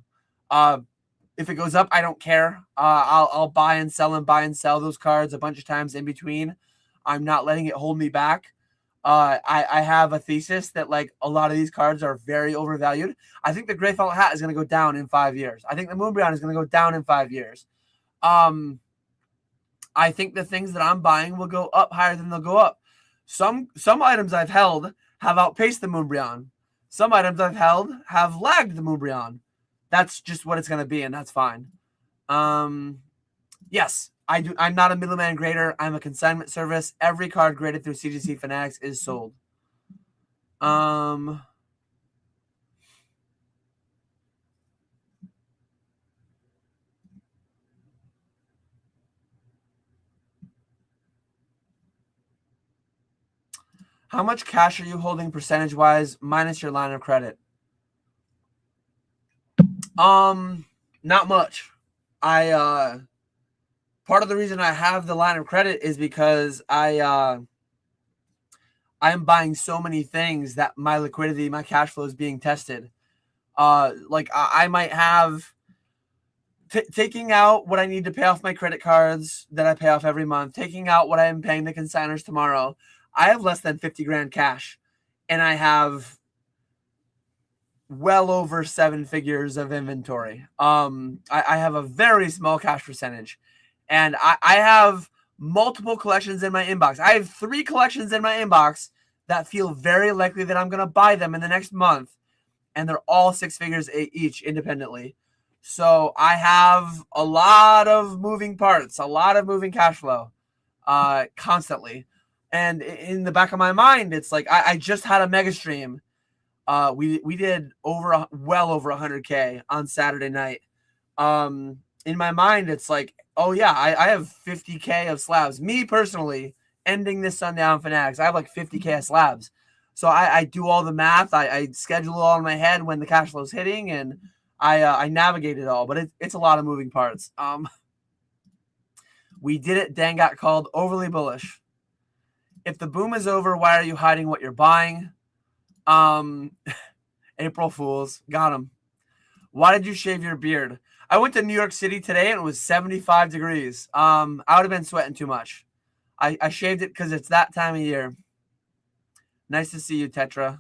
If it goes up, I don't care. I'll buy and sell those cards a bunch of times in between. I'm not letting it hold me back. I have a thesis that like a lot of these cards are very overvalued. I think the Gray Felt Hat is going to go down in 5 years. I think the Moonbreon is going to go down in 5 years. I think the things that I'm buying will go up higher than they'll go up. Some items I've held have outpaced the Moonbreon. Some items I've held have lagged the Moonbreon. That's just what it's going to be, and that's fine. Yes, I'm not a middleman grader. I'm a consignment service. Every card graded through CGC Fanatics is sold. How much cash are you holding percentage-wise minus your line of credit? Not much. Part of the reason I have the line of credit is because I'm buying so many things that my liquidity, my cash flow is being tested. Like I might have taking out what I need to pay off my credit cards that I pay off every month, taking out what I am paying the consigners tomorrow. I have less than 50 grand cash, and I have well over 7 figures of inventory. I have a very small cash percentage, and I have multiple collections in my inbox. I have 3 collections in my inbox that feel very likely that I'm going to buy them in the next month, and they're all 6 figures each independently. So I have a lot of moving parts, a lot of moving cash flow constantly. And in the back of my mind, it's like I just had a mega stream. We did well over 100K on Saturday night. In my mind, it's like, oh yeah, I have 50K of slabs. Me personally, ending this Sunday on Fanatics, I have like 50K of slabs. So I do all the math. I schedule it all in my head when the cash flow is hitting, and I navigate it all. But it's a lot of moving parts. We did it. Dan got called overly bullish. If the boom is over, why are you hiding what you're buying? April Fools. Got him. Why did you shave your beard? I went to New York City today and it was 75 degrees. I would have been sweating too much. I shaved it because it's that time of year. Nice to see you, Tetra.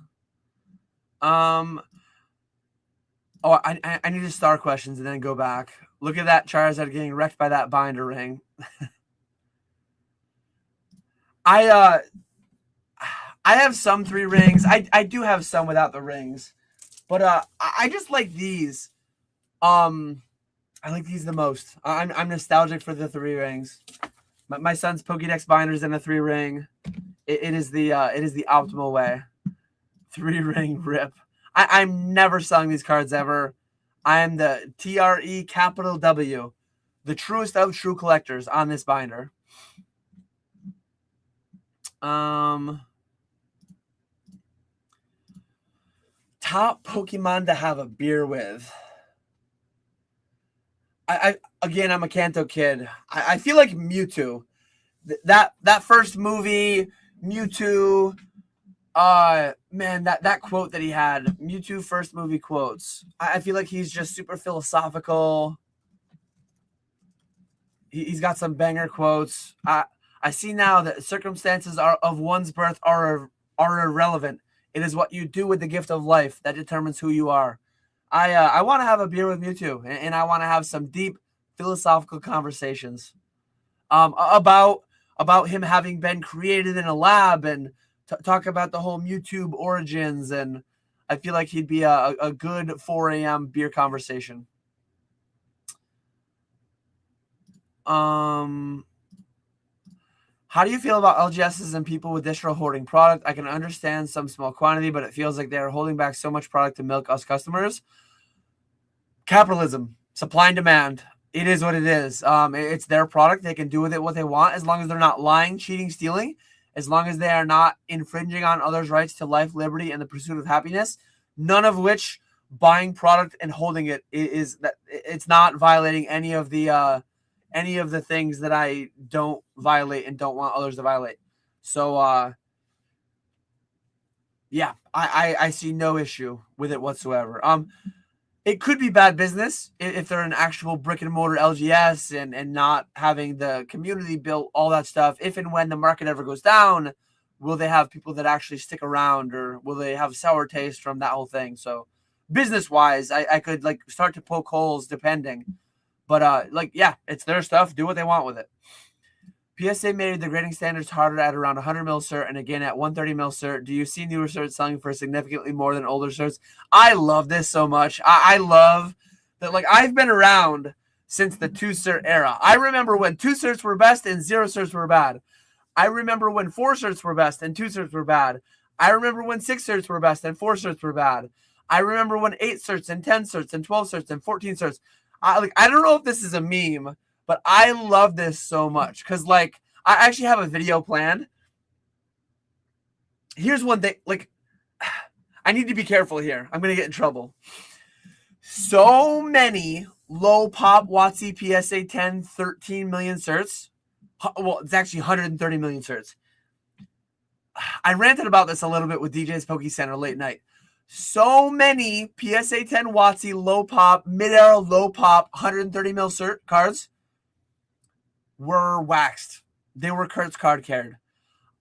Oh, I need to start questions and then go back. Look at that Charizard getting wrecked by that binder ring. I have some 3 rings. I do have some without the rings, but I just like these. I like these the most. I'm nostalgic for the 3 rings. My son's Pokédex binders in a 3 ring. It is the optimal way. 3 ring rip. I'm never selling these cards ever. I am the TRE capital W, the truest of true collectors on this binder. Top Pokemon to have a beer with. Again, I'm a Kanto kid. I feel like Mewtwo. That first movie, Mewtwo. Man, that quote that he had, Mewtwo first movie quotes. I feel like he's just super philosophical. He's got some banger quotes. I see now that circumstances of one's birth are irrelevant. It is what you do with the gift of life that determines who you are. I want to have a beer with Mewtwo, and I want to have some deep philosophical conversations about him having been created in a lab, and talk about the whole Mewtwo origins. And I feel like he'd be a good 4 a.m. beer conversation. How do you feel about LGSs and people with distro hoarding product? I can understand some small quantity, but it feels like they are holding back so much product to milk us customers. Capitalism, supply and demand. It is what it is. It's their product. They can do with it what they want as long as they're not lying, cheating, stealing, as long as they are not infringing on others' rights to life, liberty, and the pursuit of happiness. None of which buying product and holding it is that it's not violating any of the things that I don't violate and don't want others to violate. So yeah, I see no issue with it whatsoever. It could be bad business if they're an actual brick and mortar LGS and not having the community built, all that stuff. If and when the market ever goes down, will they have people that actually stick around, or will they have sour taste from that whole thing? So business wise, I could like start to poke holes depending. But like, yeah, it's their stuff. Do what they want with it. PSA made the grading standards harder at around 100 mil cert and again at 130 mil cert. Do you see newer certs selling for significantly more than older certs? I love this so much. I love that. Like, I've been around since the 2 cert era. I remember when 2 certs were best and 0 certs were bad. I remember when 4 certs were best and 2 certs were bad. I remember when 6 certs were best and 4 certs were bad. I remember when 8 certs and 10 certs and 12 certs and 14 certs. I don't know if this is a meme, but I love this so much because, like, I actually have a video planned. Here's one thing. Like, I need to be careful here. I'm going to get in trouble. So many low pop WotC PSA 10, 13 million certs. Well, it's actually 130 million certs. I ranted about this a little bit with DJ's Poke Center late night. So many PSA 10 WotC low pop, mid-era low pop, 130 mil cert cards were waxed. They were Kurt's card cared.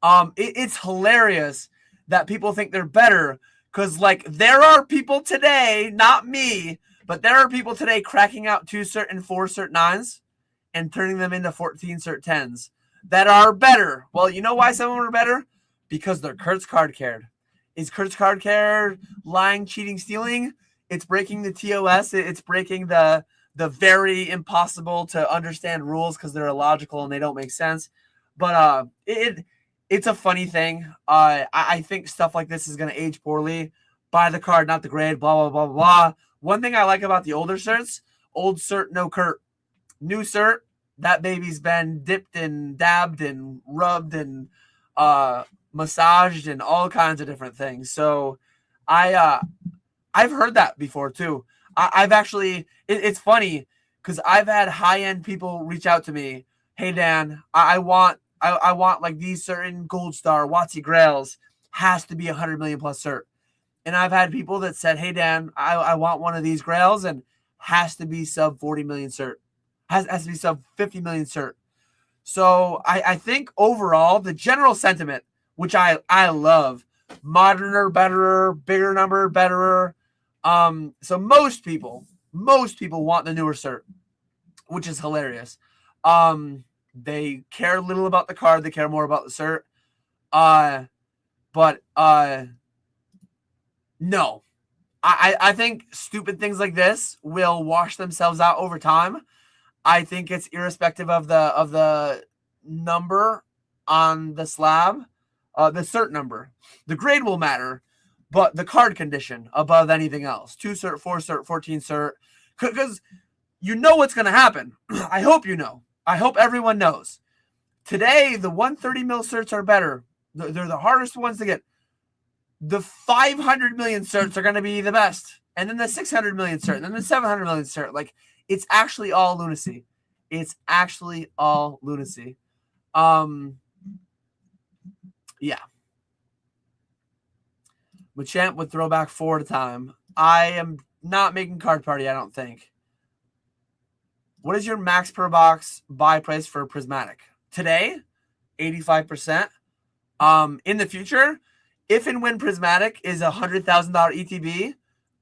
It's hilarious that people think they're better because, like, there are people today, not me, but there are people today cracking out 2 cert and 4 cert 9s and turning them into 14 cert 10s that are better. Well, you know why some of them are better? Because they're Kurt's card cared. Is Kurt's card care lying, cheating, stealing? It's breaking the TOS. It's breaking the very impossible to understand rules because they're illogical and they don't make sense. But it's a funny thing. I think stuff like this is going to age poorly. Buy the card, not the grade, blah, blah, blah, blah. One thing I like about the older certs, old cert, no Kurt. New cert, that baby's been dipped and dabbed and rubbed and massaged and all kinds of different things. So I've heard that before too. I've actually, it's funny because I've had high-end people reach out to me. Hey, Dan, I want like these certain Gold Star WotC Grails has to be 100 million plus cert. And I've had people that said, hey, Dan, I want one of these Grails and has to be sub 40 million cert. Has to be sub 50 million cert. So I think overall, the general sentiment, which I love, moderner, betterer, bigger number, betterer. So most people want the newer cert, which is hilarious. They care little about the card. They care more about the cert. But no, I think stupid things like this will wash themselves out over time. I think it's irrespective of the number on the slab, the cert number. The grade will matter, but the card condition above anything else. 2 cert, 4 cert, 14 cert. Because you know what's going to happen. I hope you know. I hope everyone knows. Today, the 130 mil certs are better. They're the hardest ones to get. The 500 million certs are going to be the best. And then the 600 million cert. And then the 700 million cert. Like, it's actually all lunacy. It's actually all lunacy. Yeah. Machamp would throw back 4 at a time. I am not making card party, I don't think. What is your max per box buy price for Prismatic? Today, 85%. In the future, if and when Prismatic is a $100,000 ETB,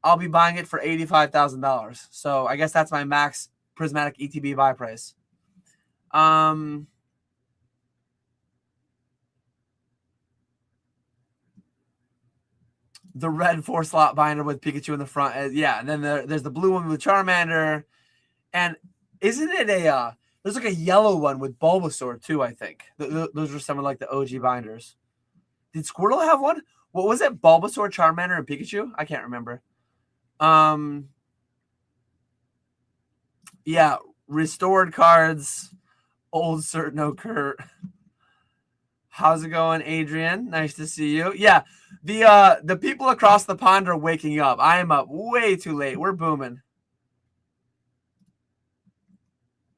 I'll be buying it for $85,000. So I guess that's my max Prismatic ETB buy price. The red 4-slot binder with Pikachu in the front. Yeah, and then there's the blue one with Charmander. And isn't it there's like a yellow one with Bulbasaur too, I think. Those are some of like the OG binders. Did Squirtle have one? What was it? Bulbasaur, Charmander, and Pikachu? I can't remember. Yeah, Restored cards. Old cert, no Kurt. How's it going, Adrian? Nice to see you. Yeah, the people across the pond are waking up. I am up way too late. We're booming.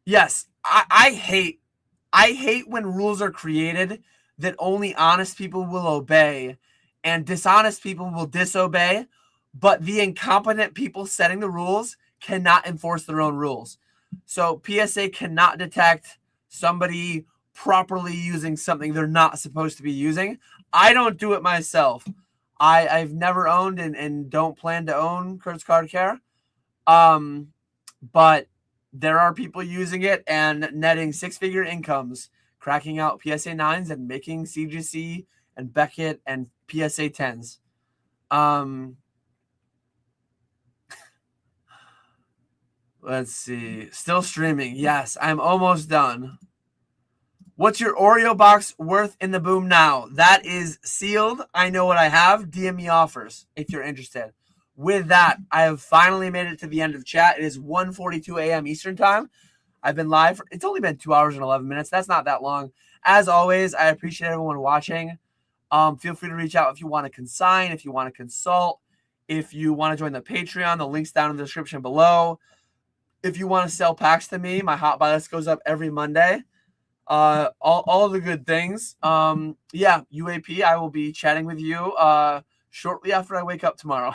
Yes, I hate when rules are created that only honest people will obey and dishonest people will disobey, but the incompetent people setting the rules cannot enforce their own rules. So PSA cannot detect somebody properly using something they're not supposed to be using. I don't do it myself. I've never owned and don't plan to own Kurt's Card Care. But there are people using it and netting six-figure incomes, cracking out PSA 9s and making CGC and Beckett and PSA 10s. Let's see. Still streaming. Yes, I'm almost done. What's your Oreo box worth in the boom now? That is sealed. I know what I have. DM me offers if you're interested. With that, I have finally made it to the end of chat. It is 1:42 a.m. Eastern time. I've been live. It's only been 2 hours and 11 minutes. That's not that long. As always, I appreciate everyone watching. Feel free to reach out if you want to consign, if you want to consult, if you want to join the Patreon. The link's down in the description below. If you want to sell packs to me, my hot buy list goes up every Monday. All of the good things. Yeah, UAP, I will be chatting with you shortly after I wake up tomorrow.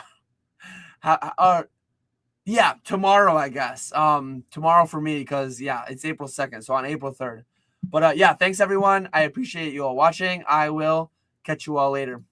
Yeah, tomorrow, I guess. Tomorrow for me, because yeah, it's April 2nd, so on April 3rd. But yeah, thanks everyone. I appreciate you all watching. I will catch you all later.